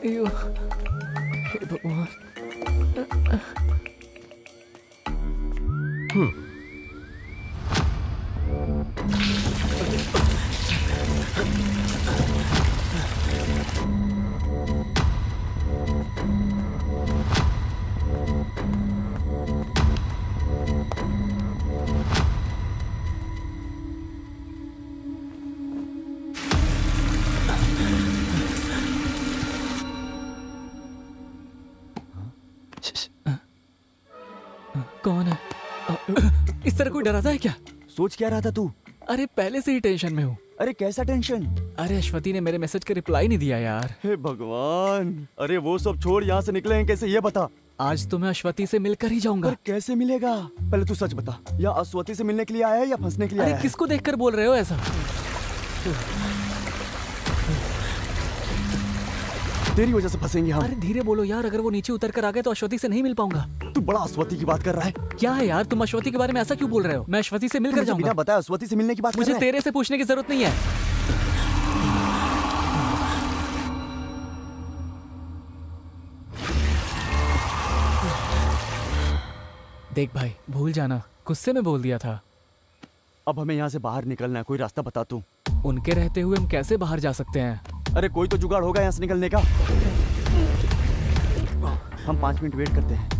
Speaker 6: अयो, हे भगवान। कौन है? इस तरह कोई डराता है क्या?
Speaker 5: सोच क्या रहा था तू?
Speaker 6: अरे पहले से ही टेंशन में हूँ।
Speaker 5: अरे कैसा टेंशन?
Speaker 6: अरे अश्वती ने मेरे मैसेज का रिप्लाई नहीं दिया यार।
Speaker 5: हे भगवान, अरे वो सब छोड़, यहाँ से निकले हैं कैसे ये बता।
Speaker 6: आज तो मैं अश्वती से मिलकर ही जाऊंगा।
Speaker 5: पर कैसे मिलेगा? पहले तू सच बता, या अश्वती से मिलने के लिए आया है या फंसने के लिए आया
Speaker 6: अरे
Speaker 5: है?
Speaker 6: किसको देखकर बोल रहे हो ऐसा?
Speaker 5: तेरी वजह से फंसेंगे हम।
Speaker 6: अरे धीरे बोलो यार, अगर वो नीचे उतर कर आ गए तो अश्वती से नहीं मिल पाऊंगा।
Speaker 5: तू बड़ा अश्वती की बात कर रहा है।
Speaker 6: क्या है यार, तुम अश्वती के बारे में ऐसा क्यों बोल रहे हो? मैं अश्वती से मिलकर
Speaker 5: बिना
Speaker 6: जाऊंगा।
Speaker 5: बताया अश्वती से मिलने की बात कर
Speaker 6: मुझे
Speaker 5: रहा है?
Speaker 6: तेरे से पूछने की जरूरत नहीं है। देख भाई, भूल जाना, गुस्से में बोल दिया था।
Speaker 5: अब हमें यहाँ से बाहर निकलना है, कोई रास्ता बता तू।
Speaker 6: उनके रहते हुए हम कैसे बाहर जा सकते हैं?
Speaker 5: अरे कोई तो जुगाड़ होगा यहाँ से निकलने का। हम 5 मिनट वेट करते हैं।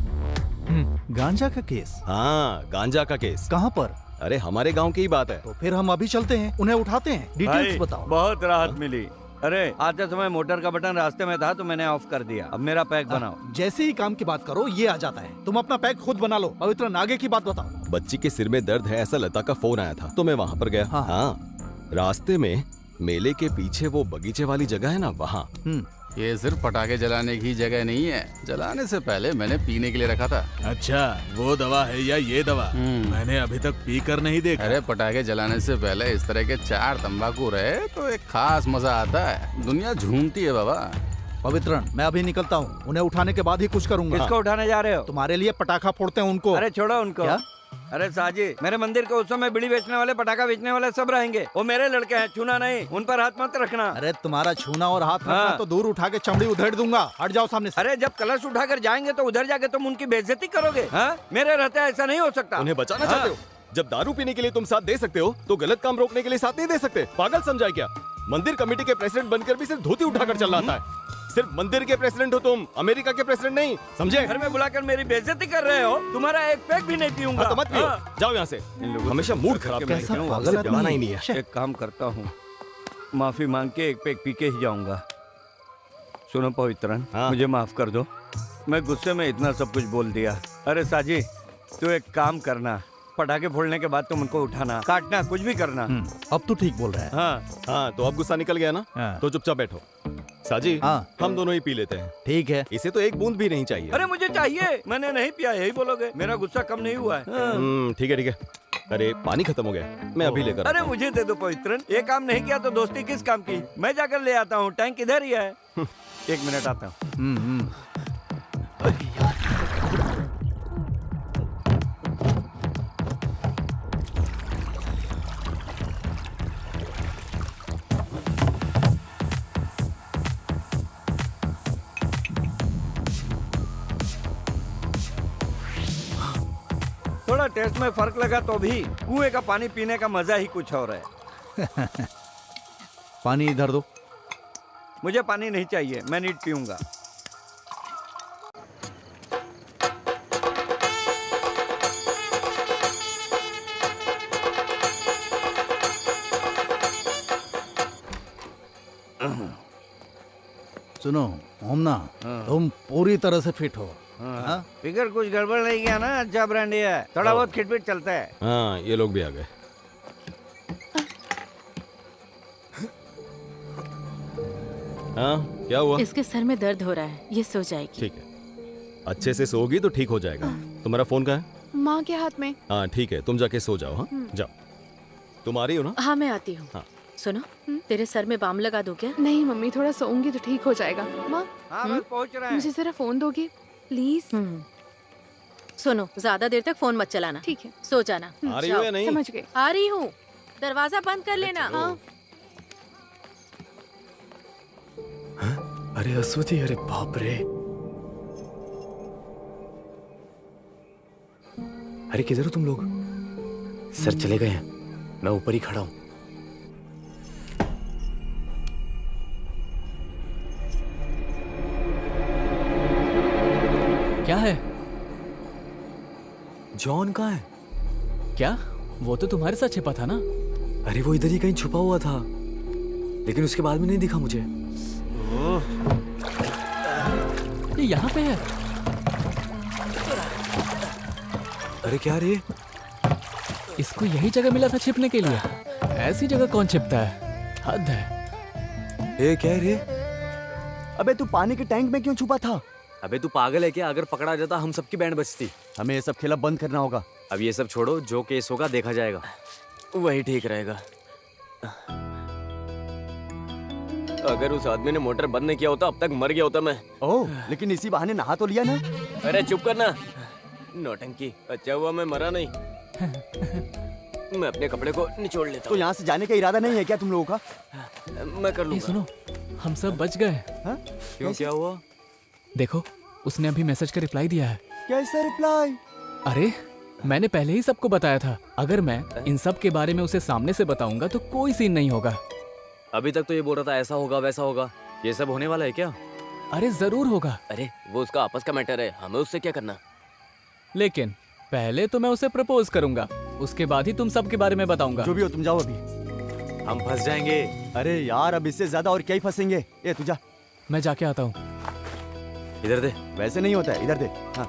Speaker 7: गांजा का केस?
Speaker 10: हाँ, गांजा का केस।
Speaker 7: कहाँ पर?
Speaker 10: अरे हमारे गांव की ही बात है।
Speaker 7: तो फिर हम अभी चलते हैं, उन्हें उठाते हैं। डिटेल्स
Speaker 11: भाई,
Speaker 7: बताओ।
Speaker 11: बहुत राहत मिली। अरे आते समय मोटर का बटन रास्ते में था तो मैंने ऑफ कर दिया। अब मेरा पैक बनाओ।
Speaker 7: जैसे ही काम की बात करो ये आ जाता है। तुम अपना पैक खुद बना लो। पवित्र, आगे की बात बताओ।
Speaker 10: बच्ची के सिर में दर्द है ऐसा लता का फोन आया था, तो मैं वहाँ पर गया। हाँ, रास्ते में मेले के पीछे वो बगीचे वाली जगह है ना, वहाँ।
Speaker 12: ये सिर्फ पटाखे जलाने की जगह नहीं है, जलाने से पहले मैंने पीने के लिए रखा था।
Speaker 3: अच्छा, वो दवा है या ये दवा? मैंने अभी तक पी कर नहीं देखा।
Speaker 12: अरे पटाखे जलाने से पहले इस तरह के 4 तंबाकू रहे तो एक खास मजा आता है। दुनिया झूमती है बाबा।
Speaker 7: पवित्रन, मैं अभी निकलता हूँ, उन्हें उठाने के बाद ही कुछ करूंगा।
Speaker 11: किसको उठाने जा रहे हो?
Speaker 7: तुम्हारे लिए पटाखा फोड़ते हैं उनको।
Speaker 11: अरे छोड़ो उनको।
Speaker 7: क्या?
Speaker 11: अरे साजी, मेरे मंदिर के उत्सव में बीड़ी बेचने वाले, पटाखा बेचने वाले सब रहेंगे। वो मेरे लड़के हैं, छूना नहीं, उन पर हाथ मत रखना।
Speaker 7: अरे तुम्हारा छूना और हाथ रखना तो दूर उठा के चमड़ी उधेड़ दूंगा। हट जाओ सामने से।
Speaker 11: अरे जब कलश उठाकर जाएंगे तो उधर जाके तुम उनकी बेइज्जती करोगे। हाँ? मेरे रहते ऐसा नहीं हो सकता।
Speaker 10: उन्हें बचाना चाहते हो? जब दारू पीने के लिए तुम साथ दे सकते हो तो गलत काम रोकने के लिए साथ नहीं दे सकते? पागल समझा क्या? मंदिर कमेटी के प्रेसिडेंट बनकर भी सिर्फ धोती उठाकर चल रहा है। सिर्फ मंदिर के प्रेसिडेंट हो तुम, अमेरिका के प्रेसिडेंट नहीं, समझे?
Speaker 11: घर में बुलाकर मेरी बेइज्जती कर रहे हो। तुम्हारा एक पैक भी नहीं पीऊंगा।
Speaker 10: हाँ, तो मत पियो।
Speaker 11: हाँ।
Speaker 10: जाओ यहाँ से। हमेशा मूड खराब करके
Speaker 7: कैसा
Speaker 10: मैं
Speaker 7: पागल
Speaker 10: आपसे पिलाना ही नहीं है।
Speaker 11: एक काम करता हूँ, माफी मांग के एक पैक पी के ही जाऊंगा। सुनो पवित्रन, मुझे माफ कर दो, मैं गुस्से में इतना सब कुछ बोल दिया। अरे साजी, तू एक काम करना, पटाखे फोड़ने के बाद तुम उनको उठाना, काटना, कुछ भी करना।
Speaker 7: अब तो ठीक बोल रहा है।
Speaker 10: हाँ, तो अब गुस्सा निकल गया ना? तो चुपचाप बैठो। साजी, हम दोनों ही पी लेते हैं।
Speaker 7: ठीक है।
Speaker 10: इसे तो एक बूंद भी नहीं चाहिए।
Speaker 11: अरे मुझे चाहिए, मैंने नहीं पिया, यही बोलोगे? मेरा गुस्सा कम नहीं हुआ है।
Speaker 10: ठीक है ठीक है। अरे पानी खत्म हो गया, मैं अभी लेकर।
Speaker 11: अरे मुझे दे दो पवित्रन, ये काम नहीं किया तो दोस्ती किस काम की? मैं जाकर ले आता हूँ, टैंक इधर ही है। 1 मिनट आता हूँ। थोड़ा टेस्ट में फर्क लगा तो भी कुएं का पानी पीने का मजा ही कुछ और है।
Speaker 7: पानी इधर दो।
Speaker 11: मुझे पानी नहीं चाहिए, मैं नीट पीऊंगा।
Speaker 7: सुनो मोमना, तुम पूरी तरह से फिट हो। हाँ?
Speaker 11: फिगर कुछ गड़बड़ नहीं किया ना, अच्छा ब्रांडी है, थोड़ा बहुत खिटपिट चलता है।
Speaker 10: हाँ, ये लोग भी आ गए। हाँ, क्या हुआ?
Speaker 2: इसके सर में दर्द हो रहा है, ये सो जाएगी।
Speaker 10: ठीक है, अच्छे से सोगी तो ठीक हो जाएगा। तुम्हारा फोन कहाँ है?
Speaker 8: माँ के हाथ में।
Speaker 10: हाँ ठीक है, तुम जाके सो जाओ। हाँ जाओ। तुम आ रही हो ना?
Speaker 2: हाँ मैं आती हूँ।
Speaker 10: हाँ।
Speaker 2: सुनो, तेरे सर में बाम लगा दूं क्या?
Speaker 8: नहीं मम्मी, थोड़ा सोऊंगी तो ठीक हो जाएगा। माँ
Speaker 11: हाँ बस पहुंच रहा है।
Speaker 8: मुझे जरा फोन दोगे प्लीज?
Speaker 2: सुनो, ज्यादा देर तक फोन मत चलाना।
Speaker 8: ठीक है,
Speaker 2: सो जाना।
Speaker 10: आ रही हो या नहीं?
Speaker 8: समझ गए।
Speaker 2: आ रही हूँ, दरवाजा बंद कर लेना।
Speaker 8: हाँ।
Speaker 4: अरे अश्वती, अरे बाप रे। अरे किधर हो तुम लोग? सर चले गए हैं, मैं ऊपर ही खड़ा हूं।
Speaker 6: क्या है?
Speaker 4: जॉन कहाँ है?
Speaker 6: क्या? वो तो तुम्हारे साथ छिपा था ना?
Speaker 4: अरे वो इधर ही कहीं छुपा हुआ था, लेकिन उसके बाद में नहीं दिखा मुझे।
Speaker 6: ये यहाँ पे है।
Speaker 4: अरे क्या रे?
Speaker 6: इसको यही जगह मिला था छिपने के लिए। ऐसी जगह कौन छिपता है? हद है।
Speaker 4: ए क्या है रे?
Speaker 5: अबे तू पानी के टैंक में क्यों छुपा था?
Speaker 4: अबे तू पागल है क्या? अगर पकड़ा जाता हम सबकी बैंड बजती।
Speaker 5: हमें ये सब खेला बंद करना होगा।
Speaker 4: अब ये सब छोड़ो, जो केस होगा देखा जाएगा।
Speaker 1: वही ठीक रहेगा। अगर उस आदमी ने मोटर बंद नहीं किया होता अब तक मर गया होता मैं।
Speaker 5: ओह, लेकिन इसी बहाने नहा तो लिया ना।
Speaker 1: अरे चुप करना, नौटंकी। अच्छा हुआ मैं मरा नहीं। मैं अपने कपड़े को निचोड़ लेता
Speaker 5: तो
Speaker 1: हूँ।
Speaker 5: यहाँ से जाने का इरादा नहीं है क्या तुम लोगों का?
Speaker 1: मैं कर
Speaker 6: ये
Speaker 1: लूंगा।
Speaker 6: सुनो, हम सब बच गए।
Speaker 4: क्यों, क्या हुआ?
Speaker 6: देखो, उसने अभी मैसेज का रिप्लाई दिया है।
Speaker 5: कैसा रिप्लाई?
Speaker 6: अरे मैंने पहले ही सबको बताया था, अगर मैं इन सब के बारे में उसे सामने से बताऊंगा तो कोई सीन नहीं होगा।
Speaker 4: अभी तक तो ये बोल रहा था ऐसा होगा वैसा होगा। ये सब होने वाला है क्या?
Speaker 6: अरे जरूर होगा।
Speaker 1: अरे वो उसका आपस का मैटर है, हमें उससे क्या करना।
Speaker 6: लेकिन पहले तो मैं उसे प्रपोज करूंगा, उसके बाद ही तुम सब के बारे में बताऊंगा।
Speaker 5: जो भी हो तुम जाओ अभी।
Speaker 4: हम फंस जाएंगे।
Speaker 5: अरे यार, अब इससे ज्यादा और क्या ही फंसेंगे। ए तू जा।
Speaker 6: मैं जाके आता हूँ।
Speaker 4: इधर दे।
Speaker 5: वैसे नहीं होता है, इधर दे। हाँ।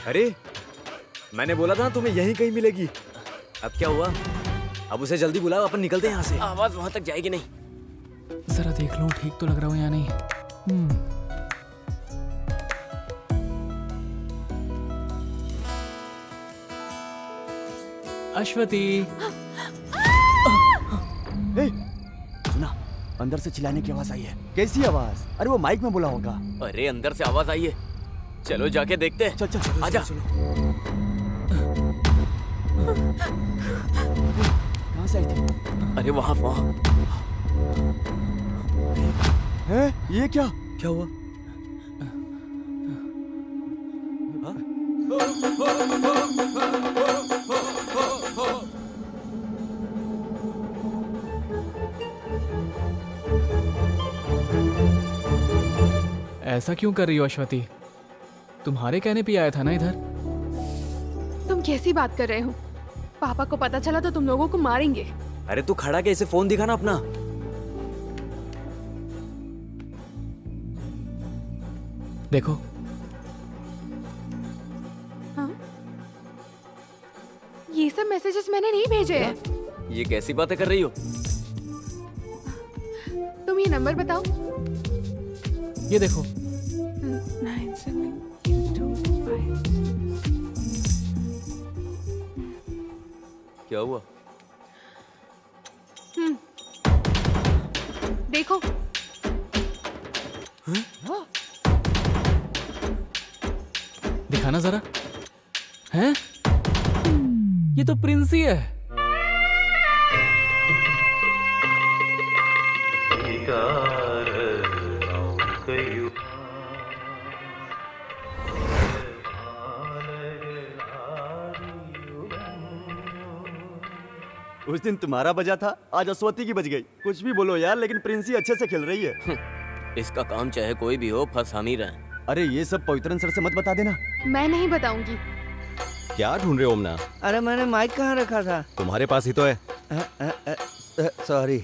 Speaker 4: अरे मैंने बोला था तुम्हें यहीं कहीं मिलेगी। अब क्या हुआ? अब उसे जल्दी बुलाओ, अपन निकलते हैं यहाँ से।
Speaker 1: आवाज वहां तक जाएगी नहीं।
Speaker 6: जरा देख लूं ठीक तो लग रहा हूँ या नहीं। अश्वती।
Speaker 5: ए, सुना, अंदर से चिल्लाने की आवाज आई है। कैसी आवाज? अरे वो माइक में बोला होगा।
Speaker 1: अरे अंदर से आवाज आई है, चलो जाके देखते हैं।
Speaker 5: चल चल चल,
Speaker 1: आजा।
Speaker 5: कहाँ से आई थी?
Speaker 1: अरे वहाँ वहाँ।
Speaker 5: है? ये क्या?
Speaker 4: क्या हुआ?
Speaker 6: ऐसा क्यों कर रही हो अश्वती? तुम्हारे कहने पे आया था ना इधर।
Speaker 8: तुम कैसी बात कर रहे हो? पापा को पता चला तो तुम लोगों को मारेंगे।
Speaker 4: अरे तू खड़ा के इसे फोन दिखा ना अपना।
Speaker 6: देखो।
Speaker 8: हाँ? ये सब मैसेजेस मैंने नहीं भेजे हैं।
Speaker 1: ये कैसी बातें कर रही हो?
Speaker 8: तुम ये नंबर बताओ।
Speaker 6: ये देखो।
Speaker 8: 9725।
Speaker 1: क्या हुआ?
Speaker 8: देखो।
Speaker 6: दिखाना जरा। हैं? ये तो प्रिंसी है।
Speaker 5: उस दिन तुम्हारा बजा था, आज अश्वती की बज गई। कुछ भी बोलो यार, लेकिन प्रिंसी अच्छे से खेल रही है।
Speaker 1: इसका काम चाहे कोई भी हो, फंस हम ही रहे।
Speaker 5: अरे ये सब पवित्रन सर से मत बता देना।
Speaker 8: मैं नहीं बताऊंगी।
Speaker 10: क्या ढूंढ रहे हो ओमना?
Speaker 11: अरे मैंने माइक कहाँ रखा था?
Speaker 10: तुम्हारे पास ही तो है।
Speaker 11: सॉरी,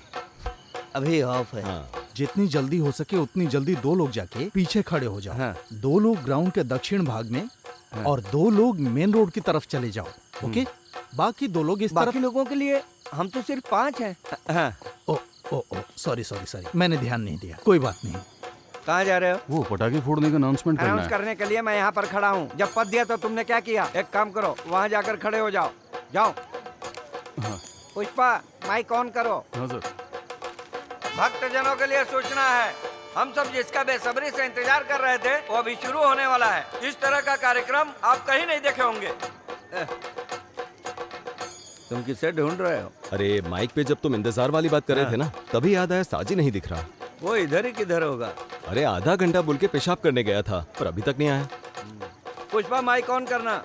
Speaker 11: अभी ऑफ है।
Speaker 10: हाँ।
Speaker 7: जितनी जल्दी हो सके उतनी जल्दी 2 लोग जाके पीछे खड़े हो जाओ।
Speaker 11: हाँ।
Speaker 7: 2 लोग ग्राउंड के दक्षिण भाग में और 2 लोग मेन रोड की तरफ चले जाओ। ओके, बाकी 2 लोग इस
Speaker 11: बाकी
Speaker 7: तरफ।
Speaker 11: लोगों के लिए हम तो सिर्फ 5 हैं। हाँ।
Speaker 7: ओ ओ ओ सॉरी, मैंने ध्यान नहीं दिया, कोई बात नहीं।
Speaker 11: कहाँ जा रहे हो?
Speaker 12: वो पटाखे फोड़ने का अनाउंसमेंट
Speaker 11: अनाउंस करने के लिए मैं यहाँ पर खड़ा हूँ। जब पद दिया तो तुमने क्या किया? एक काम करो, वहाँ जाकर खड़े हो जाओ। जाओ।
Speaker 12: हाँ।
Speaker 11: पुष्पा, माइक ऑन करो।
Speaker 12: हाँ सर।
Speaker 11: भक्तजनों के लिए सूचना है, हम सब जिसका बेसब्री से इंतजार कर रहे थे वो अभी शुरू होने वाला है। इस तरह का कार्यक्रम आप कहीं नहीं देखे होंगे। तुम किसे ढूंढ रहे हो?
Speaker 10: अरे माइक पे जब तुम इंतजार वाली बात कर रहे थे ना, तभी याद आया साजी नहीं दिख रहा।
Speaker 11: वो इधर ही किधर होगा?
Speaker 10: अरे आधा घंटा बोल के पेशाब करने गया था, पर अभी तक नहीं आया।
Speaker 11: पुष्पा, माइक ऑन करना।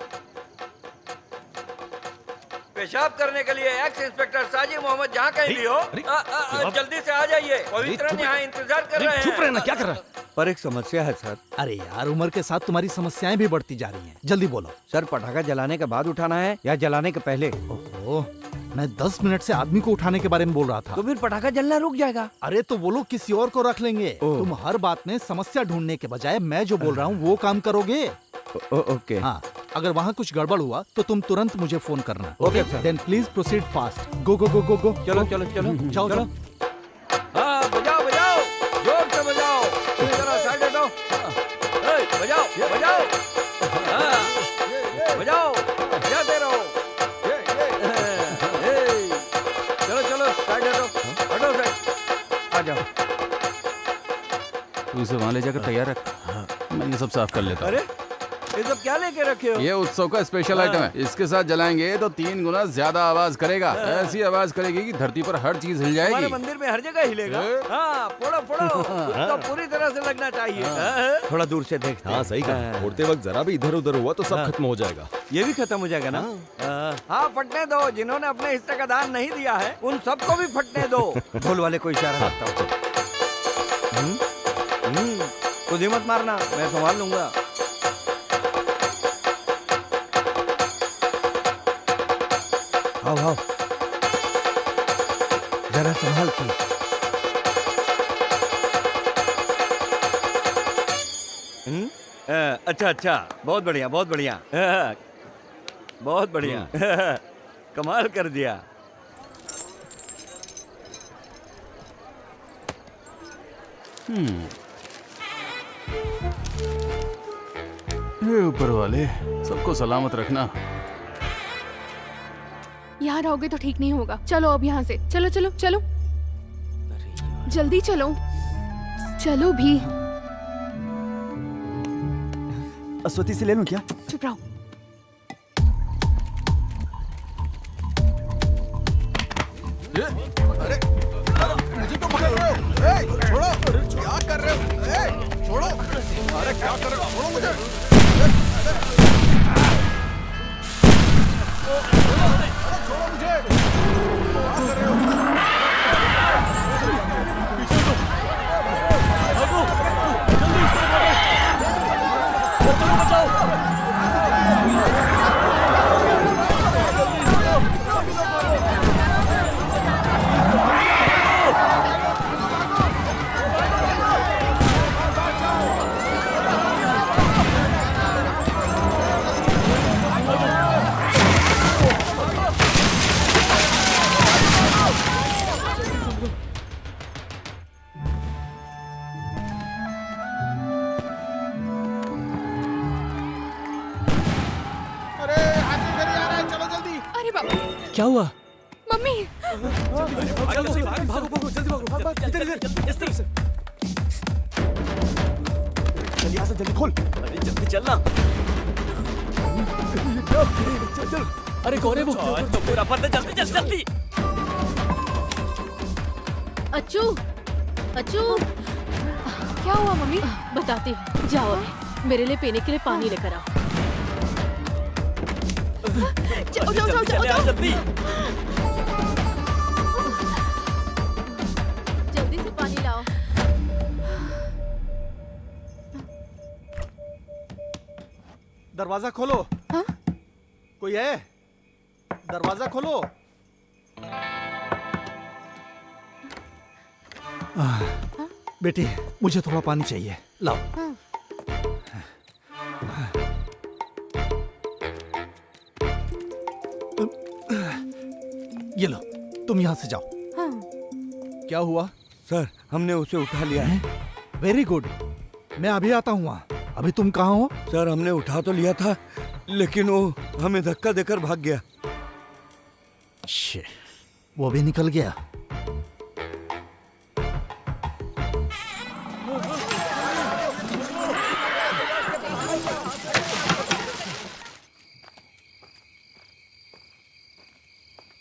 Speaker 11: पेशाब करने के लिए एक्स इंस्पेक्टर साजी मोहम्मद जहाँ कहीं भी हो, जल्दी से आ जाइए। पवित्रन यहाँ इंतजार कर रहे हैं।
Speaker 10: चुप रहना, क्या कर रहा है?
Speaker 11: पर एक समस्या है सर।
Speaker 7: अरे यार, उम्र के साथ तुम्हारी समस्याएं भी बढ़ती जा रही हैं। जल्दी बोलो।
Speaker 11: सर, पटाखा जलाने के बाद उठाना है या जलाने के पहले?
Speaker 7: ओहो, मैं 10 मिनट से आदमी को उठाने के बारे में बोल रहा था।
Speaker 11: तो फिर पटाखा जलना रुक जाएगा।
Speaker 7: अरे तो वो लोग किसी और को रख लेंगे। तुम हर बात में समस्या ढूंढने के बजाय मैं जो बोल रहा हूँ वो काम करोगे।
Speaker 11: ओके।
Speaker 7: हाँ, अगर वहाँ कुछ गड़बड़ हुआ तो तुम तुरंत मुझे फोन करना।
Speaker 11: Okay sir.
Speaker 7: Then please proceed fast. Go go go go go.
Speaker 11: चलो चलो चलो
Speaker 7: जाओ
Speaker 11: चलो।
Speaker 7: जाओ।
Speaker 11: हाँ, बजाओ बजाओ, जोर से बजाओ। जरा साइड हटो। बजाओ बजाओ, हाँ, बजाओ, बजाते रहो। चलो चलो, साइड हटो, हटो साइड। आ जाओ।
Speaker 12: तू इसे वहाँ ले जाकर तैयार रख, मैं ये सब साफ कर लेता हूँ।
Speaker 11: अरे ये सब क्या लेके रखे हो?
Speaker 12: ये उत्सव का स्पेशल आइटम है। इसके साथ जलाएंगे तो 3 गुना ज्यादा आवाज करेगा। ऐसी आवाज करेगी कि धरती पर हर चीज हिल
Speaker 11: हमारे
Speaker 12: जाएगी।
Speaker 11: मंदिर में हर जगह हिलेगा। हाँ, फोड़ो फोड़ो, उसको पूरी तरह से लगना चाहिए। थोड़ा दूर से देखते हैं।
Speaker 10: हाँ सही कहा, फोड़ते वक्त जरा भी इधर उधर हुआ तो सब खत्म हो जाएगा।
Speaker 11: ये भी खत्म हो जाएगा ना? हाँ, फटने दो। जिन्होंने अपने हिस्से का दान नहीं दिया है उन सबको भी फटने दो। ढोल वाले को इशारा करता हूँ। खुद ही मत मारना, मैं संभाल लूंगा। आओ आओ, जरा संभाल के। अच्छा अच्छा, बहुत बढ़िया बहुत बढ़िया, बहुत बढ़िया। कमाल कर दिया।
Speaker 12: हे ऊपर वाले, सबको सलामत रखना।
Speaker 8: यहाँ रहोगे तो ठीक नहीं होगा। चलो अब यहाँ से। चलो चलो चलो, जल्दी चलो, चलो भी।
Speaker 5: अस्वती से ले लूं क्या?
Speaker 8: चुप रहो।
Speaker 3: मुझे तो पकड़ रहे हो। छोड़ो, क्या कर रहे हो? छोड़ो, अरे क्या कर रहे हो? छोड़ो मुझे। छोड़ो मुझे। क्या कर रहे हो?
Speaker 6: क्या हुआ?
Speaker 8: मम्मी,
Speaker 5: जल्दी खोल।
Speaker 1: अरे जल्दी चलना।
Speaker 6: अरे कौन है वो?
Speaker 1: तो पूरा बंद है, जल्दी जल्दी जल्दी।
Speaker 2: अच्छू, अच्छू,
Speaker 8: क्या हुआ मम्मी?
Speaker 2: बताती हूँ। जाओ अभी मेरे लिए पीने के लिए पानी लेकर आओ।
Speaker 8: जाओ जाओ जाओ जाओ जाओ।
Speaker 1: जल्दी।
Speaker 2: जल्दी से पानी लाओ।
Speaker 7: दरवाजा खोलो।
Speaker 8: हाँ?
Speaker 7: कोई है? दरवाजा खोलो। बेटी, मुझे थोड़ा पानी चाहिए, लाओ।
Speaker 8: हाँ।
Speaker 7: ये लो, तुम यहां से जाओ।
Speaker 8: हाँ।
Speaker 7: क्या हुआ?
Speaker 11: सर, हमने उसे उठा लिया है।
Speaker 7: वेरी गुड, मैं अभी आता हूँ वहां। अभी तुम कहाँ हो?
Speaker 11: सर, हमने उठा तो लिया था, लेकिन वो हमें धक्का देकर भाग गया।
Speaker 7: शिट, वो भी निकल गया।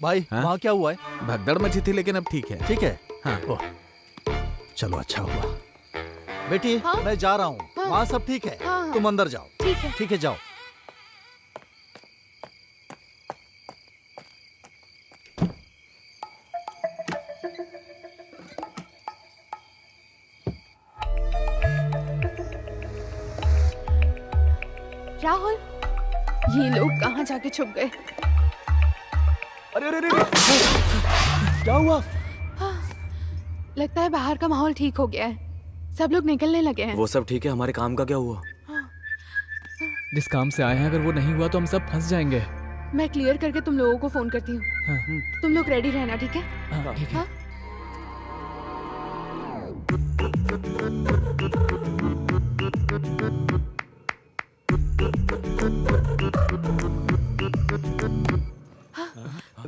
Speaker 7: भाई,
Speaker 3: हाँ?
Speaker 7: वहाँ क्या हुआ है?
Speaker 3: भगदड़ मची थी लेकिन अब ठीक है।
Speaker 7: ठीक है?
Speaker 3: हाँ।
Speaker 7: ओह, चलो अच्छा हुआ। बेटी,
Speaker 8: हाँ?
Speaker 7: मैं जा रहा हूँ।
Speaker 8: हाँ।
Speaker 7: वहाँ सब ठीक है।
Speaker 8: हाँ, हाँ।
Speaker 7: तुम अंदर जाओ।
Speaker 8: ठीक है।
Speaker 7: ठीक है, जाओ।
Speaker 8: राहुल, ये लोग कहाँ जाके छुप गए?
Speaker 7: अरे अरे अरे, क्या हुआ?
Speaker 8: लगता है बाहर का माहौल ठीक हो गया है। सब लोग निकलने लगे हैं।
Speaker 4: वो सब ठीक है, हमारे काम का क्या हुआ?
Speaker 6: जिस काम से आए हैं अगर वो नहीं हुआ तो हम सब फंस जाएंगे।
Speaker 8: मैं क्लियर करके तुम लोगों को फोन करती हूँ।
Speaker 6: हाँ,
Speaker 8: तुम लोग रेडी रहना, ठीक है?
Speaker 6: हाँ, ठीक है।
Speaker 8: हाँ?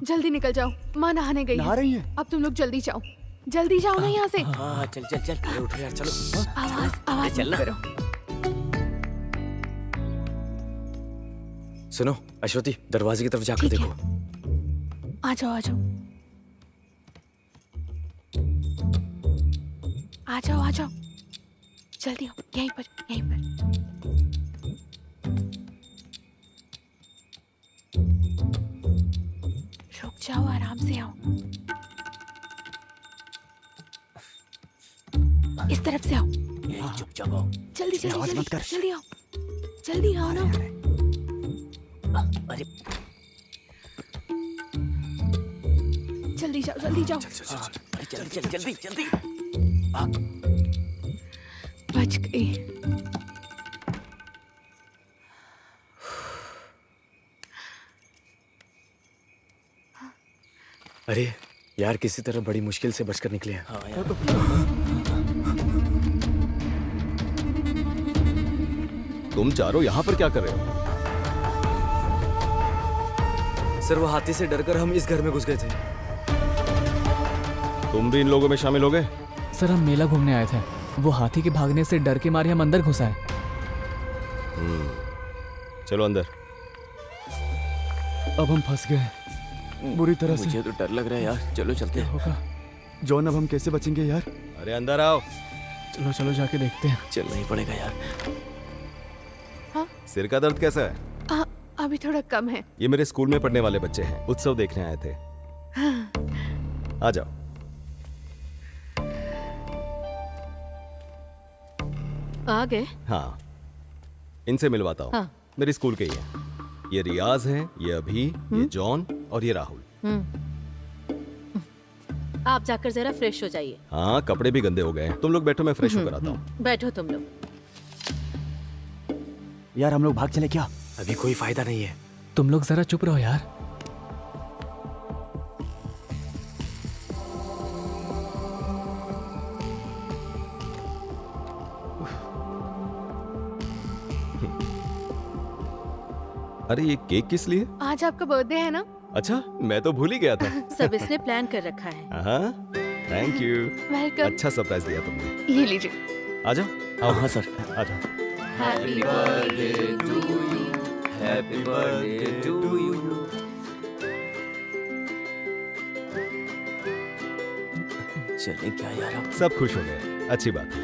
Speaker 8: जल्दी निकल जाओ, माँ नहाने गई
Speaker 5: नहा
Speaker 8: है।
Speaker 5: रही है?
Speaker 8: अब तुम लोग जल्दी जाओ, जल्दी जाओ ना यहाँ से।
Speaker 1: हाँ चल चल चल, अरे उठो यार, चलो।
Speaker 8: आवाज
Speaker 1: चल
Speaker 8: मत
Speaker 1: ना।
Speaker 8: करो।
Speaker 4: सुनो अश्वती, दरवाजे की तरफ जाकर
Speaker 8: ठीक है।
Speaker 4: देखो।
Speaker 8: आ जाओ आ जाओ आ जाओ आ जाओ, जल्दी आओ, यहीं पर यहीं पर। रुक जाओ, आराम से आओ। इस तरफ से आओ।
Speaker 1: चुपचाप आओ।
Speaker 8: जल्दी जल्दी
Speaker 5: आवाज
Speaker 8: जल्दी
Speaker 5: मत कर।
Speaker 8: जल्दी आओ, जल्दी आओ ना।
Speaker 1: अरे
Speaker 8: जल्दी जाओ जल्दी जाओ।
Speaker 1: अरे जल्दी जल्दी जल्दी जल्दी।
Speaker 8: बच गई।
Speaker 4: अरे यार, किसी तरह बड़ी मुश्किल से बचकर निकले हैं।
Speaker 1: हाँ यार।
Speaker 10: तुम चारों यहाँ पर क्या कर रहे हो?
Speaker 4: सर, वो हाथी से डरकर हम इस घर में घुस गए थे।
Speaker 10: तुम भी इन लोगों में शामिल हो गए?
Speaker 6: सर, हम मेला घूमने आए थे। वो हाथी के भागने से डर के मारे हम अंदर घुस आए।
Speaker 10: चलो अंदर।
Speaker 5: अब हम फंस गए बुरी तरह से।
Speaker 1: मुझे तो डर लग रहा है यार, चलो चलते हैं।
Speaker 5: होगा जॉन, अब हम कैसे बचेंगे यार?
Speaker 10: अरे अंदर आओ।
Speaker 6: चलो चलो जाके देखते हैं।
Speaker 1: चलना ही पड़ेगा यार।
Speaker 10: सिर का दर्द कैसा है?
Speaker 8: अभी थोड़ा कम है।
Speaker 10: ये मेरे स्कूल में पढ़ने वाले बच्चे हैं, उत्सव देखने आए थे। आ जाओ।
Speaker 2: आ गए?
Speaker 10: हाँ, इनसे मिलवाता हूँ।
Speaker 2: हाँ।
Speaker 10: मेरी स्कूल के ही हैं। ये रियाज हैं, ये अभी, ये जॉन और ये राहुल।
Speaker 2: आप जाकर जरा फ्रेश हो जाइए।
Speaker 10: हाँ, कपड़े भी गंदे हो गए हैं। तुम लोग बैठो, मैं फ्रेश होकर आता हूँ।
Speaker 2: बैठो तुम लोग।
Speaker 5: यार, हम लोग भाग चले क्या?
Speaker 4: अभी कोई फायदा नहीं है।
Speaker 6: तुम लोग जरा चुप रहो यार।
Speaker 10: अरे ये केक किस लिए?
Speaker 8: आज आपका बर्थडे है ना?
Speaker 10: अच्छा, मैं तो भूल ही गया था।
Speaker 2: सब इसने प्लान कर रखा है।
Speaker 10: हाँ, थैंक यू।
Speaker 8: वेलकम।
Speaker 10: अच्छा सरप्राइज दिया तुमने।
Speaker 8: ये लीजिए।
Speaker 10: आ जाओ। आओ।
Speaker 1: हाँ सर।
Speaker 10: आ जाओ।
Speaker 8: Happy birthday to you.
Speaker 1: Happy birthday to you. चलें क्या यार अब?
Speaker 10: सब खुश हो गए, अच्छी बात है।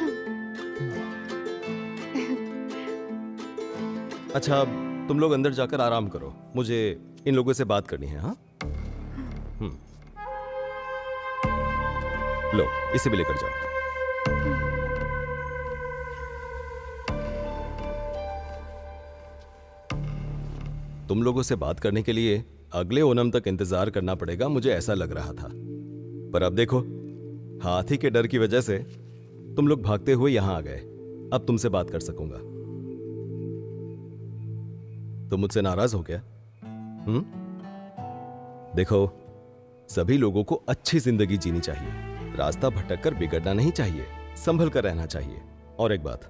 Speaker 10: अच्छा, तुम लोग अंदर जाकर आराम करो, मुझे इन लोगों से बात करनी है। हाँ, लो इसे भी लेकर जाओ। तुम लोगों से बात करने के लिए अगले ओणम तक इंतजार करना पड़ेगा, मुझे ऐसा लग रहा था। पर अब देखो, हाथी के डर की वजह से तुम लोग भागते हुए यहां आ गए। अब तुमसे बात कर सकूंगा। तुम मुझसे नाराज हो क्या? देखो, सभी लोगों को अच्छी जिंदगी जीनी चाहिए, रास्ता भटक कर बिगड़ना नहीं चाहिए, संभल कर रहना चाहिए। और एक बात,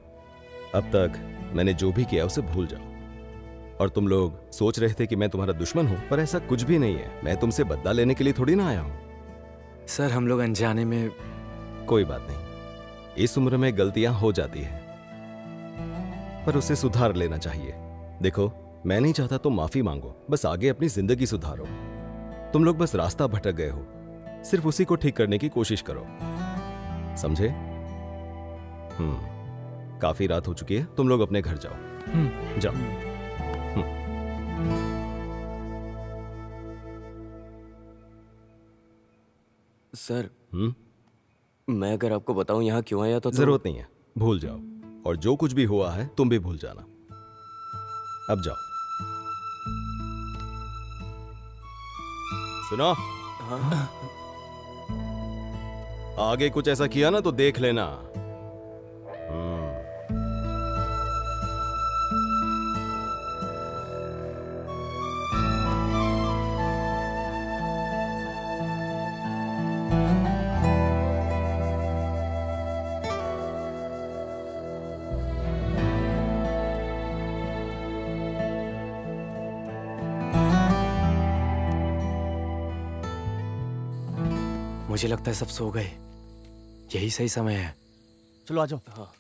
Speaker 10: अब तक मैंने जो भी किया उसे भूल जाओ। और तुम लोग सोच रहे थे कि मैं तुम्हारा दुश्मन हूं, पर ऐसा कुछ भी नहीं है। मैं तुमसे बदला लेने के लिए थोड़ी ना आया हूं।
Speaker 4: सर, हम लोग अनजाने में।
Speaker 10: कोई बात नहीं, इस उम्र में गलतियां हो जाती हैं, पर उसे सुधार लेना चाहिए। देखो, मैं नहीं चाहता तुम माफी मांगो, बस आगे अपनी जिंदगी सुधारो। तुम लोग बस रास्ता भटक गए हो, सिर्फ उसी को ठीक करने की कोशिश करो, समझे? काफी रात हो चुकी है, तुम लोग अपने घर जाओ। जाओ।
Speaker 1: सर, मैं अगर आपको बताऊं यहाँ क्यों आया तो
Speaker 10: जरूरत नहीं है, भूल जाओ। और जो कुछ भी हुआ है तुम भी भूल जाना। अब जाओ। सुनो, आगे कुछ ऐसा किया ना तो देख लेना।
Speaker 4: मुझे लगता है सब सो गए, यही सही समय है।
Speaker 5: चलो आ जाओ।
Speaker 1: हाँ।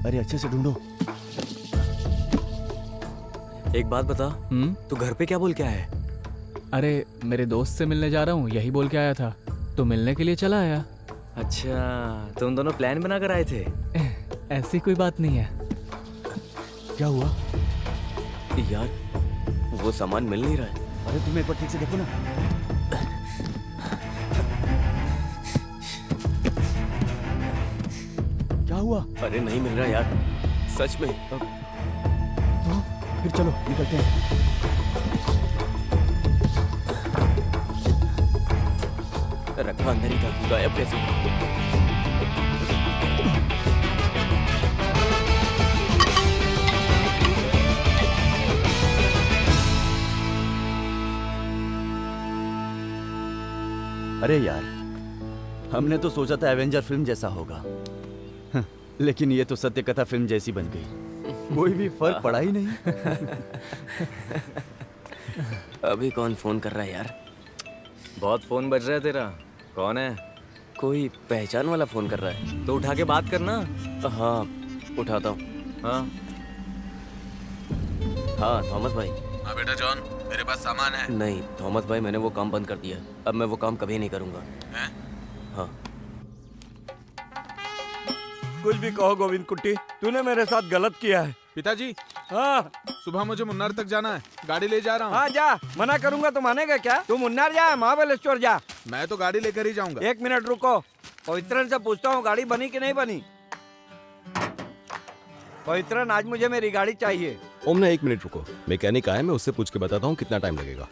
Speaker 5: अरे अच्छे से ढूंढो।
Speaker 4: एक बात बता, तू घर पे क्या बोल के आया है?
Speaker 6: अरे मेरे दोस्त से मिलने जा रहा हूँ, यही बोल के आया था, तो मिलने के लिए चला आया।
Speaker 4: अच्छा, तुम दोनों प्लान बना कर आए थे?
Speaker 6: ऐसी कोई बात नहीं है।
Speaker 5: क्या हुआ?
Speaker 1: यार, वो सामान मिल नहीं रहा है।
Speaker 5: अरे तुम एक बार ठीक से देखो ना। क्या हुआ?
Speaker 1: अरे नहीं मिल रहा यार, सच में।
Speaker 5: तो फिर चलो निकलते हैं।
Speaker 1: रखा अंदर ही था, गायब कैसे?
Speaker 5: अरे यार, हमने तो सोचा था एवेंजर फिल्म जैसा होगा, लेकिन ये तो सत्य कथा फिल्म जैसी बन गई। कोई भी फर्क पड़ा ही नहीं।
Speaker 1: अभी कौन फोन कर रहा है यार?
Speaker 4: बहुत फोन बज रहा है तेरा। कौन है?
Speaker 1: कोई पहचान वाला फोन कर रहा है।
Speaker 4: तो उठा के बात करना।
Speaker 1: हाँ, उठाता हूँ।
Speaker 4: हाँ
Speaker 1: हाँ, थॉमस भाई।
Speaker 3: हाँ बेटा जॉन, मेरे पास सामान है।
Speaker 1: नहीं थॉमस भाई, मैंने वो काम बंद कर दिया। अब मैं वो काम कभी नहीं करूँगा।
Speaker 3: हैं?
Speaker 1: हाँ।
Speaker 11: कुछ भी कहो गोविंद कुट्टी, तूने मेरे साथ गलत किया है।
Speaker 3: पिताजी,
Speaker 11: हाँ
Speaker 3: सुबह मुझे मुन्नार तक जाना है, गाड़ी ले जा रहा हूँ।
Speaker 11: हाँ जा, मना करूंगा तो मानेगा क्या? तू मुन्नार जा, महाबलेश्वर जा।
Speaker 3: मैं तो गाड़ी लेकर ही जाऊंगा।
Speaker 11: एक मिनट रुको, पवित्रन से पूछता हूँ गाड़ी बनी कि नहीं बनी। पवित्रन, आज मुझे मेरी गाड़ी चाहिए।
Speaker 10: ओम ना, एक मिनट रुको, मैकेनिक आया, मैं उससे पूछ के बताता हूँ कितना टाइम लगेगा।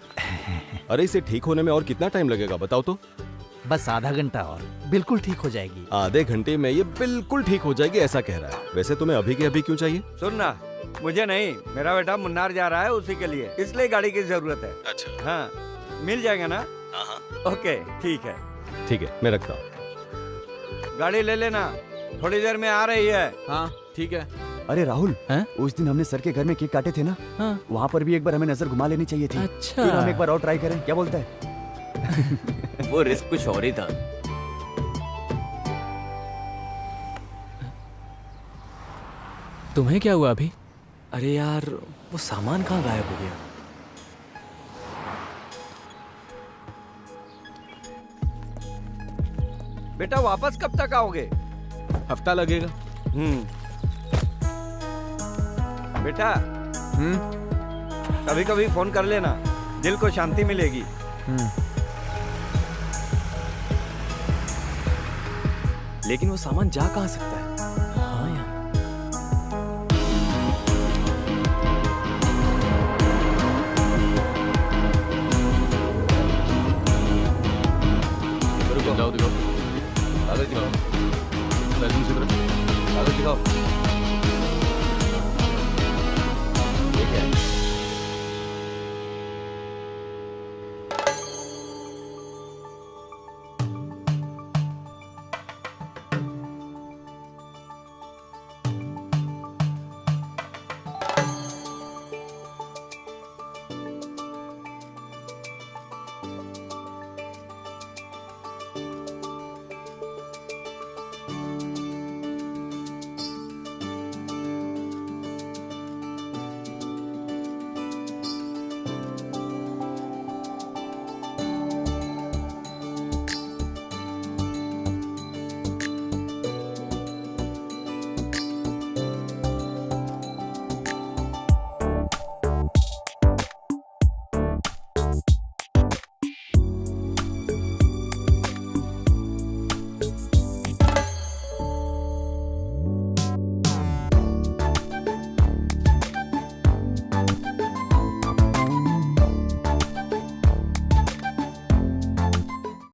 Speaker 10: अरे इसे ठीक होने में और कितना टाइम लगेगा बताओ तो?
Speaker 7: बस आधा घंटा और बिल्कुल ठीक हो जाएगी।
Speaker 10: आधे घंटे में ये बिल्कुल ठीक हो जाएगी ऐसा कह रहा है। वैसे तुम्हें अभी के अभी क्यों चाहिए?
Speaker 11: सुनना, मुझे नहीं, मेरा बेटा मुन्नार जा रहा है, उसी के लिए, इसलिए गाड़ी की जरूरत है।
Speaker 10: अच्छा,
Speaker 11: हाँ, मिल जाएगा ना?
Speaker 10: हाँ।
Speaker 11: ओके, ठीक है।
Speaker 10: ठीक है, मैं रखता हूँ।
Speaker 11: गाड़ी ले लेना, थोड़ी देर में आ रही है।
Speaker 3: हाँ ठीक है।
Speaker 5: अरे राहुल,
Speaker 6: हैं?
Speaker 5: उस दिन हमने सर के घर में केक काटे थे ना,
Speaker 6: हाँ।
Speaker 5: वहाँ पर भी एक बार हमें नजर घुमा लेनी चाहिए थी।
Speaker 6: अच्छा।
Speaker 5: फिर हम एक बार और ट्राई करें, क्या बोलता है?
Speaker 1: वो रिस्क कुछ और ही था।
Speaker 6: तुम्हें क्या हुआ अभी?
Speaker 4: अरे यार, वो सामान कहाँ गायब हो गया?
Speaker 11: बेटा वापस कब तक आओगे?
Speaker 3: हफ्ता लगेगा।
Speaker 11: बेटा कभी कभी फोन कर लेना, दिल को शांति मिलेगी।
Speaker 4: लेकिन वो सामान जा कहाँ सकता है? हाँ यार।
Speaker 10: रुको, जाओ दिखाओ, कागज दिखाओ, कागज दिखाओ।